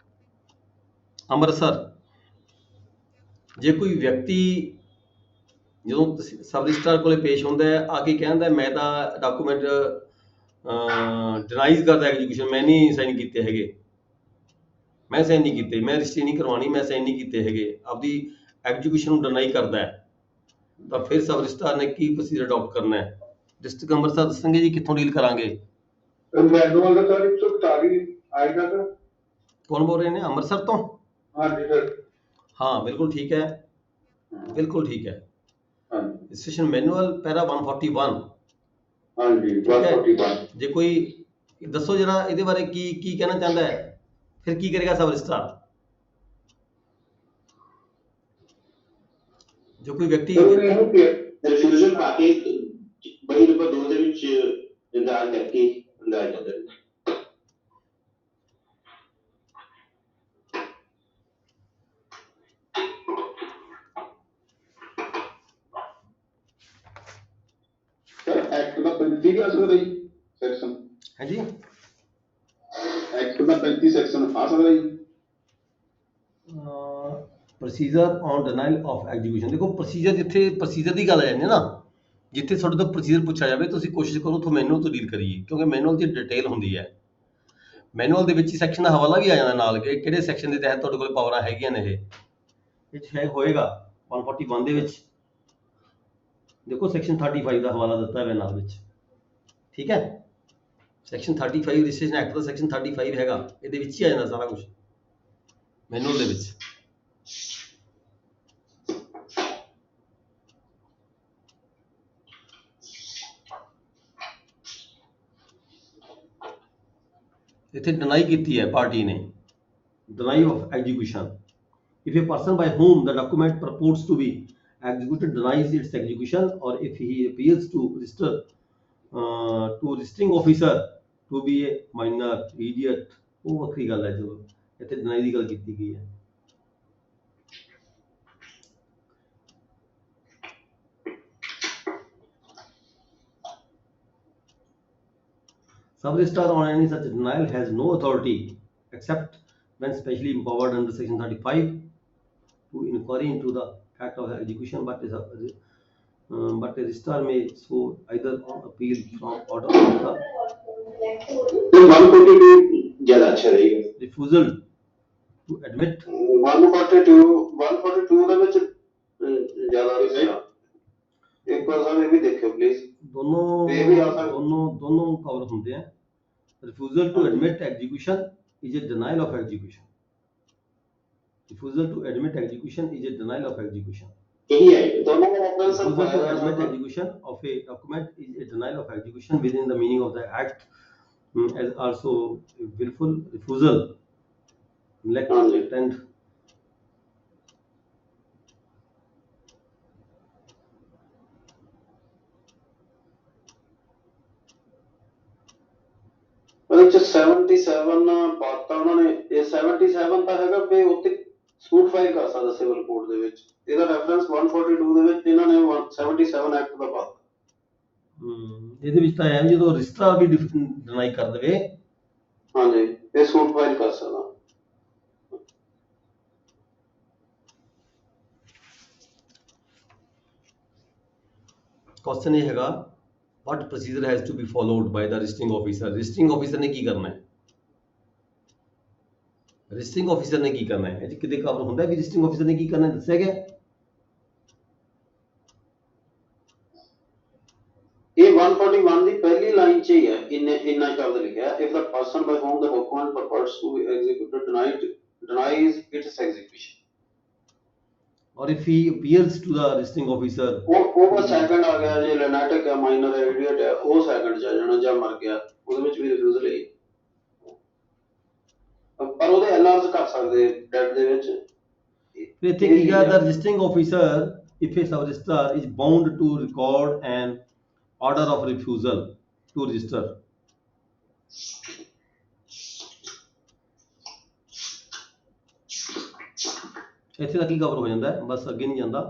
ਅੰਮ੍ਰਿਤਸਰ ਜੇ ਕੋਈ ਵਿਅਕਤੀ ਜਦੋਂ ਸਬ ਰਜਿਸਟਰਾਰ ਕੋਲੇ ਪੇਸ਼ ਹੁੰਦਾ ਹੈ ਆ ਕੇ ਕਹਿੰਦਾ ਮੈਂ ਤਾਂ ਡਾਕੂਮੈਂਟ ਡਿਨਾਈਜ਼ ਕਰਦਾ ਐਗਜੀਕਿਊਸ਼ਨ ਮੈਂ ਨਹੀਂ ਸਾਈਨ ਕੀਤੇ ਹੈਗੇ ਮੈਂ ਸਾਈਨ ਨਹੀਂ ਕੀਤੇ ਮੈਂ ਰਜਿਸਟਰੀ ਨਹੀਂ ਕਰਵਾਉਣੀ ਮੈਂ ਸਾਈਨ ਨਹੀਂ ਕੀਤੇ ਹੈਗੇ ਆਪਦੀ ਐਗਜੀਕਿਊਸ਼ਨ ਨੂੰ ਡਿਨਾਈ ਕਰਦਾ ਹੈ ਤਾਂ ਫਿਰ ਸਬ ਰਜਿਸਟਰਾਰ ਨੇ ਕੀ ਪ੍ਰੋਸੀਜਰ ਅਡਾਪਟ ਕਰਨਾ ਹੈ ਡਿਸਟ੍ਰਿਕਟ ਅੰਮ੍ਰਿਤਸਰ ਦੱਸਣਗੇ ਜੀ ਕਿੱਥੋਂ ਡੀਲ ਕਰਾਂਗੇ ਮੈਨੂਅਲ ਦਾ ਸਰ 141 ਆਏਗਾ ਸਰ ਕੌਣ ਬੋਲ ਰਹੇ ਨੇ ਅੰਮ੍ਰਿਤਸਰ ਤੋਂ ਹਾਂਜੀ ਸਰ ਹਾਂ ਬਿਲਕੁਲ ਠੀਕ ਹੈ ਬਿਲਕੁਲ ਠੀਕ ਹੈ ਹਾਂਜੀ ਰਜਿਸਟ੍ਰੇਸ਼ਨ ਮੈਨੂਅਲ ਪੈਰਾ 141 ਹਾਂਜੀ 141 ਜੇ ਕੋਈ ਦੱਸੋ ਜਰਾ ਇਹਦੇ ਬਾਰੇ ਕੀ ਕਹਿਣਾ ਚਾਹੁੰਦਾ ਹੈ ਫਿਰ ਕੀ ਕਰੇਗਾ ਸਬ ਰਜਿਸਟਰਾਰ ਜੋ ਕੋਈ ਵਿਅਕਤੀ ਉਹਨੇ ਇਹਨੂੰ ਕਿ ਰਿਫਿਊਜ਼ਲ ਪਾ ਕੇ ਬੜੀ ਨੰਬਰ 2 ਦੇ ਵਿੱਚ ਇੰਦਾਜ਼ ਕਰਕੇ ਅੰਦਾਜ਼ ਜਾਂਦਾ ਹੈ ਸਰ ਐਕਟ ਦਾ 35 ਆ ਸਕਦਾ ਜੀ ਸੈਕਸ਼ਨ ਹੈ ਜੀ ਐਕਟ ਦਾ 35 ਸੈਕਸ਼ਨ ਆ ਸਕਦਾ ਜੀ procedure on denial of execution ਦੇਖੋ ਪ੍ਰੋਸੀਜਰ ਜਿੱਥੇ ਪ੍ਰੋਸੀਜਰ ਦੀ ਗੱਲ ਆ ਜਾਂਦੀ ਹੈ ਨਾ ਜਿੱਥੇ ਤੁਹਾਡੇ ਤੋਂ ਪ੍ਰੋਸੀਜਰ ਪੁੱਛਿਆ ਜਾਵੇ ਤੁਸੀਂ ਕੋਸ਼ਿਸ਼ ਕਰੋ ਤੋਂ ਮੈਨੂਅਲ ਤੋਂ ਡੀਲ ਕਰੀਏ ਕਿਉਂਕਿ ਮੈਨੂਅਲ ਦੀ ਡਿਟੇਲ ਹੁੰਦੀ ਹੈ ਮੈਨੂਅਲ ਦੇ ਵਿੱਚ ਹੀ ਸੈਕਸ਼ਨ ਦਾ ਹਵਾਲਾ ਵੀ ਆ ਜਾਂਦਾ ਨਾਲ ਕਿ ਕਿਹੜੇ ਸੈਕਸ਼ਨ ਦੇ ਤਹਿਤ ਤੁਹਾਡੇ ਕੋਲ ਪਾਵਰਾਂ ਹੈਗੀਆਂ ਨੇ ਇਹ ਹੈ ਹੋਏਗਾ 141 ਦੇ ਵਿੱਚ ਦੇਖੋ ਸੈਕਸ਼ਨ 35 ਦਾ ਹਵਾਲਾ ਦਿੱਤਾ ਹੋਇਆ ਨਾਲ ਵਿੱਚ ਠੀਕ ਹੈ ਸੈਕਸ਼ਨ 35 ਰਜਿਸਟ੍ਰੇਸ਼ਨ ਐਕਟ ਦਾ ਸੈਕਸ਼ਨ 35 ਹੈਗਾ ਇਹਦੇ ਵਿੱਚ ਹੀ ਆ ਜਾਂਦਾ ਸਾਰਾ ਕੁਝ ਮੈਨੂਅਲ ਦੇ ਵਿੱਚ ਇੱਥੇ ਡਿਨਾਈ ਕੀਤੀ ਹੈ ਪਾਰਟੀ ਨੇ, deny of execution. If a person by whom the document purports to be executed denies its execution, or if he appeals to registering officer to be a minor, idiot, ਉਹ ਵੱਖਰੀ ਗੱਲ ਹੈ। ਚਲੋ ਇੱਥੇ deny ਦੀ ਗੱਲ ਕੀਤੀ ਗਈ ਹੈ। Sub-registrar on any such denial has no authority except when specially empowered under section 35 to inquiry into the fact of execution, but a registrar may so either on appeal from order of the तो 142 ज्यादा अच्छा रहेगा। refusal to admit 142 ਦੇ ਵਿੱਚ ਜ਼ਿਆਦਾ ਨਹੀਂ ਹੈ। ਇੱਕ ਵਾਰ ਸਰ ਇਹ ਵੀ ਦੇਖਿਓ ਪਲੀਜ਼। दोनों ये भी आ सकता है। दोनों कवर होते हैं। refusal to admit execution is a denial of execution। refusal to admit execution is a denial of execution। यही है। दोनों का रेफरेंस सर refusal to पाया admit जाता है। execution of a document is a denial of execution within the meaning of the act, as also willful refusal, neglect and ਉਹਦੇ ਚ 77 ਪਾਤਾ ਉਹਨਾਂ ਨੇ। ਇਹ 77 ਤਾਂ ਹੈਗਾ ਵੀ ਉੱਤੇ ਸੂਟ ਫਾਈਲ ਕਰ ਸਕਦਾ ਸਿਵਲ ਕੋਰਟ ਦੇ ਵਿੱਚ। ਇਹਦਾ ਰੈਫਰੈਂਸ 142 ਦੇ ਵਿੱਚ ਇਹਨਾਂ ਨੇ 77 ਐਕਟ ਦਾ ਪਾਤਾ। ਇਹਦੇ ਵਿੱਚ ਤਾਂ ਹੈ ਜਦੋਂ ਰਜਿਸਟਰ ਵੀ ਡਿਨਾਈ ਕਰ ਦੇਵੇ। ਹਾਂਜੀ ਇਹ ਸੂਟ ਫਾਈਲ ਕਰ ਸਕਦਾ। क्वेश्चन ये हैगा what procedure has to be followed by the registering officer। registering officer ने की करना है, registering officer ने की करना है। ਇਹ ਕਿਤੇ ਕਵਰ ਹੁੰਦਾ ਵੀ registering officer ਨੇ ਕੀ ਕਰਨਾ ਹੈ, ਦੱਸਿਆ ਗਿਆ। ਇਹ 141 ਦੀ ਪਹਿਲੀ ਲਾਈਨ 'ਚ ਹੀ ਹੈ। ਇੰਨਾ ਸ਼ਬਦ ਲਿਖਿਆ if the person by whom the document purports to be executed denies its execution। और if he appeals to the registering officer ਉਹ ਬਸ ਸੈਕੰਡ ਆ ਗਿਆ। ਜੇ ਲੈਨਾਟਿਕ ਹੈ, ਮਾਈਨਰ ਹੈ, ਇਡੀਅਟ ਹੈ, ਉਹ ਸੈਕੰਡ 'ਚ ਆ ਜਾਣਾ। ਜਾਂ ਮਰ ਗਿਆ ਉਹਦੇ ਵਿੱਚ ਵੀ ਰਿਫਿਊਜ਼ਲ ਹੈ। ਪਰ ਉਹਦੇ ਐਲਆਰਸ ਕਰ ਸਕਦੇ ਡੈਟ ਦੇ ਵਿੱਚ। ਫਿਰ ਇੱਥੇ ਕੀ ਗਿਆ the registering officer if a sub registrar is bound to record an order of refusal to register। ਇੱਥੇ ਤੱਕ ਹੀ ਕਵਰ ਹੋ ਜਾਂਦਾ ਹੈ, ਬਸ ਅੱਗੇ ਨਹੀਂ ਜਾਂਦਾ।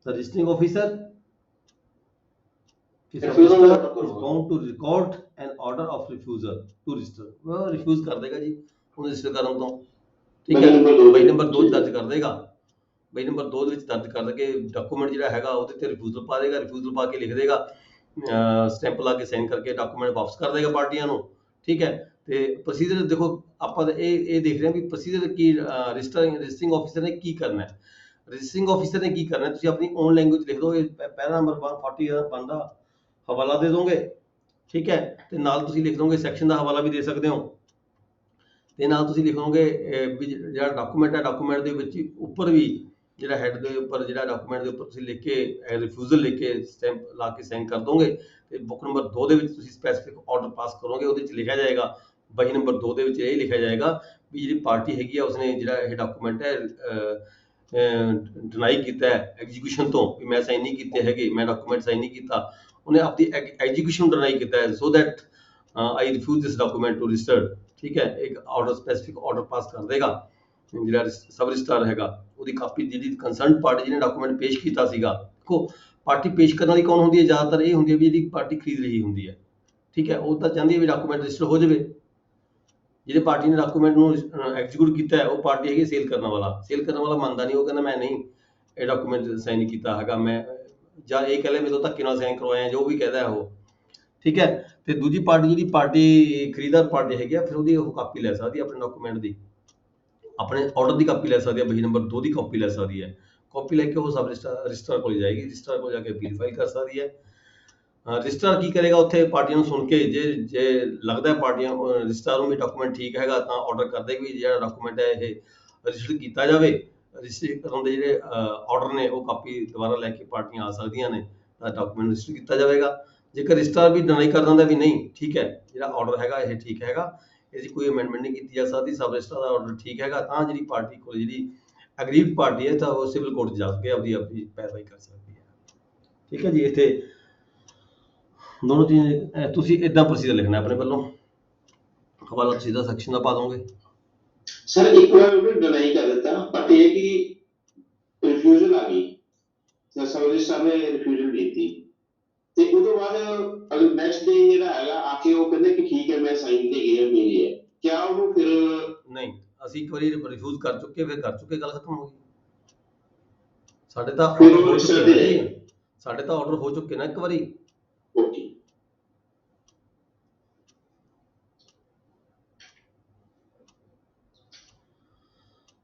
the registering officer is bound to record an order of refusal to register। ਉਹ ਰਿਫਿਊਜ਼ ਕਰ ਦੇਗਾ ਜੀ ਉਹਨੂੰ ਰਜਿਸਟਰ ਕਰਨ ਤੋਂ। ਠੀਕ ਹੈ, ਬਈ ਨੰਬਰ 2 ਦਰਜ ਕਰ ਦੇਗਾ। ਬਈ ਨੰਬਰ 2 ਦੇ ਵਿੱਚ ਦਰਜ ਕਰ ਕੇ ਡਾਕੂਮੈਂਟ ਜਿਹੜਾ ਹੈਗਾ ਉਹਦੇ ਤੇ ਰਿਫਿਊਜ਼ਲ ਪਾ ਦੇਗਾ। ਰਿਫਿਊਜ਼ਲ ਪਾ ਕੇ ਲਿਖ ਦੇਗਾ, ਸਟੈਂਪ ਲਾ ਕੇ ਸਾਈਨ ਕਰਕੇ ਡਾਕੂਮੈਂਟ ਵਾਪਸ ਕਰ ਦੇਗਾ ਪਾਰਟੀਆਂ ਨੂੰ। ਠੀਕ ਹੈ, ਤੇ ਪ੍ਰੋਸੀਜਰ ਦੇਖੋ ਆਪਾਂ ਇਹ ਦੇਖ ਰਹੇ ਹਾਂ ਵੀ ਪ੍ਰੋਸੀਜਰ ਕੀ ਰਜਿਸਟਰਿੰਗ ਆਫਿਸਰ ਨੇ ਕੀ ਕਰਨਾ ਹੈ। ਰਜਿਸਟਰਿੰਗ ਆਫਿਸਰ ਨੇ ਕੀ ਕਰਨਾ, ਤੁਸੀਂ ਆਪਣੀ ਓਨ ਲੈਂਗੁਏਜ ਲਿਖ ਦਿਓ। ਇਹ ਪਹਿਲਾ ਨੰਬਰ 141 ਦਾ ਹਵਾਲਾ ਦੇ ਦੋਗੇ। ਠੀਕ ਹੈ, ਤੇ ਨਾਲ ਤੁਸੀਂ ਲਿਖ ਦੋਗੇ ਸੈਕਸ਼ਨ ਦਾ ਹਵਾਲਾ ਵੀ ਦੇ ਸਕਦੇ ਹੋ। ਤੇ ਨਾਲ ਤੁਸੀਂ ਲਿਖੋਗੇ ਵੀ ਜਿਹੜਾ ਡਾਕੂਮੈਂਟ ਹੈ, ਡਾਕੂਮੈਂਟ ਦੇ ਵਿੱਚ ਉੱਪਰ ਵੀ ਜਿਹੜਾ ਹੈਡ ਦੇ ਉੱਪਰ ਜਿਹੜਾ ਡਾਕੂਮੈਂਟ ਦੇ ਉੱਪਰ ਤੁਸੀਂ ਲਿਖ ਕੇ ਰਿਫਿਊਜ਼ਲ ਲਿਖ ਕੇ ਸਟੈਂਪ ਲਾ ਕੇ ਸਾਈਨ ਕਰ ਦੋਗੇ। ਤੇ ਬੁੱਕ ਨੰਬਰ 2 ਦੇ ਵਿੱਚ ਤੁਸੀਂ ਸਪੈਸੀਫਿਕ ਆਰਡਰ ਪਾਸ ਕਰੋਗੇ। ਉਹਦੇ ਵਿੱਚ ਲਿਖਿਆ ਜਾਏਗਾ, ਬਹੀ ਨੰਬਰ 2 ਦੇ ਵਿੱਚ ਇਹ ਲਿਖਿਆ ਜਾਏਗਾ ਵੀ ਜਿਹੜੀ ਪਾਰਟੀ ਹੈਗੀ ਆ ਉਸਨੇ ਜਿਹੜਾ ਇਹ ਡਾਕੂਮੈਂਟ ਹੈ ਡਿਨਾਈ ਕੀਤਾ ਹੈ ਐਗਜ਼ੀਕਿਊਸ਼ਨ ਤੋਂ, ਵੀ ਮੈਂ ਸਾਈਨ ਨਹੀਂ ਕੀਤੇ ਹੈਗੇ, ਮੈਂ ਡਾਕੂਮੈਂਟ ਸਾਈਨ ਨਹੀਂ ਕੀਤਾ। ਉਹਨੇ ਆਪਣੀ ਐਗਜ਼ੀਕਿਊਸ਼ਨ ਡਿਨਾਈ ਕੀਤਾ ਹੈ so that I refuse this document to registered. ਠੀਕ ਹੈ, ਇੱਕ ਆਰਡਰ ਸਪੈਸੀਫਿਕ ਆਰਡਰ ਪਾਸ ਕਰ ਦੇਗਾ। ਜਿਹੜਾ ਸਬ ਰਜਿਸਟਰਾਰ ਹੈਗਾ ਉਹਦੀ ਕਾਪੀ ਜਿਹੜੀ ਕੰਸਰਨਡ ਪਾਰਟੀ ਜਿਹਨੇ ਡਾਕੂਮੈਂਟ ਪੇਸ਼ ਕੀਤਾ ਸੀਗਾ। ਦੇਖੋ ਪਾਰਟੀ ਪੇਸ਼ ਕਰਨ ਵਾਲੀ ਕੌਣ ਹੁੰਦੀ ਹੈ, ਜ਼ਿਆਦਾਤਰ ਇਹ ਹੁੰਦੀ ਹੈ ਵੀ ਜਿਹੜੀ ਪਾਰਟੀ ਖਰੀਦ ਰਹੀ ਹੁੰਦੀ ਹੈ। ਠੀਕ ਹੈ, ਉਹ ਤਾਂ ਚਾਹੁੰਦੀ ਹੈ ਵੀ ਡਾਕੂਮੈਂਟ ਰਜਿਸਟਰ ਹੋ ਜਾਵੇ। ਜਿਹੜੇ ਪਾਰਟੀ ਨੇ ਡਾਕੂਮੈਂਟ ਨੂੰ ਐਗਜ਼ੀਕਿਊਟ ਕੀਤਾ ਹੈ ਉਹ ਪਾਰਟੀ ਹੈਗੀ ਸੇਲ ਕਰਨ ਵਾਲਾ। ਸੇਲ ਕਰਨ ਵਾਲਾ ਮੰਨਦਾ ਨਹੀਂ, ਉਹ ਕਹਿੰਦਾ ਮੈਂ ਨਹੀਂ ਇਹ ਡਾਕੂਮੈਂਟ ਸਾਈਨ ਨਹੀਂ ਕੀਤਾ ਹੈਗਾ, ਮੈਂ ਜਾਂ ਇਹ ਕਹਿ ਲੈ ਮੇਰੇ ਤੋਂ ਧੱਕੇ ਨਾਲ ਸਾਈਨ ਕਰਵਾਏ, ਜੋ ਵੀ ਕਹਿੰਦਾ ਉਹ। ਠੀਕ ਹੈ, ਤੇ ਦੂਜੀ ਪਾਰਟੀ ਜਿਹੜੀ ਪਾਰਟੀ ਖਰੀਦਦਾਰ ਪਾਰਟੀ ਹੈਗੀ ਆ, ਫਿਰ ਉਹਦੀ ਉਹ ਕਾਪੀ ਲੈ ਸਕਦੀ ਹੈ ਆਪਣੇ ਡਾਕੂਮੈਂਟ ਦੀ, ਆਪਣੇ ਆਰਡਰ ਦੀ ਕਾਪੀ ਲੈ ਸਕਦੀ ਹੈ, ਬਹੀ ਨੰਬਰ 2 ਦੀ ਕਾਪੀ ਲੈ ਸਕਦੀ ਹੈ। ਕਾਪੀ ਲੈ ਕੇ ਉਹ ਸਬ ਰਜਿਸਟਰਾਰ ਕੋਲ ਜਾਏਗੀ, ਰਜਿਸਟਰਾਰ ਕੋਲ ਜਾ ਕੇ ਅਪੀਲ ਫਾਈਲ ਕਰ ਸਕਦੀ ਹੈ। ਰਜਿਸਟਰਾਰ ਕੀ ਕਰੇਗਾ, ਉੱਥੇ ਪਾਰਟੀਆਂ ਨੂੰ ਸੁਣ ਕੇ ਜੇ ਲੱਗਦਾ ਪਾਰਟੀਆਂ ਰਜਿਸਟਰਾਰ ਨੂੰ ਵੀ ਡਾਕੂਮੈਂਟ ਠੀਕ ਹੈਗਾ ਤਾਂ ਆਰਡਰ ਕਰ ਦੇਗੀ ਵੀ ਜਿਹੜਾ ਡਾਕੂਮੈਂਟ ਹੈ ਇਹ ਰਜਿਸਟਰ ਕੀਤਾ ਜਾਵੇ। ਰਜਿਸਟਰ ਕਰਨ ਦੇ ਜਿਹੜੇ ਆਰਡਰ ਨੇ ਉਹ ਕਾਪੀ ਦੁਬਾਰਾ ਲੈ ਕੇ ਪਾਰਟੀਆਂ ਆ ਸਕਦੀਆਂ ਨੇ ਤਾਂ ਡਾਕੂਮੈਂਟ ਰਜਿਸਟਰ ਕੀਤਾ ਜਾਵੇਗਾ। ਜੇਕਰ ਰਜਿਸਟਰਾਰ ਵੀ ਡਿਨਾਈ ਕਰ ਦਿੰਦਾ ਵੀ ਨਹੀਂ ਠੀਕ ਹੈ ਜਿਹੜਾ ਆਰਡਰ ਹੈਗਾ ਇਹ ਠੀਕ ਹੈਗਾ, ਇਹਦੀ ਕੋਈ ਅਮੈਂਡਮੈਂਟ ਨਹੀਂ ਕੀਤੀ ਜਾ ਸਕਦੀ। ਸਬ ਰਜਿਸਟਰ ਦਾ ਆਰਡਰ ਠੀਕ ਹੈਗਾ ਤਾਂ ਜਿਹੜੀ ਪਾਰਟੀ ਕੋਲ ਜਿਹੜੀ ਅਗਰੀਵਡ ਪਾਰਟੀ ਹੈ ਤਾਂ ਉਹ ਸਿਵਲ ਕੋਰਟ 'ਚ ਜਾ ਕੇ ਆਪਣੀ ਪੈਰਵਾਈ ਕਰ ਸਕਦੀ ਹੈ। ਠੀਕ ਹੈ ਜੀ। ਇੱਥੇ ਦੋਨੋਂ ਚੀਜ਼ਾਂ ਤੁਸੀਂ ਇਦਾਂ ਪ੍ਰੋਸੀਜਰ ਲਿਖਣਾ ਆਪਣੇ ਵੱਲੋਂ, ਹਵਾਲਾ ਤੁਸੀਂ ਦਾ ਸੈਕਸ਼ਨ ਦਾ ਪਾ ਦੋਗੇ। ਸਰ ਇੱਕ ਵਾਰ ਉਹਨੇ ਡਿਨਾਈ ਕਰ ਦਿੱਤਾ, ਬਟ ਇਹ ਕਿ ਰਿਫਿਊਜ਼ਲ ਆ ਗਈ, ਤਾਂ ਸਬ ਰਜਿਸਟਰ ਨੇ ਰਿਫਿਊਜ਼ਲ ਦੇ ਦਿੱਤੀ, ਤੇ ਉਹਦੇ ਬਾਅਦ ਅਗਰ ਨੈਕਸਟ ਡੇ ਜਿਹੜਾ ਹੈਗਾ ਆ ਕੇ ਉਹ ਕਹਿੰਦੇ ਕਿ ਠੀਕ ਹੈ ਮੈਂ ਸਾਈਨ ਦੇ ਗਿਆ ਮਿਲੀ ਹੈ, ਕਿਆ ਉਹਨੂੰ ਫਿਰ ਨਹੀਂ, ਅਸੀਂ ਇੱਕ ਵਾਰੀ ਰਿਫਿਊਜ਼ ਕਰ ਚੁੱਕੇ, ਫਿਰ ਕਰ ਚੁੱਕੇ, ਗੱਲ ਖਤਮ ਹੋ ਗਈ। ਸਾਡੇ ਤਾਂ ਫਿਰ ਆਰਡਰ ਉਹ ਹੋ register ਚੁੱਕੇ ਦੇ ਨਾ ਜੀ, ਸਾਡੇ ਤਾਂ ਆਰਡਰ ਹੋ ਚੁੱਕੇ ਨਾ ਇੱਕ ਵਾਰੀ। ਓਕੇ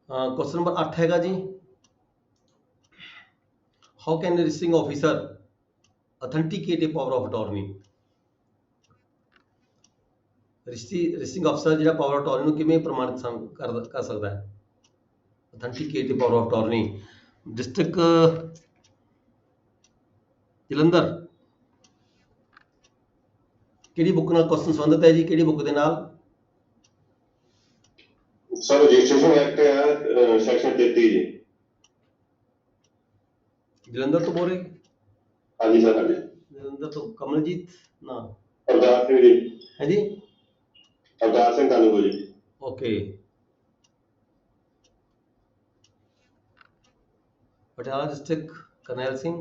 ਕੁਐਸਚਨ ਨੰਬਰ 8 ਹੈਗਾ ਜੀ, how can registering officer authenticate a power of attorney. Registering ਅਫਸਰ ਜਿਹੜਾ ਪਾਵਰ ਆਫ ਅਟਾਰਨੀ ਨੂੰ ਕਿਵੇਂ ਪ੍ਰਮਾਣਿਤ ਕਰ ਸਕਦਾ ਹੈ। Authenticate a power of attorney. District Jalandhar ਕਿਹੜੀ ਬੁੱਕ ਨਾਲ ਕੁਐਸਚਨ ਸੰਬੰਧਿਤ ਹੈ ਜੀ, ਕਿਹੜੀ ਬੁੱਕ ਦੇ ਨਾਲ? ਸਰ ਰਜਿਸਟ੍ਰੇਸ਼ਨ ਐਕਟ ਹੈ ਸੈਕਸ਼ਨ 33 ਜੀ। ਜਲੰਧਰ ਤੋਂ ਬੋਲ ਰਹੇ? ਹਾਂਜੀ ਸਰ ਹਾਂਜੀ। ਜਲੰਧਰ ਤੋਂ ਕਮਲਜੀਤ ਨਾ ਅਵਤਾਰ ਸਿੰਘ ਜੀ, ਹੈ ਜੀ। ਅਵਤਾਰ ਸਿੰਘ ਕਾਨੂੰਗੋ ਜੀ। ਓਕੇ। ਪਟਿਆਲਾ ਡਿਸਟ੍ਰਿਕਟ ਕਰਨੈਲ ਸਿੰਘ।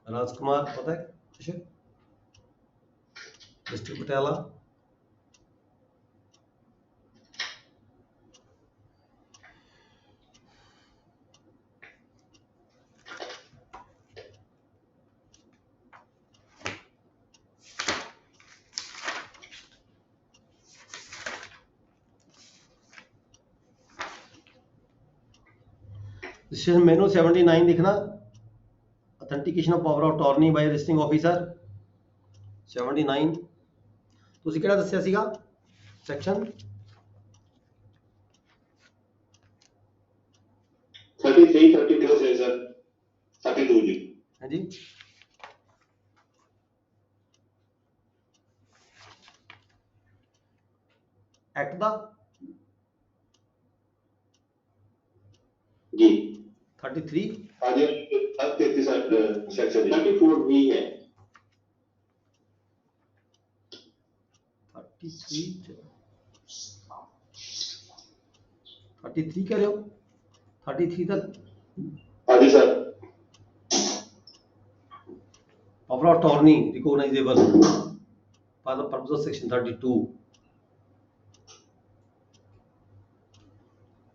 राजकुमार पता है कुछ? डिस्ट्रिक्ट पटियाला। मेनू 79 लिखना, authentication of power of attorney by registering officer 79। ਤੁਸੀਂ ਕਿਹੜਾ ਦੱਸਿਆ ਸੀਗਾ ਸੈਕਸ਼ਨ? 33 32 ਹੈ ਸਰ, 32 ਜੀ। ਹਾਂਜੀ। ਐਕਟ ਦਾ ਜੀ 33। ਹਾਂਜੀ 33 ਸੈਕਸ਼ਨ 34 ਵੀ ਹੈ। 33 कह रहे हो? 33 तक ਹਾਂਜੀ sir. Power of attorney recognisable for the purpose of section 32।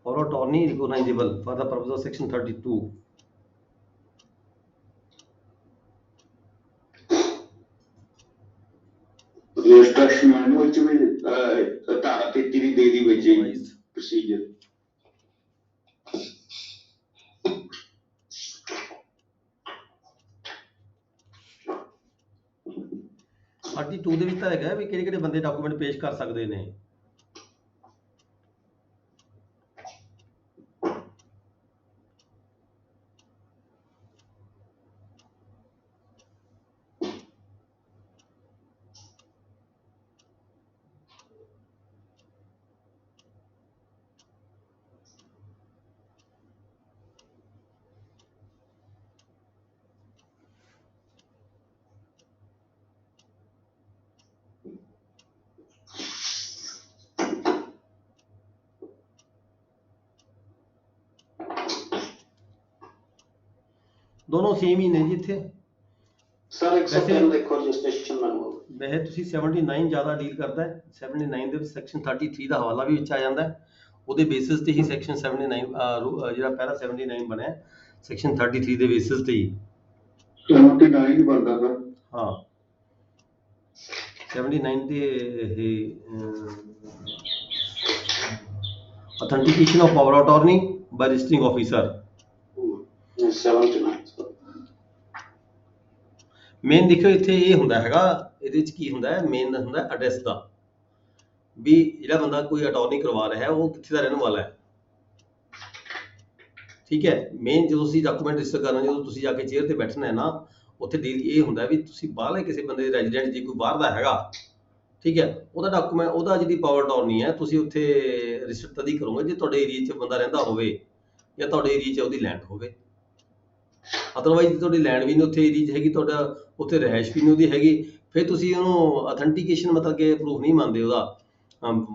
Power of attorney recognisable for the purpose of section 32। Registration manual ਚ ਵੀ ਧਾਰਾ 33 ਦੀ ਦੇ ਦੀ ਵਿੱਚ ਪ੍ਰੋਸੀਜਰ। थर्टी टू ਦੇ ਵਿੱਚ ਤਾਂ ਹੈਗਾ ਵੀ ਕਿਹੜੇ ਕਿਹੜੇ ਬੰਦੇ ਡਾਕੂਮੈਂਟ ਪੇਸ਼ ਕਰ ਸਕਦੇ ਨੇ। ਦੋਨੋਂ ਸੇਮ ਹੀ ਨੇ ਜੀ ਇੱਥੇ। ਸਰ 103 ਦੇਖੋ ਰਜਿਸਟ੍ਰੇਸ਼ਨ ਮੈਨੂਅਲ। ਵੈਸੇ ਤੁਸੀਂ 79 ਜ਼ਿਆਦਾ ਡੀਲ ਕਰਦਾ ਹੈ। 79 ਦੇ ਵਿੱਚ ਸੈਕਸ਼ਨ 33 ਦਾ ਹਵਾਲਾ ਵੀ ਵਿੱਚ ਆ ਜਾਂਦਾ ਹੈ। ਉਹਦੇ ਬੇਸਿਸ ਤੇ ਹੀ ਸੈਕਸ਼ਨ 79 ਜਿਹੜਾ ਪਹਿਲਾ 79 ਬਣਿਆ ਸੈਕਸ਼ਨ 33 ਦੇ ਬੇਸਿਸ ਤੇ ਹੀ 79 ਬਣਦਾ ਸਰ। ਹਾਂ 79 ਦੇ ਇਹ authentication of power of attorney by registering officer। 79 main ਦੇਖਿਓ ਇੱਥੇ ਇਹ ਹੁੰਦਾ ਹੈਗਾ, ਇਹਦੇ ਵਿੱਚ ਕੀ ਹੁੰਦਾ ਹੈ, ਮੇਨ ਹੁੰਦਾ ਐਡਰੈਸ ਦਾ, ਵੀ ਜਿਹੜਾ ਬੰਦਾ ਕੋਈ ਅਟਾਰਨੀ ਕਰਵਾ ਰਿਹਾ ਹੈ ਉਹ ਕਿੱਥੇ ਦਾ ਰਹਿਣ ਵਾਲਾ ਹੈ। ਠੀਕ ਹੈ। ਮੇਨ ਜਦੋਂ ਤੁਸੀਂ ਡਾਕੂਮੈਂਟ ਰਜਿਸਟਰ ਕਰਨਾ, ਜਦੋਂ ਤੁਸੀਂ ਜਾ ਕੇ ਚੇਅਰ ਤੇ ਬੈਠਣਾ ਹੈ ਨਾ, ਉੱਥੇ ਡੀਲ ਇਹ ਹੁੰਦਾ ਵੀ ਤੁਸੀਂ ਬਾਹਰਲੇ ਕਿਸੇ ਬੰਦੇ ਦੇ ਰੈਜ਼ੀਡੈਂਟ, ਜੇ ਕੋਈ ਬਾਹਰ ਦਾ ਹੈਗਾ, ਠੀਕ ਹੈ, ਉਹਦਾ ਡਾਕੂਮੈਂਟ, ਉਹਦਾ ਜਿਹੜੀ ਪਾਵਰ ਅਟਾਰਨੀ ਹੈ, ਤੁਸੀਂ ਉੱਥੇ ਰਜਿਸਟਰ ਤਦ ਹੀ ਕਰੋਗੇ ਜੇ ਤੁਹਾਡੇ ਏਰੀਆ 'ਚ ਬੰਦਾ ਰਹਿੰਦਾ ਹੋਵੇ ਜਾਂ ਤੁਹਾਡੇ ਏਰੀਆ 'ਚ ਉਹਦੀ ਲੈਂਡ ਹੋਵੇ। ਅਦਰਵਾਈਜ਼ ਤੁਹਾਡੀ ਲੈਂਡ ਵੀ ਨਹੀਂ ਉੱਥੇ ਏਰੀਆ 'ਚ ਹੈਗੀ, ਤੁਹਾਡਾ ਉੱਥੇ ਰਿਹਾਇਸ਼ ਵੀ ਨਹੀਂ ਉਹਦੀ ਹੈਗੀ, ਫਿਰ ਤੁਸੀਂ ਉਹਨੂੰ ਅਥੈਂਟੀਕੇਸ਼ਨ ਮਤਲਬ ਕਿ ਪ੍ਰੂਫ ਨਹੀਂ ਮੰਨਦੇ ਉਹਦਾ।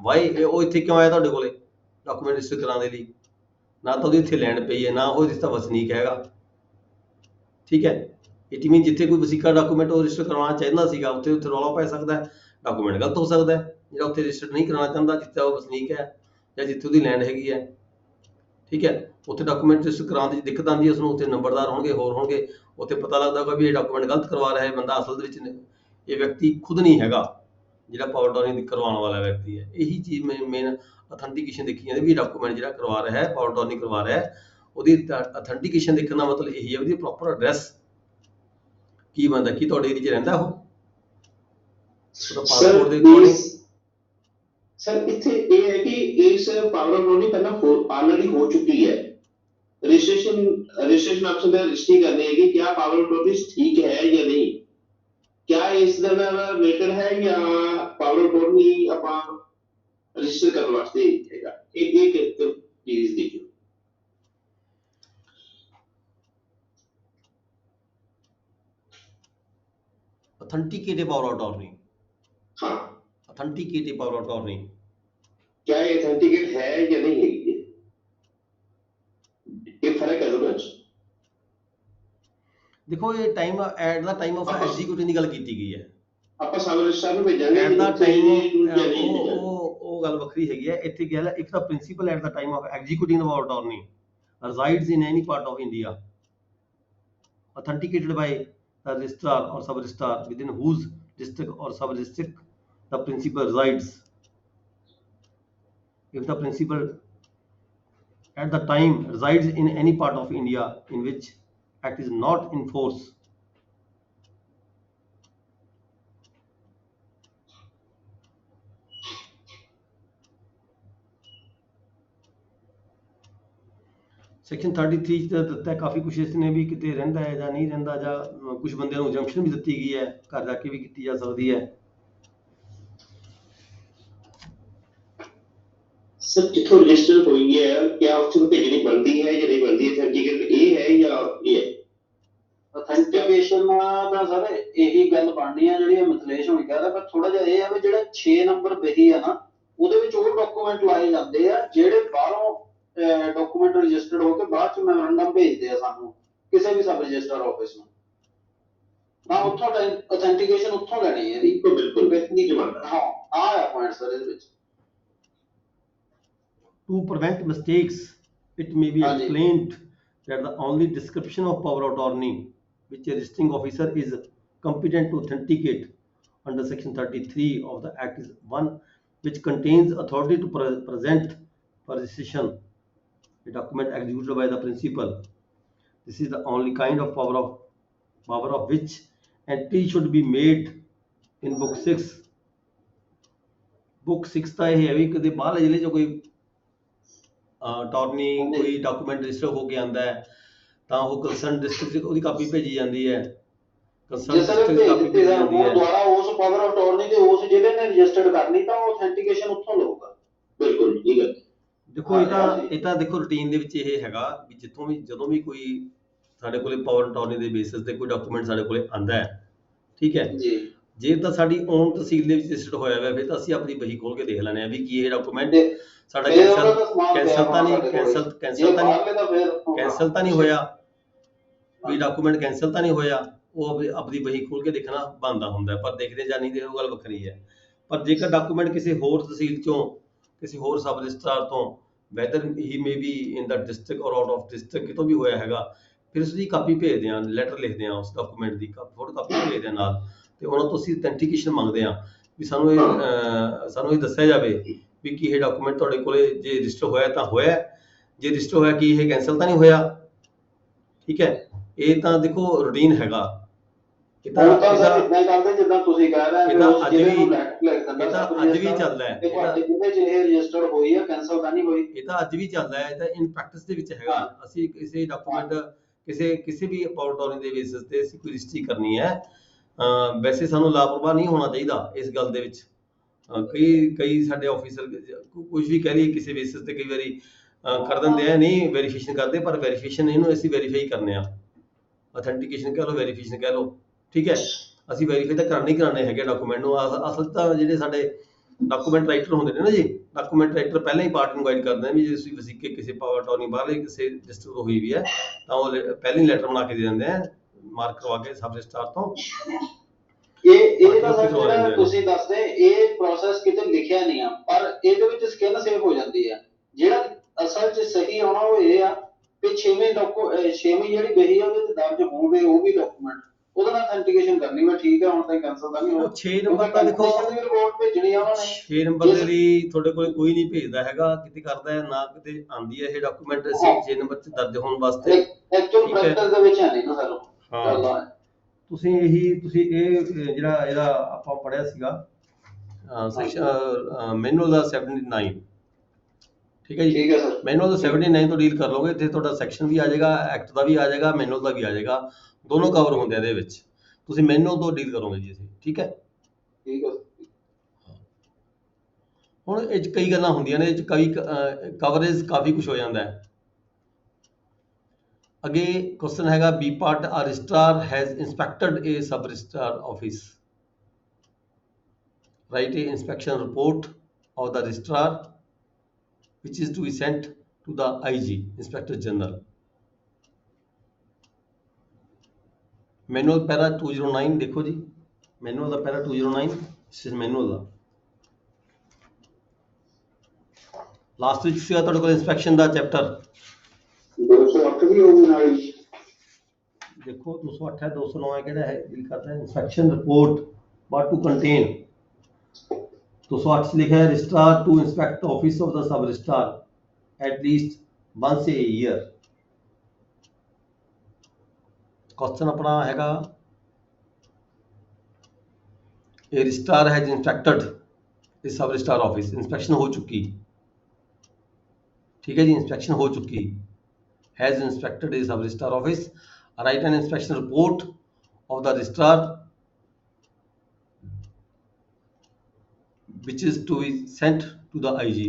ਵਾਈ ਉਹ ਇੱਥੇ ਕਿਉਂ ਆਇਆ ਤੁਹਾਡੇ ਕੋਲੇ ਡਾਕੂਮੈਂਟ ਰਜਿਸਟਰ ਕਰਾਉਣ ਦੇ ਲਈ? ਨਾ ਤਾਂ ਉਹਦੀ ਇੱਥੇ ਲੈਂਡ ਪਈ ਹੈ, ਨਾ ਉਹ ਜਿਸ ਦਾ ਵਸਨੀਕ ਹੈਗਾ, ਠੀਕ ਹੈ। ਇਟ ਮੀਨ ਜਿੱਥੇ ਕੋਈ ਵਸੀਕਾ ਡਾਕੂਮੈਂਟ ਉਹ ਰਜਿਸਟਰ ਕਰਵਾਉਣਾ ਚਾਹੁੰਦਾ ਸੀਗਾ, ਉੱਥੇ ਰੌਲਾ ਪੈ ਸਕਦਾ ਹੈ, ਡਾਕੂਮੈਂਟ ਗਲਤ ਹੋ ਸਕਦਾ ਹੈ। ਜਿਹੜਾ ਉੱਥੇ ਰਜਿਸਟਰ ਨਹੀਂ ਕਰਾਉਣਾ ਚਾਹੁੰਦਾ, ਜਿੱਥੇ ਉਹ ਵਸਨੀਕ ਹੈ ਜਾਂ ਜਿੱਥੇ ਉਹਦੀ ਲੈਂਡ ਹੈਗੀ ਹੈ, ਠੀਕ ਹੈ, ਉੱਥੇ ਡਾਕੂਮੈਂਟ ਰਜਿਸਟਰ ਕਰਾਉਣ ਦੀ ਦਿੱਕਤ ਆਉਂਦੀ ਹੈ ਉਸਨੂੰ। ਉੱਥੇ ਨੰਬਰਦਾਰ ਹੋਣਗੇ, ਹੋਰ ਹੋਣਗੇ, ਉੱਥੇ ਪਤਾ ਲੱਗਦਾ ਵੀ ਇਹ ਡਾਕੂਮੈਂਟ ਗਲਤ ਕਰਵਾ ਰਿਹਾ ਹੈ ਬੰਦਾ, ਅਸਲ ਦੇ ਵਿੱਚ ਇਹ ਵਿਅਕਤੀ ਖੁਦ ਨਹੀਂ ਹੈਗਾ ਜਿਹੜਾ ਪਾਵਰ ਅਟਾਰਨੀ ਕਰਵਾਉਣ ਵਾਲਾ ਵਿਅਕਤੀ ਹੈ। ਇਹੀ ਚੀਜ਼ ਮੇਨ ਅਥੈਂਟੀਕੇਸ਼ਨ ਦੇਖੀ ਜਾਂਦੀ ਵੀ ਡਾਕੂਮੈਂਟ ਜਿਹੜਾ ਕਰਵਾ ਰਿਹਾ ਹੈ, ਪਾਵਰ ਅਟਾਰਨੀ ਕਰਵਾ ਰਿਹਾ ਹੈ, ਉਹਦੀ ਅਥੈਂਟੀਕੇਸ਼ਨ ਦੇਖਣ ਦਾ ਮਤਲਬ ਇਹੀ ਹੈ ਉਹਦੀ ਪ੍ਰੋਪਰ ਐਡਰੈਸ ਕੀ ਬਣਦਾ, ਕੀ ਤੁਹਾਡੇ ਏਰੀਆ 'ਚ ਰਹਿੰਦਾ ਉਹ, ਉਹਦਾ ਪਾਸਪੋਰਟ ਦੇ ਅਕੋਰਡਿੰਗ। ਸਰ ਇੱਥੇ ਇਹ ਹੈ ਕਿ ਇਸ ਪਾਵਰ ਅਟਾਰਨੀ ਪਹਿਲਾਂ ਆਲਰੇਡੀ ਹੋ ਚੁੱਕੀ ਹੈ, रजिस्ट्रेशन ऑप्शन पे रजिस्ट्री करनी है कि क्या पावर अटॉर्नी ठीक है या नहीं, क्या इस दर रिलेटेड है या पावर अटॉर्नी ਆਪਾਂ रजिस्टर ਕਰਨ ਵਾਸਤੇ ਹੈਗਾ। एक प्लीज देखिए। ऑथेंटिकेटेड पावर अटॉर्नी, हाँ, ऑथेंटिकेटेड पावर अटॉर्नी क्या ये ऑथेंटिकेट है या नहीं है, ये फर्क है दोनों में। ਦੇਖੋ ਇਹ time at the time of executing ਦੀ ਗੱਲ ਕੀਤੀ ਗਈ ਹੈ। ਆਪਾਂ ਸਬ ਰਜਿਸਟਰ ਨੂੰ ਭੇਜਾਂਗੇ ਐਟ ਦਾ ਟਾਈਮ ਉਹ ਉਹ ਗੱਲ ਵੱਖਰੀ ਹੈਗੀ ਹੈ। ਇੱਥੇ ਕੀ ਹੈ, ਇੱਕ ਤਾਂ principal at the time of executing the power attorney resides in any part of India, authenticated by the registrar or sub-registrar within whose district or sub-district the principal resides. If the principal at the time resides in any part of India in which act is not in force, section 33 ਚ ਦਿੱਤਾ ਕਾਫੀ ਕੁਛ ਇਸ ਨੇ ਵੀ ਕਿਤੇ ਰਹਿੰਦਾ ਹੈ ਜਾਂ ਨਹੀਂ ਰਹਿੰਦਾ, ਜਾਂ ਕੁਝ ਬੰਦਿਆਂ ਨੂੰ ਜੰਕਸ਼ਨ ਵੀ ਦਿੱਤੀ ਗਈ ਹੈ, ਘਰ ਜਾ ਕੇ ਵੀ ਕੀਤੀ ਜਾ ਸਕਦੀ ਹੈ। ਸਰ ਜਿੱਥੋਂ ਰਜਿਸਟਰ ਹੋਈ ਹੈ ਕਿਆ ਉੱਥੇ ਭੇਜਣੀ ਬਣਦੀ ਹੈ ਜਾਂ ਨਹੀਂ ਬਣਦੀ, ਸਰਟੀਫਿਕੇਟ ਇਹ ਹੈ ਜਾਂ ਇਹ ਹੈ? ਅਥੈਂਟੀਕੇਸ਼ਨ ਦਾ ਸਰ ਇਹੀ ਗੱਲ ਬਣਨੀ ਆ ਜਿਹੜੀ ਮਿਥਲੇਸ਼ ਹੋਣੀ ਕਹਿ ਰਿਹਾ, ਪਰ ਥੋੜਾ ਜਿਹਾ ਇਹ ਆ ਵੀ ਜਿਹੜਾ 6 ਨੰਬਰ ਬਹੀ ਆ ਨਾ, ਉਹਦੇ ਵਿੱਚ ਉਹ ਡਾਕੂਮੈਂਟ ਲਾਏ ਜਾਂਦੇ ਆ ਜਿਹੜੇ ਬਾਹਰੋਂ ਡਾਕੂਮੈਂਟ ਰਜਿਸਟਰਡ ਹੋ ਕੇ ਬਾਅਦ ਚ ਮੈਮੋਰੰਡਮ ਭੇਜਦੇ ਆ ਸਾਨੂੰ ਕਿਸੇ ਵੀ ਸਬ ਰਜਿਸਟਰ ਆਫਿਸ ਨੂੰ, ਤਾਂ ਉੱਥੋਂ ਅਥੈਂਟੀਕੇਸ਼ਨ ਉੱਥੋਂ ਲੈਣੀ ਹੈ ਇਹਦੀ। ਬਿਲਕੁਲ ਨਹੀਂ ਡਿਮਾਂਡ। ਹਾਂ ਆਹ ਆ ਪੁਆਇੰਟ ਸਰ ਇਹਦੇ ਵਿੱਚ। To prevent mistakes, it may be explained that the only description of power attorney which a registering officer is competent to authenticate under section 33 of the act is one which contains authority to present for registration a document executed by the principal. This is the only kind of power of which entry should be made in book 6. book 6 ਤਾਂ ਇਹ ਹੈ ਵੀ ਕਦੇ ਬਾਹਰਲੇ ਜ਼ਿਲ੍ਹੇ 'ਚ ਕੋਈ ਅਟਾਰਨੀ ਕੋਈ ਡਾਕੂਮੈਂਟ ਰਜਿਸਟਰ ਹੋ ਕੇ ਆਉਂਦਾ ਹੈ ਤਾਂ ਉਹ ਕੰਸਰਨ ਡਿਸਟ੍ਰਿਕਟ 'ਚ ਉਹਦੀ ਕਾਪੀ ਭੇਜੀ ਜਾਂਦੀ ਹੈ, ਕੰਸਰਨ ਡਿਸਟ੍ਰਿਕਟ 'ਚ ਕਾਪੀ ਭੇਜੀ ਜਾਂਦੀ ਹੈ। ਦੁਆਰਾ ਉਸ ਪਾਵਰ ਅਟਾਰਨੀ ਦੇ ਉਸ ਜ਼ਿਲ੍ਹੇ ਨੇ ਰਜਿਸਟਰਡ ਕਰਨੀ ਤਾਂ ਉਹ ਅਥੈਂਟੀਕੇਸ਼ਨ ਉੱਥੋਂ ਲਊਗਾ। ਬਿਲਕੁਲ ਠੀਕ ਹੈ। ਦੇਖੋ ਇਹ ਤਾਂ ਦੇਖੋ ਰੂਟੀਨ ਦੇ ਵਿੱਚ ਇਹ ਹੈਗਾ ਵੀ ਜਿੱਥੋਂ ਵੀ ਜਦੋਂ ਵੀ ਕੋਈ ਸਾਡੇ ਕੋਲੇ ਪਾਵਰ ਅਟਾਰਨੀ ਦੇ ਬੇਸਿਸ ਤੇ ਕੋਈ ਡਾਕੂਮੈਂਟ ਸਾਡੇ ਕੋਲੇ ਆਂਦਾ ਹੈ, ਠੀਕ ਹੈ ਜੀ, ਜੇ ਤਾਂ ਸਾਡੀ ਓਨ ਤਹਿਸੀਲ ਦੇ ਵਿੱਚ ਰਜਿਸਟਰਡ ਹੋਇਆ ਹੋਇਆ ਫਿਰ ਤਾਂ ਅਸੀਂ ਆਪਣੀ ਬਹੀ ਖੋਲ ਕੇ ਦੇਖ ਲੈਂਦੇ ਆ ਵੀ ਕੀ ਇਹ ਡਾਕੂਮੈਂਟ ਸਾਡਾ ਕੈਂਸਲ ਤਾਂ ਨਹੀਂ ਹੋਇਆ, ਵੀ ਡਾਕੂਮੈਂਟ ਕੈਂਸਲ ਤਾਂ ਨਹੀਂ ਹੋਇਆ, ਉਹ ਆਪਣੀ ਬਹੀ ਖੋਲ ਕੇ ਦੇਖਣਾ ਬਣਦਾ ਹੁੰਦਾ, ਪਰ ਦੇਖਦੇ ਜਾਂ ਨਹੀਂ ਦੇ ਉਹ ਗੱਲ ਵੱਖਰੀ ਹੈ। ਪਰ ਜੇਕਰ ਡਾਕੂਮੈਂਟ ਕਿਸੇ ਹੋਰ ਤਹਿਸੀਲ ਚੋਂ ਕਿਸੇ ਹੋਰ ਸਬ ਰਜਿਸਟਰਾਰ ਤੋਂ whether he may be in the district or out of district ਕਿਤੋਂ ਵੀ ਹੋਇਆ ਹੈਗਾ, ਫਿਰ ਉਸਦੀ ਕਾਪੀ ਭੇਜਦੇ ਹਾਂ, ਲੈਟਰ ਲਿਖਦੇ ਹਾਂ ਉਸ ਡਾਕੂਮੈਂਟ ਦੀ ਫੋਟੋ ਕਾਪੀ ਭੇਜਦੇ ਹਾਂ ਨਾਲ, ਤੇ ਉਹਨਾਂ ਤੋਂ ਅਸੀਂ ਅਥੈਂਟੀਕੇਸ਼ਨ ਮੰਗਦੇ ਹਾਂ ਵੀ ਸਾਨੂੰ ਇਹ ਦੱਸਿਆ ਜਾਵੇ ਵੀ ਕੀ ਇਹ ਡਾਕੂਮੈਂਟ ਤੁਹਾਡੇ ਕੋਲੇ ਜੇ ਰਜਿਸਟਰ ਹੋਇਆ ਤਾਂ ਹੋਇਆ, ਜੇ ਰਜਿਸਟਰ ਹੋਇਆ ਕੀ ਇਹ ਕੈਂਸਲ ਤਾਂ ਨਹੀਂ ਹੋਇਆ, ਠੀਕ ਹੈ। ਇਹ ਤਾਂ ਦੇਖੋ ਰੂਟੀਨ ਹੈਗਾ ਇਹ ਤਾਂ ਹੁਣ ਤਾਂ ਇਹ ਸਰ ਤਾਂ ਇਦਾਂ ਕਰਦੇ ਜਿੱਦਾਂ ਤੁਸੀਂ ਕਹਿ ਰਹੇ ਇਹ ਹੋ, ਤਾਂ ਉਸ ਅੱਜ ਜ਼ਿਲ੍ਹੇ ਨੂੰ ਵੀ ਲਿਖ ਦਿੰਦਾ ਇਹ ਤਾਂ ਸਬ ਅੱਜ ਵੀ ਰਜਿਸਟਰ ਚੱਲਦਾ ਹੈ ਤੇ ਤੁਹਾਡੇ ਜ਼ਿਲ੍ਹੇ 'ਚ ਇਹ ਰਜਿਸਟਰਡ ਹੋਈ ਹੈ, ਕੈਂਸਲ ਤਾਂ ਨਹੀਂ ਹੋਈ। ਇਹ ਤਾਂ ਅੱਜ ਵੀ ਚੱਲਦਾ ਹੈ, ਇਹ ਤਾਂ ਇਨ ਪ੍ਰੈਕਟਿਸ ਦੇ ਵਿੱਚ ਹੈਗਾ। ਅਸੀਂ ਕਿਸੇ ਡਾਕੂਮੈਂਟ ਕਿਸੇ ਵੀ ਅਪਾਰਟੋਰੀ ਦੇ ਬੇਸਿਸ ਤੇ ਅਸੀਂ ਕੋਈ ਰਜਿਸਟਰੀ ਕਰਨੀ ਹੈ, ਵੈਸੇ ਸਾਨੂੰ ਲਾਪਰਵਾਹ ਨਹੀਂ ਹੋਣਾ ਚਾਹੀਦਾ ਇਸ ਗੱਲ ਦੇ ਵਿੱਚ। ਕਈ ਸਾਡੇ ਆਫੀਸਰ ਕੁਝ ਵੀ ਕਹਿ ਲਈਏ ਕਿਸੇ ਬੇਸਿਸ ਤੇ ਕਈ ਵਾਰੀ ਕਰ ਦਿੰਦੇ ਆ, ਨਹੀਂ ਵੈਰੀਫਿਕੇਸ਼ਨ ਕਰਦੇ, ਪਰ ਵੈਰੀਫਿਕੇਸ਼ਨ ਇਹਨੂੰ ਅਸੀਂ ਵੈਰੀਫਾਈ ਕਰਨੇ ਆ, ਅਥੈਂਟੀਕੇਸ਼ਨ ਕਹਿ ਲਓ, ਵੈਰੀਫਿਕੇਸ਼ਨ ਕਹਿ ਲਓ, ਠੀਕ ਹੈ। ਅਸੀਂ ਵੈਰੀਫਾਈ ਤਾਂ ਕਰਨੇ ਹੀ ਕਰਨੇ ਹੈਗੇ ਡਾਕੂਮੈਂਟ ਨੂੰ। ਅਸਲ ਤਾਂ ਜਿਹੜੇ ਸਾਡੇ ਡਾਕੂਮੈਂਟ ਰਾਈਟਰ ਹੁੰਦੇ ਨੇ ਨਾ ਜੀ, ਡਾਕੂਮੈਂਟ ਰਾਈਟਰ ਪਹਿਲਾਂ ਹੀ ਪਾਰਟੀ ਨੂੰ ਗਾਈਡ ਕਰਦੇ ਨੇ ਵੀ ਜੇ ਤੁਸੀਂ ਵਸੀਕੇ ਕਿਸੇ ਪਾਵਰ ਅਟਾਰਨੀ ਬਾਹਰਲੇ ਕਿਸੇ ਡਿਸਟ੍ਰਿਕਟ ਤੋਂ ਹੋਈ ਵੀ ਹੈ ਤਾਂ ਉਹ ਪਹਿਲਾਂ ਹੀ ਲੈਟਰ ਬਣਾ ਕੇ ਦੇ ਦਿੰਦੇ ਆ, ਮਾਰਕ ਕਰਵਾ ਕੇ ਸਬ ਰਜਿਸਟਰਾਰ ਤੋਂ। ਇਹ ਤਾਂ ਸਰ ਜਿਹੜਾ ਤੁਸੀਂ ਦੱਸਦੇ ਇਹ ਪ੍ਰੋਸੈਸ ਕਿਤੇ ਲਿਖਿਆ ਨਹੀਂ ਆ, ਪਰ ਇਹਦੇ ਵਿੱਚ ਸਕਿਲ ਸੇਵ ਹੋ ਜਾਂਦੀ ਆ। ਜਿਹੜਾ ਅਸਲ 'ਚ ਸਹੀ ਆਉਣਾ ਉਹ ਇਹ ਆ ਕਿ ਛੇਵੀਂ ਜਿਹੜੀ ਬਹੀ ਆ ਉਹਦੇ 'ਚ ਦਰਜ ਹੋਣਗੇ ਉਹ ਵੀ ਡਾਕੂਮੈਂਟ, ਉਹਦੇ ਨਾਲ ਅਥੈਂਟੀਕੇਸ਼ਨ ਕਰਨੀ। ਮੈਂ ਠੀਕ ਹੈ, ਹੁਣ ਤਾਂ ਕੈਂਸਲ ਤਾਂ ਨਹੀਂ ਹੋਣਾ। 6 ਨੰਬਰ ਤਾਂ ਦੇਖੋ, ਦੀ ਰਿਪੋਰਟ ਭੇਜਣੀ ਆ ਉਹਨਾਂ ਨੇ। 6 ਨੰਬਰ ਦੇ ਲਈ ਤੁਹਾਡੇ ਕੋਲ ਕੋਈ ਨਹੀਂ ਭੇਜਦਾ ਹੈਗਾ, ਕਿਤੇ ਕਰਦਾ ਹੈ ਨਾ ਕਿਤੇ ਆਂਦੀ ਹੈ ਇਹ ਡਾਕੂਮੈਂਟ 6 ਨੰਬਰ 'ਚ ਦਰਜ ਹੋਣ ਵਾਸਤੇ। ਐਕਚੁਅਲ ਪ੍ਰੈਕਟਿਸ ਦੇ ਵਿੱਚ ਹੈ ਨਹੀਂ ਨਾ ਸਰ। ਹਾਂ, ਤੁਸੀਂ ਇਹ ਜਿਹੜਾ ਇਹਦਾ ਆਪਾਂ ਪੜਿਆ ਸੀਗਾ ਸੈਕਸ਼ਨ ਮੈਨੂਅਲ ਦਾ 79, ਠੀਕ ਹੈ ਜੀ। ਠੀਕ ਹੈ ਸਰ। ਮੈਨੂਅਲ ਦਾ 79 ਤੋਂ ਡੀਲ ਕਰ ਲਓਗੇ, ਇੱਥੇ ਤੁਹਾਡਾ ਸੈਕਸ਼ਨ ਵੀ ਆ ਜਾਏਗਾ, ਐਕਟ ਦਾ ਵੀ ਆ ਜਾਏਗਾ, ਮੈਨੂਅਲ ਦਾ ਵੀ ਆ ਜਾਏਗਾ, ਦੋਨੋਂ ਕਵਰ ਹੁੰਦੇ ਆ ਇਹਦੇ ਵਿੱਚ। ਤੁਸੀਂ ਮੈਨੂਅਲ ਤੋਂ ਡੀਲ ਕਰੋਗੇ ਜੀ ਅਸੀਂ, ਠੀਕ ਹੈ। ਠੀਕ ਹੈ। ਹੁਣ ਇਹ 'ਚ ਕਈ ਗੱਲਾਂ ਹੁੰਦੀਆਂ ਨੇ, ਇਹ 'ਚ ਕਈ ਕਵਰੇਜ ਕਾਫੀ ਕੁਝ ਹੋ ਜਾਂਦਾ ਹੈ। ਅੱਗੇ ਕੁਐਸਚਨ ਹੈਗਾ B part, a registrar has inspected a sub registrar office, write a inspection report of the registrar which is to be sent to the IG, Inspector General. Manual para 209 देखो जी, manual the para 209, this is manual the last ਵਿੱਚ ਸੀਗਾ ਤੁਹਾਡੇ ਕੋਲ ਇਨਸਪੈਕਸ਼ਨ ਦਾ ਚੈਪਟਰ 208 ਵੀ ਹੋਊਗੀ ਨਾਲ ਹੀ। ਦੇਖੋ 208 ਹੈ, 209 ਹੈ, ਕਿਹੜਾ ਹੈ ਡੀਲ ਕਰਦਾ ਹੈ inspection report what to contain। 208 से लिखा है registrar to inspect office of the sub registrar at least once a year. Question अपना हैगा ए रजिस्ट्रार हैज इंस्पेक्टेड इस सब रजिस्ट्रार ऑफिस, इंस्पेक्शन हो चुकी, ठीक है जी, इंस्पेक्शन हो चुकी, has inspected a sub registrar office, right an inspection report of the registrar which is to be sent to the IG।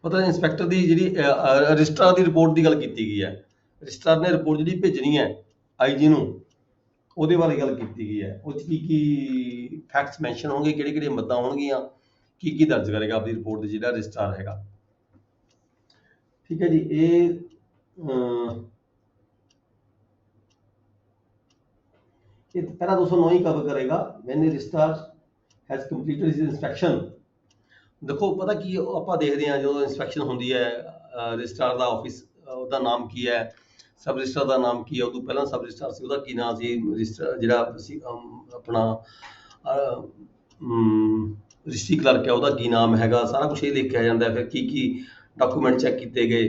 मतलब इंस्पैक्टर ਦੀ ਜਿਹੜੀ ਰਜਿਸਟਰਾਰ ਦੀ ਰਿਪੋਰਟ ਦੀ ਗੱਲ ਕੀਤੀ ਗਈ ਹੈ, ਰਜਿਸਟਰਾਰ ਨੇ ਰਿਪੋਰਟ ਜਿਹੜੀ ਭੇਜਣੀ ਹੈ IG ਨੂੰ, ਉਹਦੇ ਬਾਰੇ ਗੱਲ ਕੀਤੀ ਗਈ ਹੈ। ਉਹ 'ਚ ਕੀ ਫੈਕਟਸ ਮੈਂਸ਼ਨ ਹੋਣਗੇ, ਕਿਹੜੇ ਮੱਦਾਂ ਹੋਣਗੀਆਂ, ਕੀ ਦਰਜ ਕਰੇਗਾ ਆਪਣੀ ਰਿਪੋਰਟ ਦੇ ਜਿਹੜਾ ਰਜਿਸਟਰਾਰ ਹੈਗਾ, ਠੀਕ ਹੈ ਜੀ। ਇਹ ਪਹਿਲਾ 209 ਹੀ ਕਵਰ ਕਰੇਗਾ। when a registrar has completed his inspection। ਦੇਖੋ ਪਤਾ ਕੀ ਆਪਾਂ ਦੇਖਦੇ ਹਾਂ ਜਦੋਂ ਇਨਸਪੈਕਸ਼ਨ ਹੁੰਦੀ ਹੈ, ਰਜਿਸਟਰਾਰ ਦਾ ਆਫਿਸ ਉਹਦਾ ਨਾਮ ਕੀ ਹੈ, ਸਬ ਰਜਿਸਟਰਾਰ ਦਾ ਨਾਮ ਕੀ ਹੈ, ਉਦੋਂ ਪਹਿਲਾਂ ਸਬ ਰਜਿਸਟਰਾਰ ਸੀ ਉਹਦਾ ਕੀ ਨਾਮ ਸੀ, ਰਜਿਸਟਰ ਜਿਹੜਾ ਸੀ ਆਪਣਾ ਰਜਿਸਟਰੀ ਕਲਰਕ ਹੈ ਉਹਦਾ ਕੀ ਨਾਮ ਹੈਗਾ, ਸਾਰਾ ਕੁਝ ਇਹ ਲਿਖਿਆ ਜਾਂਦਾ। ਫਿਰ ਕੀ ਡਾਕੂਮੈਂਟ ਚੈੱਕ ਕੀਤੇ ਗਏ,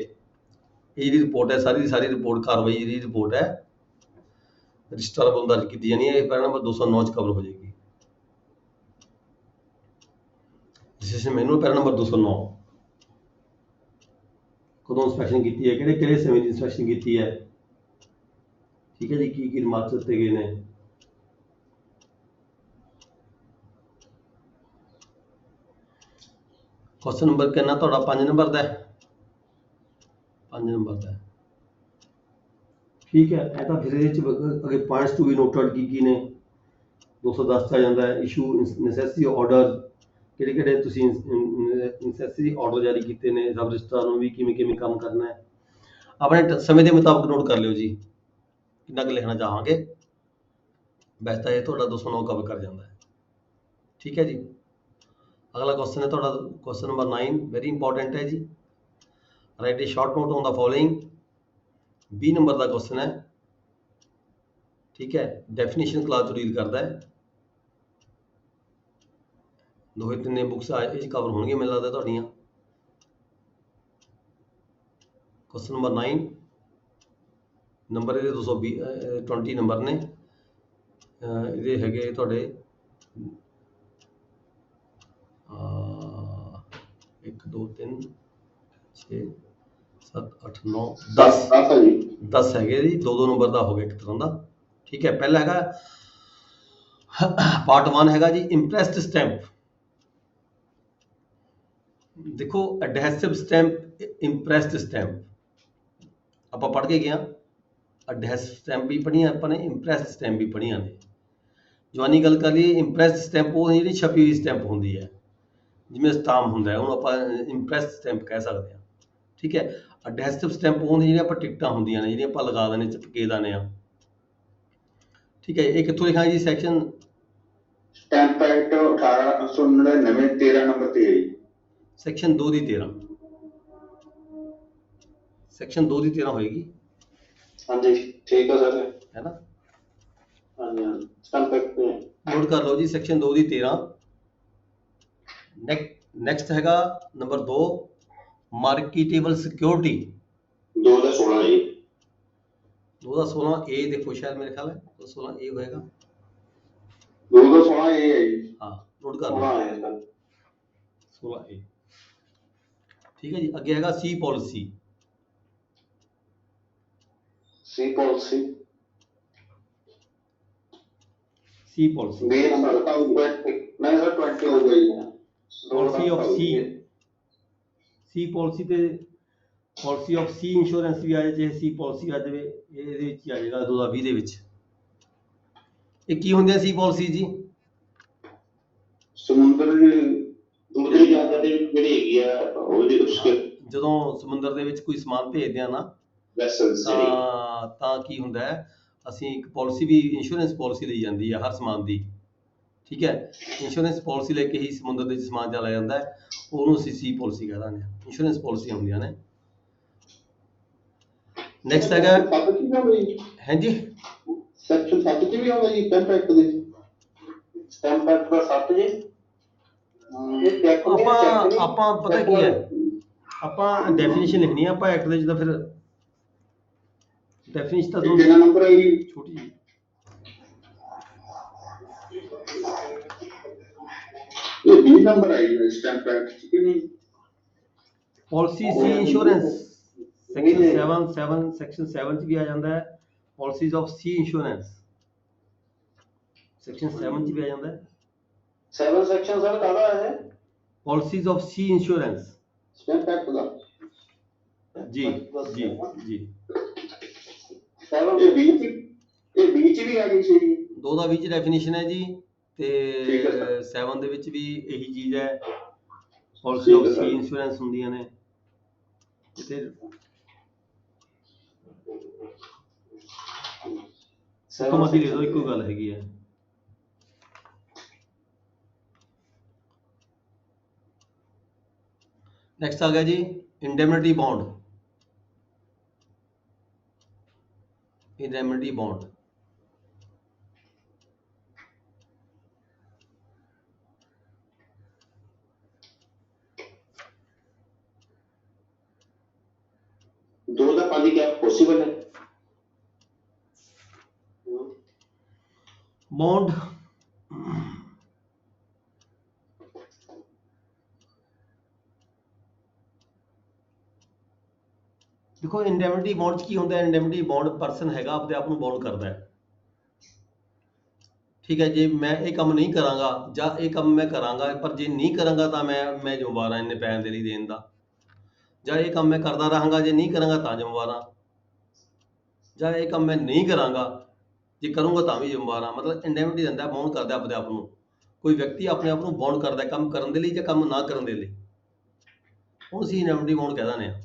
ਇਹ ਜਿਹੜੀ ਰਿਪੋਰਟ ਹੈ ਸਾਰੀ ਦੀ ਸਾਰੀ ਰਿਪੋਰਟ ਕਾਰਵਾਈ ਜਿਹੜੀ ਰਿਪੋਰਟ ਹੈ ਰਜਿਸਟਰਾਰ ਵੱਲੋਂ ਦਰਜ ਕੀਤੀ ਜਾਣੀ ਹੈ। ਇਹ ਪੈਰਾ ਨੰਬਰ 209 'ਚ ਕਵਰ ਹੋ ਜਾਏਗੀ। ਰਜਿਸਟ੍ਰੇਸ਼ਨ ਮੈਨੂਅਲ ਪੈਰਾ ਨੰਬਰ 209, ਕਦੋਂ ਇੰਸਪੈਕਸ਼ਨ ਕੀਤੀ ਹੈ, ਕਿਹੜੇ ਸਮੇਂ ਦੀ ਇੰਸਪੈਕਸ਼ਨ ਕੀਤੀ ਹੈ, ਠੀਕ ਹੈ ਜੀ, ਕੀ ਰਿਮਾਰਕਸ ਦਿੱਤੇ ਗਏ ਨੇ। क्वेश्चन नंबर कितना ਤੁਹਾਡਾ 5 ਨੰਬਰ ਦਾ ਹੈ, 5 ਨੰਬਰ ਦਾ, ਠੀਕ ਹੈ। ਇਹ ਤਾਂ ਫਿਰ ਇਹਦੇ ਚ ਅੱਗੇ ਪੁਆਇੰਟਸ ਟੂ ਬੀ ਨੋਟਡ ਕੀ ਨੇ 210 ਚ ਆ ਜਾਂਦਾ ਹੈ। ਇਸ਼ੂ ਨੈਸੈਸਰੀ ਆਰਡਰ, ਕਿਹੜੇ ਤੁਸੀਂ ਨੈਸੈਸਰੀ ਆਰਡਰ ਜਾਰੀ ਕੀਤੇ ਨੇ ਸਬ ਰਜਿਸਟਰਾਰ ਨੂੰ ਵੀ ਕਿਵੇਂ ਕੰਮ ਕਰਨਾ ਹੈ, ਆਪਣੇ ਸਮੇਂ ਦੇ ਮੁਤਾਬਕ ਨੋਟ ਕਰ ਲਿਓ ਜੀ, ਕਿੰਨਾ ਕੁ ਲਿਖਣਾ ਚਾਹਾਂਗੇ। ਵੈਸੇ ਤਾਂ ਇਹ ਤੁਹਾਡਾ 209 ਕਵਰ ਕਰ ਜਾਂਦਾ ਹੈ, ਠੀਕ ਹੈ ਜੀ। अगला क्वेश्चन है थोड़ा क्वेश्चन नंबर 9, वेरी इंपॉर्टेंट है जी। Write a short note on the following. B number का क्वेश्चन है, ठीक है, डेफिनेशन क्लास तो डील करता है। दो ही तीन बुक्स कवर होंगे मैंने लगता तुहाडियां। क्वेश्चन नंबर 9 नंबर ये 220 नंबर ने। ਇਹਦੇ ਹੈਗੇ ਤੁਹਾਡੇ 1 2 3 6 7 8 9 10 10 ਹੈ ਜੀ 10 ਹੈਗੇ ਜੀ, ਦੋ ਨੰਬਰ ਦਾ ਹੋ ਗਿਆ ਇੱਕ ਤਰ੍ਹਾਂ ਦਾ। ਠੀਕ ਹੈ, ਪਹਿਲਾ ਹੈਗਾ ਪਾਰਟ 1 ਹੈਗਾ ਜੀ ਇੰਪ੍ਰੈਸਡ ਸਟੈਂਪ। ਦੇਖੋ ਐਡਹੈਸਿਵ ਸਟੈਂਪ, ਇੰਪ੍ਰੈਸਡ ਸਟੈਂਪ ਆਪਾਂ ਪੜ੍ਹ ਕੇ ਗਏ ਹਾਂ। ਐਡਹੈਸਿਵ ਸਟੈਂਪ ਵੀ ਪੜ੍ਹੀਆਂ ਆਪਾਂ ਨੇ, ਇੰਪ੍ਰੈਸਡ ਸਟੈਂਪ ਵੀ ਪੜ੍ਹੀਆਂ ਨੇ। ਜਵਾਨੀ ਗੱਲ ਕਰ ਲਈਏ, ਇੰਪ੍ਰੈਸਡ ਸਟੈਂਪ ਉਹ ਜਿਹੜੀ ਛਪੀ ਹੋਈ ਸਟੈਂਪ ਹੁੰਦੀ ਹੈ, ਜਿਵੇਂ ਸਟਾਮ ਹੁੰਦਾ ਹੈ, ਉਹਨੂੰ ਆਪਾਂ ਇੰਪ੍ਰੈਸਡ ਸਟੈਂਪ ਕਹਿ ਸਕਦੇ ਹਾਂ। ਠੀਕ ਹੈ, ਐਡਹੈਸਿਵ ਸਟੈਂਪ ਉਹ ਜਿਹੜੀਆਂ ਆਪਾਂ ਟਿਕਟਾਂ ਹੁੰਦੀਆਂ ਨੇ, ਜਿਹੜੀਆਂ ਆਪਾਂ ਲਗਾ ਦਿੰਦੇ ਚਿਪਕੇ ਦਿੰਦੇ ਹਾਂ। ਠੀਕ ਹੈ, ਇਹ ਕਿੱਥੋਂ ਲਿਖਾਂਗੇ ਜੀ? ਸੈਕਸ਼ਨ ਸਟੈਂਪ ਐਕਟ 1899 13 ਨੰਬਰ ਤੇ ਹੈ ਜੀ। ਸੈਕਸ਼ਨ 2 ਦੀ 13, ਸੈਕਸ਼ਨ 2 ਦੀ 13 ਹੋਏਗੀ, ਹਾਂਜੀ ਠੀਕ ਹੈ ਸਰ। ਹੈ ਨਾ? ਹਾਂਜੀ ਹਾਂਜੀ ਸਟੈਂਪ ਐਕਟ ਨੋਟ ਕਰ ਲਓ ਜੀ, ਸੈਕਸ਼ਨ 2 ਦੀ 13। ਨੈਕਸਟ ਹੈਗਾ ਨੰਬਰ 2 ਮਾਰਕੀਟੇਬਲ ਸਿਕਿਉਰਿਟੀ। 2016 ਹੈ ਜੀ 2016 ਏ, ਦੇਖੋ ਸ਼ਾਇਦ ਮੇਰੇ ਖਿਆਲ ਹੈ 2016 ਏ ਹੋਏਗਾ। 2016 ਇਹ ਹੈ ਜੀ। ਹਾਂ, ਨੋਟ ਕਰ ਲਓ ਹੋਣਾ ਹੈ ਸਰ। 16 ਏ। ਠੀਕ ਹੈ ਜੀ, ਅੱਗੇ ਹੈਗਾ ਸੀ ਪਾਲਿਸੀ। ਸੀ ਪਾਲਿਸੀ ਸੀ ਪਾਲਿਸੀ 20 ਨੰਬਰ 20 ਨਹੀਂ ਸਰ 20 ਹੋ ਗਈ ਹੈ। Policy of C, C policy ਤੇ ਪਾਲਿਸੀ ਆਫ ਸੀ ਇੰਸ਼ੋਰੈਂਸ ਵੀ ਆ ਜਾਏ, ਚਾਹੇ ਸੀ ਪਾਲਿਸੀ ਆ ਜਾਵੇ, ਇਹਦੇ ਵਿੱਚ ਹੀ ਆ ਜਾਏਗਾ 2020 ਦੇ ਵਿੱਚ। ਇਹ ਕੀ ਹੁੰਦੀਆਂ ਸੀ ਪਾਲਿਸੀ ਜੀ? ਸਮੁੰਦਰੀ ਜਹਾਜ਼ਾਂ ਦੇ ਵਿੱਚ ਜਿਹੜੀ ਹੈਗੀ ਆ ਉਹਦੇ ਉਸਕੇ ਜਦੋਂ ਸਮੁੰਦਰ ਦੇ ਵਿੱਚ ਕੋਈ ਸਮਾਨ ਭੇਜਦੇ ਆ ਨਾ, ਵੈਸਲਸ ਜਿਹੜੀ ਤਾਂ ਕੀ ਹੁੰਦਾ ਹੈ, ਅਸੀਂ ਇੱਕ ਪਾਲਿਸੀ ਵੀ, ਇੰਸ਼ੋਰੈਂਸ ਪਾਲਿਸੀ ਲਈ ਜਾਂਦੀ ਹੈ ਹਰ ਸਮਾਨ ਦੀ। ਠੀਕ ਹੈ, ਇੰਸ਼ੋਰੈਂਸ ਪਾਲਿਸੀ ਲੈ ਕੇ ਹੀ ਸਮੁੰਦਰ ਦੇ ਵਿੱਚ ਸਮਾਨ ਚਲਾ ਜਾਂਦਾ ਹੈ, ਉਹਨੂੰ ਅਸੀਂ ਸੀ ਪਾਲਿਸੀ ਕਹਿ ਦਿੰਦੇ ਹਾਂ। ਇੰਸ਼ੋਰੈਂਸ ਪਾਲਿਸੀਆਂ ਹੁੰਦੀਆਂ ਨੇ। ਨੈਕਸਟ ਹੈਗਾ ਹਾਂਜੀ ਸੈਕਸ਼ਨ 7 ਚ ਵੀ ਆਉਂਦਾ ਜੀ ਸਟੈਂਪ ਐਕਟ ਦੇ। ਸਟੈਂਪ ਐਕਟ ਦਾ 7 ਜੀ। ਇਹ ਚੈੱਕ ਆਪਾਂ ਪਤਾ ਕੀ ਹੈ, ਆਪਾਂ ਡੈਫੀਨੇਸ਼ਨ ਲਿਖਣੀ ਹੈ ਆਪਾਂ ਐਕਟ ਦੇ ਵਿੱਚ, ਤਾਂ ਫਿਰ ਡੈਫੀਨੇਸ਼ਨ ਤਾਂ ਕਿੰਨਾ ਨੰਬਰ ਹੈ ਜੀ? ਛੋਟੀ ਜਿਹੀ ਇਹ 20 ਨੰਬਰ ਹੈ ਜੀ ਸਟੈਂਪ ਐਕਟ ਚ ਕਿ ਨਹੀਂ? ਪਾਲਿਸੀ ਸੀ ਇੰਸ਼ੋਰੈਂਸ ਸੈਕਸ਼ਨ 7 ਸੈਕਸ਼ਨ 7 ਚ ਵੀ ਆ ਜਾਂਦਾ ਹੈ। Policies of sea insurance section 7 ਚ ਵੀ ਆ ਜਾਂਦਾ ਹੈ। 7 ਸੈਕਸ਼ਨ ਸਰ ਕਾਹਦਾ ਹੈ? Policies of sea insurance. Stamp act ਦਾ ਜੀ ਜੀ ਜੀ। 7 ਇਹ 20 ਚ ਵੀ ਆ ਗਈ ਸੀ ਜੀ। 2 ਦਾ ਵਿੱਚ ਡੈਫੀਨੇਸ਼ਨ ਹੈ ਜੀ, ਤੇ ਠੀਕ ਹੈ ਸਰ। 7 ਦੇ ਵਿੱਚ ਵੀ ਇਹੀ ਚੀਜ਼ ਹੈ, ਪਾਲਿਸੀ ਆਫ ਸੀ ਇੰਸ਼ੋਰੈਂਸ ਹੁੰਦੀਆਂ ਨੇ। ਤੇ ਸਹਿਮਤੀ ਲੈ ਲਓ, ਇੱਕੋ ਗੱਲ ਹੈਗੀ ਹੈ। ਨੈਕਸਟ ਆ ਗਿਆ ਜੀ ਇੰਡੈਮਨਿਟੀ ਬੌਂਡ। ਇੰਡੈਮਨਿਟੀ ਬੌਂਡ ਦੋ ਦਾ 5 क्या पॉसिबल है? ਬੌਂਡ ਦੇਖੋ, ਇੰਡੈਮਨਿਟੀ ਬੌਂਡ ਚ ਕੀ ਹੁੰਦਾ ਹੈ? ਇੰਡੈਮਨਿਟੀ ਬੌਂਡ ਪਰਸਨ ਹੈਗਾ ਆਪਣੇ ਆਪ ਨੂੰ ਬੌਂਡ ਕਰਦਾ ਹੈ। ਠੀਕ ਹੈ, ਜੇ ਮੈਂ ਇਹ ਕੰਮ ਨਹੀਂ ਕਰਾਂਗਾ ਜਾਂ ਇਹ ਕੰਮ ਮੈਂ ਕਰਾਂਗਾ, ਪਰ ਜੇ ਨਹੀਂ ਕਰਾਂਗਾ ਤਾਂ ਮੈਂ ਜ਼ਿੰਮੇਵਾਰ ਹਾਂ ਇੰਨੇ ਪੈਸੇ ਦੇ ਲਈ ਦੇਣ ਦਾ। ਜਾਂ ਇਹ ਕੰਮ ਮੈਂ ਕਰਦਾ ਰਹਾਂਗਾ, ਜੇ ਨਹੀਂ ਕਰਾਂਗਾ ਤਾਂ ਜ਼ਿੰਮੇਵਾਰ ਹਾਂ। ਜਾਂ ਇਹ ਕੰਮ ਮੈਂ ਨਹੀਂ ਕਰਾਂਗਾ, ਜੇ ਕਰੂੰਗਾ ਤਾਂ ਵੀ ਜ਼ਿੰਮੇਵਾਰ ਹਾਂ। ਮਤਲਬ ਇੰਡੈਮਨਿਟੀ ਦਿੰਦਾ, ਬੌਂਡ ਕਰਦਾ ਆਪਣੇ ਆਪ ਨੂੰ। ਕੋਈ ਵਿਅਕਤੀ ਆਪਣੇ ਆਪ ਨੂੰ ਬੌਂਡ ਕਰਦਾ ਕੰਮ ਕਰਨ ਦੇ ਲਈ ਜਾਂ ਕੰਮ ਨਾ ਕਰਨ ਦੇ ਲਈ, ਉਹ ਅਸੀਂ ਇੰਡੈਮਨਿਟੀ ਬੌਂਡ ਕਹਿ ਦਿੰਦੇ ਹਾਂ।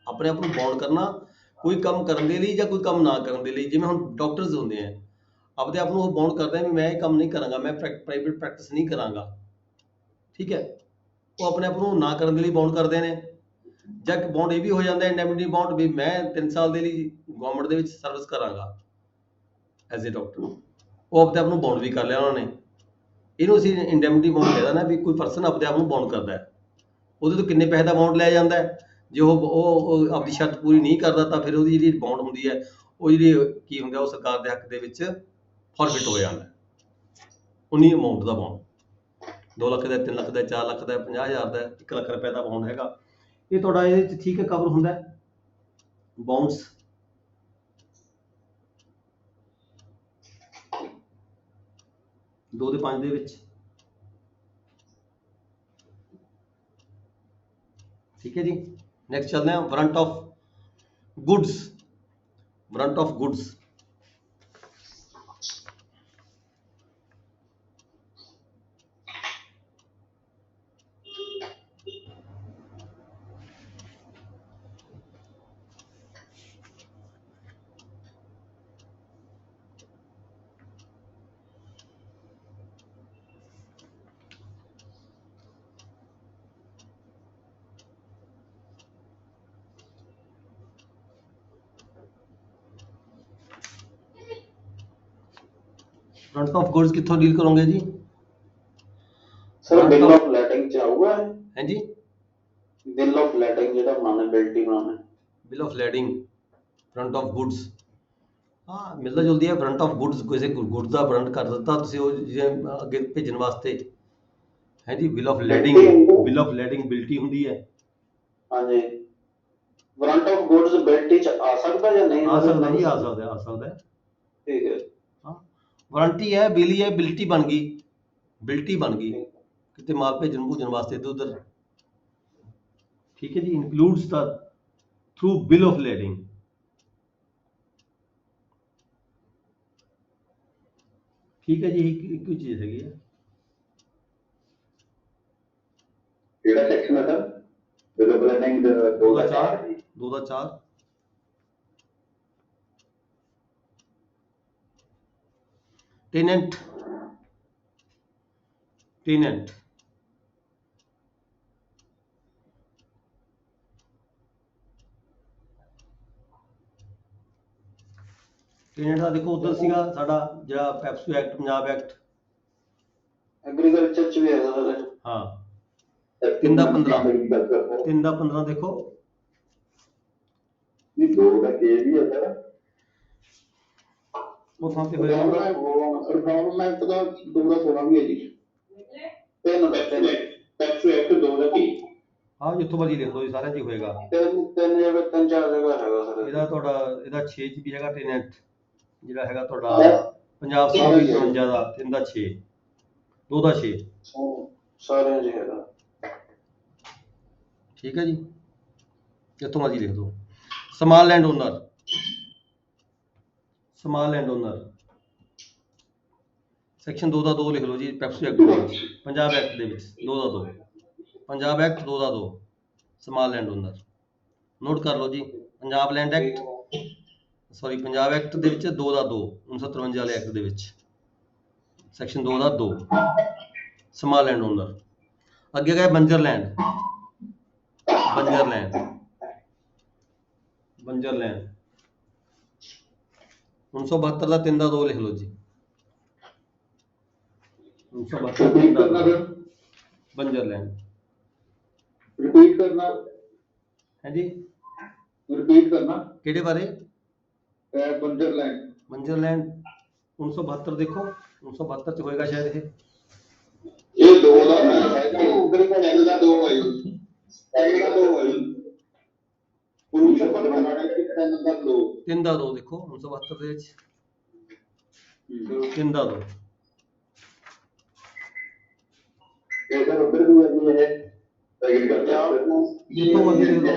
ਆਪਣੇ ਆਪ ਨੂੰ ਬੌਂਡ ਕਰਨਾ ਕੋਈ ਕੰਮ ਕਰਨ ਦੇ ਲਈ ਜਾਂ ਕੋਈ ਕੰਮ ਨਾ ਕਰਨ ਦੇ ਲਈ। ਜਿਵੇਂ ਹੁਣ ਡਾਕਟਰਸ ਹੁੰਦੇ ਆ, ਆਪਣੇ ਆਪ ਨੂੰ ਉਹ ਬੌਂਡ ਕਰਦੇ ਆ ਵੀ ਮੈਂ ਇਹ ਕੰਮ ਨਹੀਂ ਕਰਾਂਗਾ, ਮੈਂ ਪ੍ਰਾਈਵੇਟ ਪ੍ਰੈਕਟਿਸ ਨਹੀਂ ਕਰਾਂਗਾ। ਠੀਕ ਹੈ, ਉਹ ਆਪਣੇ ਆਪ ਨੂੰ ਨਾ ਕਰਨ ਦੇ ਲਈ ਬੌਂਡ ਕਰਦੇ ਨੇ। ਜਾਂ ਇੱਕ ਬੌਂਡ ਇਹ ਵੀ ਹੋ ਜਾਂਦਾ ਇੰਡੈਮਨਿਟੀ ਬੌਂਡ ਵੀ ਮੈਂ 3 ਸਾਲ ਦੇ ਲਈ ਗਵਰਨਮੈਂਟ ਦੇ ਵਿੱਚ ਸਰਵਿਸ ਕਰਾਂਗਾ ਐਜ਼ ਏ ਡਾਕਟਰ। ਉਹ ਆਪਣੇ ਆਪ ਨੂੰ ਬੌਂਡ ਵੀ ਕਰ ਲਿਆ ਉਹਨਾਂ ਨੇ। ਇਹਨੂੰ ਅਸੀਂ ਇੰਡੈਮਨਿਟੀ ਬੌਂਡ ਕਹਿ ਦਿੰਦੇ ਹਾਂ ਵੀ ਕੋਈ ਪਰਸਨ ਆਪਣੇ ਆਪ ਨੂੰ ਬੌਂਡ ਕਰਦਾ ਹੈ। ਉਹਦੇ ਤੋਂ ਕਿੰਨੇ ਪੈਸੇ ਦਾ ਬੌਂਡ ਲਿਆ ਜਾਂਦਾ ਹੈ? ਜੇ ਉਹ ਆਪਣੀ ਸ਼ਰਤ ਪੂਰੀ ਨਹੀਂ ਕਰਦਾ ਤਾਂ ਫਿਰ ਉਹਦੀ ਜਿਹੜੀ ਬੌਂਡ ਹੁੰਦੀ ਹੈ, ਉਹ ਜਿਹੜੀ ਕੀ ਹੁੰਦਾ, ਉਹ ਸਰਕਾਰ ਦੇ ਹੱਕ ਦੇ ਵਿੱਚ ਫੋਰਫਿਟ ਹੋ ਜਾਂਦਾ, ਉਨੀ ਅਮਾਊਂਟ ਦਾ ਬੌਂਡ 2 ਲੱਖ ਦਾ, 3 ਲੱਖ ਦਾ, 4 ਲੱਖ ਦਾ, 50,000 ਦਾ, 1 ਲੱਖ ਰੁਪਏ ਦਾ ਬੌਂਡ ਹੈਗਾ। ਇਹ ਤੁਹਾਡਾ ਇਹਦੇ 'ਚ ਠੀਕ ਹੈ ਕਵਰ ਹੁੰਦਾ ਬਾਉਂਡਸ। 2 ਦੇ 5 ਦੇ ਵਿੱਚ, ਠੀਕ ਹੈ ਜੀ। ਨੈਕਸਟ ਚੱਲਦੇ ਹਾਂ warrant of goods. Warrant of goods warrant of goods ਕਿੱਥੋਂ ਡੀਲ ਕਰੋਗੇ ਜੀ? ਸਰ ਬਿਲ ਆਫ ਲੈਟਿੰਗ ਚ ਆਊਗਾ, ਹੈ ਜੀ। ਬਿਲ ਆਫ ਲੈਟਿੰਗ ਜਿਹੜਾ ਬਣਾਉਣਾ, ਬਿਲਟੀ ਬਣਾਉਣਾ। Bill of lading front of goods, ਹਾਂ ਮਿਲਦਾ ਜੁਲਦੀ ਹੈ। ਫਰੰਟ ਆਫ ਗੁੱਡਸ ਕਿਸੇ ਗੁੱਡ ਦਾ ਫਰੰਟ ਕਰ ਦਿੱਤਾ ਤੁਸੀਂ, ਉਹ ਅੱਗੇ ਭੇਜਣ ਵਾਸਤੇ ਹੈ ਜੀ। Bill of lading, bill of lading ਬਿਲਟੀ ਹੁੰਦੀ ਹੈ। ਹਾਂਜੀ, ਵਾਰੰਟ ਆਫ ਗੁੱਡਸ ਬਿਲਟੀ ਚ ਆ ਸਕਦਾ ਜਾਂ ਨਹੀਂ ਆ ਸਕਦਾ ਜੀ, ਆ ਸਕਦਾ, ਆ ਸਕਦਾ। ਠੀਕ ਹੈ। ਹਾਂ ਵਾਰੰਟੀ ਹੈ, ਬਿਲ ਹੀ ਹੈ, ਬਿਲਟੀ ਬਣ ਗਈ, ਬਿਲਟੀ ਬਣ ਗਈ ਕਿਤੇ ਮਾਲ ਭੇਜਣ ਭੂਜਣ ਵਾਸਤੇ ਇੱਧਰ ਉੱਧਰ, ਠੀਕ ਹੈ ਜੀ। Includes the through bill of lading, ਠੀਕ ਹੈ ਜੀ। ਇੱਕ ਹੀ ਚੀਜ਼ ਹੈਗੀ ਹੈ। ਕਿਹੜਾ ਸੈਕਸ਼ਨ ਹੈ ਸਰ? ਬਿਲ ਆਫ ਲੈਂਡਿੰਗ 2 ਦਾ 4 ਜੀ। 2 ਦਾ 4 ਟੇਨੈਂਟ, ਟੇਨੈਂਟ ਟੇਨੈਂਟ ਦਾ ਦੇਖੋ ਉੱਧਰ ਸੀਗਾ ਸਾਡਾ ਜਿਹੜਾ PEPSU act, Punjab act, agriculture ਚ ਵੀ ਹੈਗਾ ਸਰ। ਹਾਂ 3 ਦਾ 15, 3 ਦਾ 15 ਦੇਖੋ। ਇਹ 2 ਦਾ ਕੇ ਵੀ ਹੈ ਸਰ। ਉਹ ਥਾਂ ਤੇ ਹੋਏਗਾ ਰਿਫਾਰਮ ਐਕਟ ਦਾ 2 ਦਾ 16 ਵੀ ਹੈ ਜੀ। ਪੈਪਸੂ ਐਕਟ 2 ਦਾ ਕੀ? ਹਾਂ ਜਿੱਥੋਂ ਮਰਜ਼ੀ ਲਿਖ ਲਓ ਜੀ, ਸਾਰਿਆਂ 'ਚ ਹੀ ਹੋਏਗਾ। ਤਿੰਨ ਜਗ੍ਹਾ, 3-4 ਜਗ੍ਹਾ ਹੈਗਾ ਸਰ। ਇਹਦਾ ਤੁਹਾਡਾ ਇਹਦਾ 6 'ਚ ਵੀ ਹੈਗਾ ਟੇਨੈਂਟ, ਜਿਹੜਾ ਹੈਗਾ ਤੁਹਾਡਾ ਪੰਜਾਬ 53 ਦਾ 3 ਦਾ 6, 2 ਦਾ 6, ਸਾਰਿਆਂ ਚ ਹੈਗਾ। ਠੀਕ ਹੈ ਜੀ। ਜਿੱਥੋਂ ਮਰਜ਼ੀ ਲਿਖ ਦਿਓ। Small land owner, small land owner section 2 ਦਾ 2 ਲਿਖ ਲਓ ਜੀ ਪੈਪਸੂ ਐਕਟ ਦੇ ਵਿੱਚ, ਪੰਜਾਬ ਐਕਟ ਦੇ ਵਿੱਚ 2 ਦਾ 2, ਪੰਜਾਬ ਐਕਟ 2 ਦਾ 2, ਸਮਾਲ ਲੈਂਡ ਓਨਰ। ਨੋਟ ਕਰ ਲਓ ਜੀ, Punjab land act, sorry Punjab act ਦੇ ਵਿੱਚ 2 ਦਾ 2, 1953 ਵਾਲੇ ਐਕਟ ਦੇ ਵਿੱਚ ਸੈਕਸ਼ਨ 2 ਦਾ 2, ਸਮਾਲ ਲੈਂਡ ਓਨਰ। ਅੱਗੇ ਗਏ ਬੰਜਰ ਲੈਂਡ, ਬੰਜਰ ਲੈਂਡ, ਬੰਜਰ ਲੈਂਡ 1972 ਦਾ 3 ਦਾ 2 ਲਿਖ ਲਓ ਜੀ। 1972 ਦਾ 3 ਦਾ 2 ਬੰਜਰ ਲੈਂਡ। ਰਿਪੀਟ ਕਰਨਾ ਹੈ ਜੀ, ਰਿਪੀਟ ਕਰਨਾ ਕਿਹੜੇ ਬਾਰੇ? ਬੰਜਰ ਲੈਂਡ। ਬੰਜਰ ਲੈਂਡ 1972 ਦੇਖੋ, 1972 ਚ ਹੋਏਗਾ ਸ਼ਾਇਦ ਇਹ। ਇਹ 2 ਦਾ ਐਕਟ ਦਾ 2 ਹੈ ਜੀ, ਐਕਟ ਦਾ 2 ਹੈ ਜੀ। 3 ਦਾ 2 ਦੇਖੋ 1972 ਦੇ ਵਿੱਚ, 3 ਦਾ 2। ਇਹ ਸਰ ਉੱਧਰ ਵੀ ਆਉਂਦੀ ਹੈ ਐਗਰੀਕਲਚਰ, ਜਿੱਥੋਂ ਮਰਜ਼ੀ ਲਿਖ ਦਿਓ,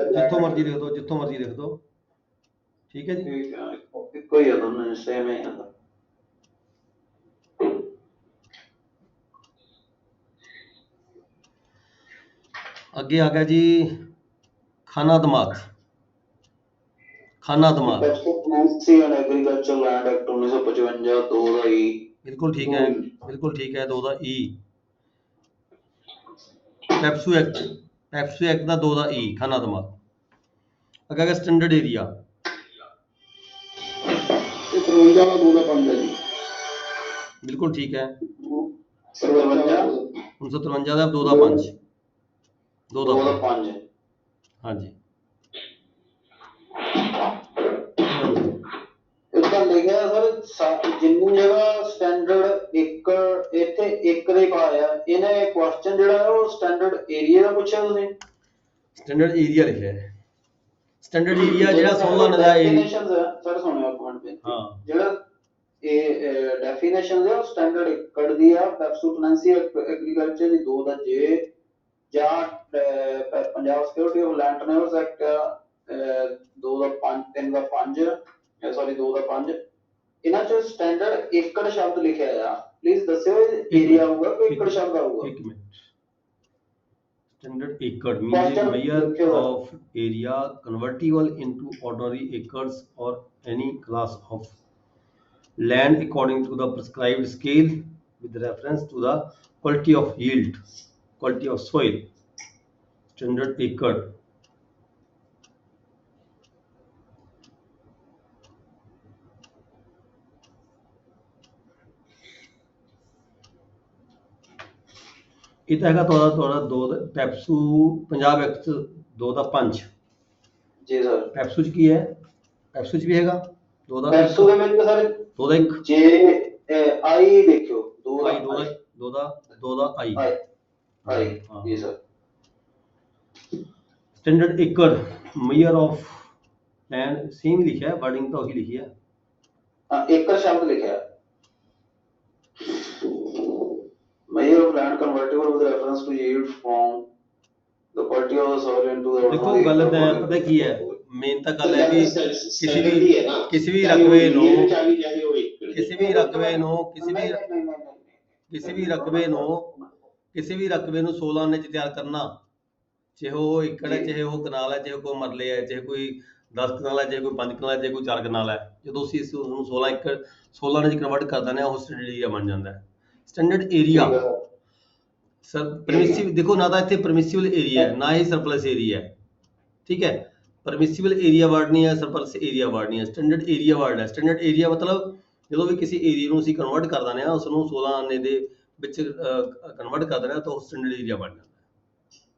ਜਿੱਥੋਂ ਮਰਜ਼ੀ ਲਿਖ ਦਿਓ, ਜਿੱਥੋਂ ਮਰਜ਼ੀ ਲਿਖ ਦਿਓ, ਠੀਕ ਹੈ ਜੀ। ਠੀਕ ਹੈ, ਇੱਕੋ ਹੀ ਆ ਦੋਨੋਂ, ਸੇਮ ਹੀ ਆ। ਅੱਗੇ ਆ ਗਿਆ ਜੀ ਖਾਨਾ ਦਮਾਤ, ਖਾਨਾ ਦਮਾਤ ਐਗਰੀਕਲਚਰ ਲੈਂਡ ਐਕਟ 1955 2 ਦਾ ਹੀ। ਬਿਲਕੁਲ ਠੀਕ ਹੈ, ਬਿਲਕੁਲ ਠੀਕ ਹੈ। 2 ਦਾ ਈ ਪੈਪਸੂ ਐਕਟ, ਪੈਪਸੂ ਐਕਟ ਦਾ 2 ਦਾ ਈ ਖਾਨਾ ਦਮਾਤ। ਅੱਗੇ ਆ ਗਿਆ ਸਟੈਂਡਰਡ ਏਰੀਆ, ਇਹ 53 ਦਾ 2 ਦਾ 5 ਹੈ ਜੀ। ਬਿਲਕੁਲ ਠੀਕ ਹੈ। 53 1953 ਦਾ 2 ਦਾ 5, 2 ਦਾ 5, 5। ਹਾਂਜੀ। ਇੱਦਾਂ ਲਿਖਿਆ ਸਰ ਜਿੰਨੀ ਜਗ੍ਹਾ ਸਟੈਂਡਰਡ ਏਕੜ ਇੱਥੇ ਏਕੜ ਹੀ ਪਾਇਆ, ਇਹਨੇ ਕੁਐਸਚਨ ਜਿਹੜਾ ਹੈ ਉਹ ਸਟੈਂਡਰਡ ਏਰੀਆ ਦਾ ਪੁੱਛਿਆ ਤੁਸੀਂ? ਸਟੈਂਡਰਡ ਏਰੀਆ ਲਿਖਿਆ ਹੈ। ਸਟੈਂਡਰਡ ਏਰੀਆ ਜਿਹੜਾ 16 ਦਾ ਡੈਫੀਨੇਸ਼ਨਸ ਹੈ ਸਰ, ਸੁਣਿਓ ਇੱਕ ਮਿੰਟ ਤੇ। ਹਾਂ ਜਿਹੜਾ ਇਹ ਡੈਫੀਨੇਸ਼ਨ ਹੈ ਉਹ ਸਟੈਂਡਰਡ ਏਕੜ ਦੀ ਆ। ਪੈਪਸੂਪਲੈਂਸੀ ਐਗਰੀਕਲਚਰ ਦੀ 2 ਦਾ ਜੇ, ਜਾਂ Punjab security of land tenures act 2 ਦਾ 5, 3 ਦਾ 5, ਸੌਰੀ 2 ਦਾ 5, ਇਹਨਾਂ ਚ ਸਟੈਂਡਰਡ ਏਕੜ ਸ਼ਬਦ ਲਿਖਿਆ ਆ। ਪਲੀਜ਼ ਦੱਸਿਓ ਏਰੀਆ ਆਊਗਾ ਕਿ ਏਕੜ ਸ਼ਬਦ ਆਊਗਾ? ਇੱਕ minute. Standard acre means a measure of area convertible into ordinary acres or any class of land according to the prescribed scale with reference to the quality of yield, quality of soil. Standard acre. ਇਹ ਤਾਂ ਹੈਗਾ ਤੁਹਾਡਾ 2 ਪੈਪਸੂ ਪੰਜਾਬ ਐਕਟ 2 ਦਾ 5। ਜੀ ਸਰ। ਪੈਪਸੂ ਚ ਕੀ ਹੈ? ਪੈਪਸੂ ਚ ਵੀ ਹੈਗਾ 2 ਦਾ ਪੈਪਸੂ ਦੇ ਵਿੱਚ ਸਰ 2 ਦਾ 1 ਜੇ ਆਈ ਦੇਖਿਓ 2 ਆਈ 2 ਦਾ ਆਈ ਆਈ ਜੀ ਸਰ। ਸਟੈਂਡਰਡ ਏਕੜ ਮੇਜਰ ਆਫ ਲੈਂਡ ਸੇਮ ਲਿਖਿਆ ਹੈ, ਵਰਡਿੰਗ ਤਾਂ ਉਹੀ ਲਿਖੀ ਹੈ। ਹਾਂ, ਏਕੜ ਸ਼ਬਦ ਲਿਖਿਆ। measure of land convertible with reference to yield from the quality of the soil into the ਦੇਖੋ ਗੱਲ ਤਾਂ ਹੈ, ਪਤਾ ਕੀ ਹੈ, ਮੇਨ ਤਾਂ ਗੱਲ ਹੈ ਕਿ ਕਿਸੇ ਵੀ ਰਕਬੇ ਨੂੰ ਕਿਸੇ ਵੀ ਰਕਬੇ ਨੂੰ 16 ਆਨੇ ਚ ਤਿਆਰ ਕਰਨਾ, ਚਾਹੇ ਉਹ ਏਕੜ ਹੈ, ਚਾਹੇ ਉਹ ਕਨਾਲ ਹੈ, ਚਾਹੇ ਕੋਈ ਮਰਲੇ ਹੈ, ਚਾਹੇ ਕੋਈ 10 ਕਨਾਲ ਹੈ, ਚਾਹੇ ਕੋਈ 5 ਕਨਾਲ ਹੈ, ਚਾਹੇ ਕੋਈ 4 ਕਨਾਲ ਹੈ। ਜਦੋਂ ਅਸੀਂ ਇਸ ਨੂੰ 16 ਆਨੇ ਚ ਕਨਵਰਟ ਕਰ ਦਿੰਦੇ ਹਾਂ, ਉਹ ਸਟੈਂਡਰਡ ਏਰੀਆ ਬਣ ਜਾਂਦਾ ਹੈ। ਸਟੈਂਡਰਡ ਏਰੀਆ ਸਰ ਪਰਮਿਸਿਵ, ਦੇਖੋ ਨਾ ਤਾਂ ਇੱਥੇ ਪਰਮਿਸਿਬਲ ਏਰੀਆ ਹੈ, ਨਾ ਹੀ ਸਰਪਲਸ ਏਰੀਆ ਹੈ। ਠੀਕ ਹੈ, ਪਰਮਿਸਿਬਲ ਏਰੀਆ ਵਰਡ ਨਹੀਂ ਹੈ, ਸਰਪਲਸ ਏਰੀਆ ਵਰਡ ਨਹੀਂ ਹੈ, ਸਟੈਂਡਰਡ ਏਰੀਆ ਵਰਡ ਹੈ। ਸਟੈਂਡਰਡ ਏਰੀਆ ਮਤਲਬ ਜਦੋਂ ਵੀ ਕਿਸੇ ਏਰੀਆ ਨੂੰ ਅਸੀਂ ਕਨਵਰਟ ਕਰ ਦਿੰਦੇ ਹਾਂ, ਉਸ ਨੂੰ 16 ਆਨੇ ਦੇ ਵਿੱਚ ਕਨਵਰਟ ਕਰ ਦਿੰਦੇ ਹਾਂ, ਤਾਂ ਉਹ ਸਟੈਂਡਰਡ ਏਰੀਆ ਬਣ ਜਾਂਦਾ ਹੈ।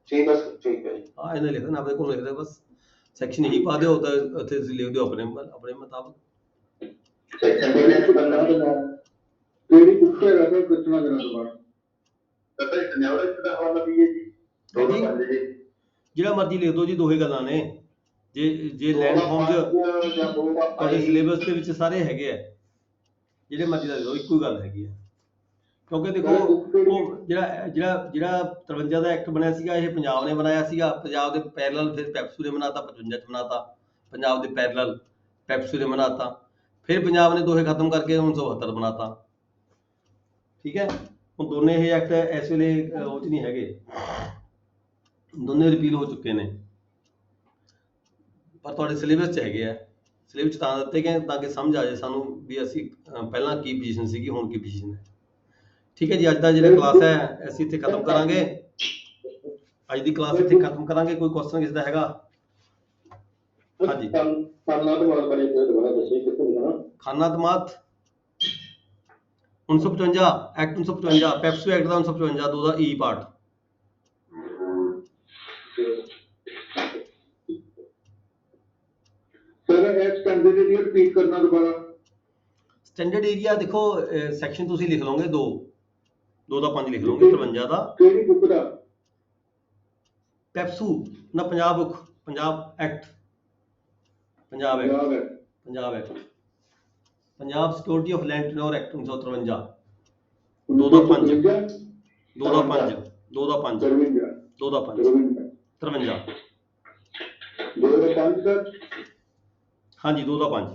ਠੀਕ ਹੈ, ਠੀਕ ਹੈ ਜੀ। ਹਾਂ, ਇਹਨੇ ਲਿਖ ਦੇਣਾ, ਆਪਣੇ ਕੋਲ ਲਿਖ ਦਿਓ, ਬਸ ਸੈਕਸ਼ਨ ਇਹੀ ਪਾ ਦਿਓ, ਤਾਂ ਉੱਥੇ ਤੁਸੀਂ ਲਿਖ ਦਿਓ ਆਪਣੇ ਮੁਤਾਬਕ। ਕਿਹੜੀ ਬੁੱਕ ਹੈ ਰਸਾ ਦੱਸਣਾ ਜਰਾ ਦੁਬਾਰਾ? ਪਤਾ ਹੈ ਨੈਵਰੇਜ ਦਾ ਹਵਾਲਾ ਵੀ ਹੈ ਜੀ। ਜਿਹੜਾ ਮਰਜ਼ੀ ਲਿਖ ਦਿਓ ਜੀ, ਦੋਹੇ ਗੱਲਾਂ ਨੇ। ਜੇ ਲੈਂਡ ਫਾਰਮ ਚ ਤੁਹਾਡੇ ਸਿਲੇਬਸ ਦੇ ਵਿੱਚ ਸਾਰੇ ਹੈਗੇ ਆ, ਜਿਹੜੇ ਮਰਜ਼ੀ ਦਾ ਲਿਖ ਦਿਓ, ਇੱਕੋ ਗੱਲ ਹੈਗੀ ਹੈ। ਕਿਉਂਕਿ ਦੇਖੋ ਉਹ ਜਿਹੜਾ 53 ਦਾ ਐਕਟ ਬਣਿਆ ਸੀਗਾ, ਇਹ ਪੰਜਾਬ ਨੇ ਬਣਾਇਆ ਸੀਗਾ। ਪੰਜਾਬ ਦੇ ਪੈਰਲਲ ਫਿਰ ਪੈਪਸੂ ਨੇ ਬਣਾਤਾ, 55 ਚ ਬਣਾਤਾ। ਪੰਜਾਬ ਦੇ ਪੈਰਲਲ ਪੈਪਸੂ ਨੇ ਬਣਾਤਾ, ਫਿਰ ਪੰਜਾਬ ਨੇ ਦੋਹੇ ਖਤਮ ਕਰਕੇ 1972 ਬਣਾਤਾ। ਠੀਕ ਹੈ, ਹੁਣ ਦੋਨੇ ਇਹ ਐਕਟ ਇਸ ਵੇਲੇ ਉਹ ਚ ਨਹੀਂ ਹੈਗੇ, ਦੋਨੇ ਰਿਪੀਲ ਹੋ ਚੁੱਕੇ ਨੇ, ਪਰ ਤੁਹਾਡੇ ਸਿਲੇਬਸ ਚ ਹੈਗੇ ਆ। ਸਿਲੇਬਸ ਤਾਂ ਦਿੱਤੇ ਗਏ ਤਾਂ ਕਿ ਸਮਝ ਆ ਜਾਏ ਸਾਨੂੰ ਵੀ ਅਸੀਂ ਪਹਿਲਾਂ ਕੀ ਪੋਜੀਸ਼ਨ ਸੀਗੀ, ਹੁਣ ਕੀ ਪੋਜੀਸ਼ਨ ਹੈ। ਠੀਕ ਹੈ ਜੀ, ਅੱਜ ਦਾ ਜਿਹੜਾ ਕਲਾਸ ਹੈ ਅਸੀਂ ਇੱਥੇ ਖਤਮ ਕਰਾਂਗੇ। ਅੱਜ ਦੀ ਕਲਾਸ ਇੱਥੇ ਖਤਮ ਕਰਾਂਗੇ। ਕੋਈ ਕੁਐਸਚਨ ਕਿਸੇ ਦਾ ਹੈਗਾ? ਹਾਂਜੀ, ਖਾਨਾ ਦਮਾਤ 1955 ਐਕਟ 1955 ਪੈਪਸੂ ਐਕਟ ਦਾ 1955 2 ਦਾ ਈ ਪਾਰਟ। ਸਰ ਇਹ ਸਟੈਂਡਰਡ ਏਰੀਆ ਰਿਪੀਟ ਕਰਨਾ ਦੁਬਾਰਾ। ਸਟੈਂਡਰਡ ਏਰੀਆ ਦੇਖੋ ਸੈਕਸ਼ਨ ਤੁਸੀਂ ਲਿਖ ਲਓਗੇ 2 ਦਾ 5 ਲਿਖ ਲਓਗੇ 53 ਦਾ। ਕਿਹੜੀ ਬੁੱਕ ਦਾ? ਪੈਪਸੂ ਨਾ Punjab book, Punjab act, Punjab security of land tenure act 1953 2 ਦਾ 5 ਹਾਂਜੀ 2 ਦਾ 5।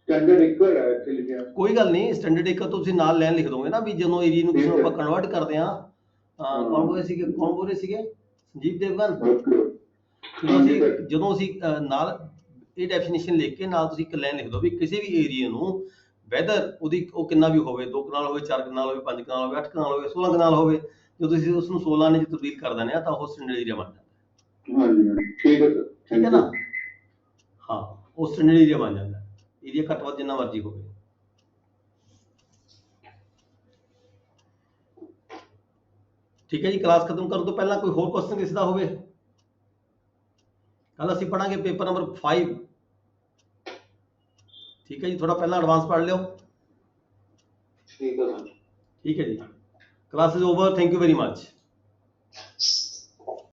ਸਟੈਂਡਰਡ ਏਕੜ ਹੈ ਇੱਥੇ ਲਿਖਿਆ। ਕੋਈ ਗੱਲ ਨਹੀਂ, ਸਟੈਂਡਰਡ ਏਕੜ ਤੋਂ ਤੁਸੀਂ ਨਾਲ ਲੈਣ ਲਿਖ ਦੋਗੇ ਨਾ, ਵੀ ਜਦੋਂ ਏਰੀਆ ਨੂੰ ਕਿਸੇ ਨੂੰ ਆਪਾਂ ਕਨਵਰਟ ਕਰਦੇ ਹਾਂ। ਕੌਣ ਬੋਲ ਰਹੇ ਸੀਗੇ? ਸੰਜੀਵ ਦੇਵਗਨ। ਜਦੋਂ ਅਸੀਂ ਨਾਲ ਇਹ ਡੈਫੀਨੇਸ਼ਨ ਲਿਖ ਕੇ ਨਾਲ ਤੁਸੀਂ ਇੱਕ ਲਾਈਨ ਲਿਖ ਦਿਓ ਵੀ ਕਿਸੇ ਵੀ ਏਰੀਆ ਨੂੰ ਵੈਦਰ ਉਹ ਕਿੰਨਾ ਵੀ ਹੋਵੇ, 2 ਕਨਾਲ ਹੋਵੇ, 4 ਕਨਾਲ ਹੋਵੇ, 5 ਕਨਾਲ ਹੋਵੇ, 8 ਕਨਾਲ ਹੋਵੇ, 16 ਕਨਾਲ ਹੋਵੇ, ਜਦੋਂ ਤੁਸੀਂ ਉਸ ਨੂੰ 16 ਆਨੇ ਚ ਤਬਦੀਲ ਕਰ ਦਿੰਦੇ ਆ ਤਾਂ ਉਹ ਸਟੈਂਡਰਡ ਏਰੀਆ ਬਣ ਜਾਂਦਾ। ਹਾਂਜੀ ਠੀਕ ਹੈ ਸਰ, ਠੀਕ ਹੈ ਨਾ? ਹਾਂ, ਉਹ ਸਟੈਂਡਰਡ ਏਰੀਆ ਬਣ ਜਾਂਦਾ। ਏਰੀਆ ਘੱਟ ਵੱਧ ਜਿੰਨਾ ਮਰਜ਼ੀ ਹੋਵੇ। ਠੀਕ ਹੈ ਜੀ, ਕਲਾਸ ਖਤਮ ਕਰਨ ਤੋਂ ਪਹਿਲਾਂ ਕੋਈ ਹੋਰ ਕੁਐਸਚਨ ਕਿਸੇ ਦਾ ਹੋਵੇ? ਕੱਲ ਅਸੀਂ ਪੜਾਂਗੇ ਪੇਪਰ ਨੰਬਰ 5 ठीक है जी, थोड़ा पहला एडवांस पढ़ लियो। ठीक है सर। ठीक है जी, class is over, thank you very much.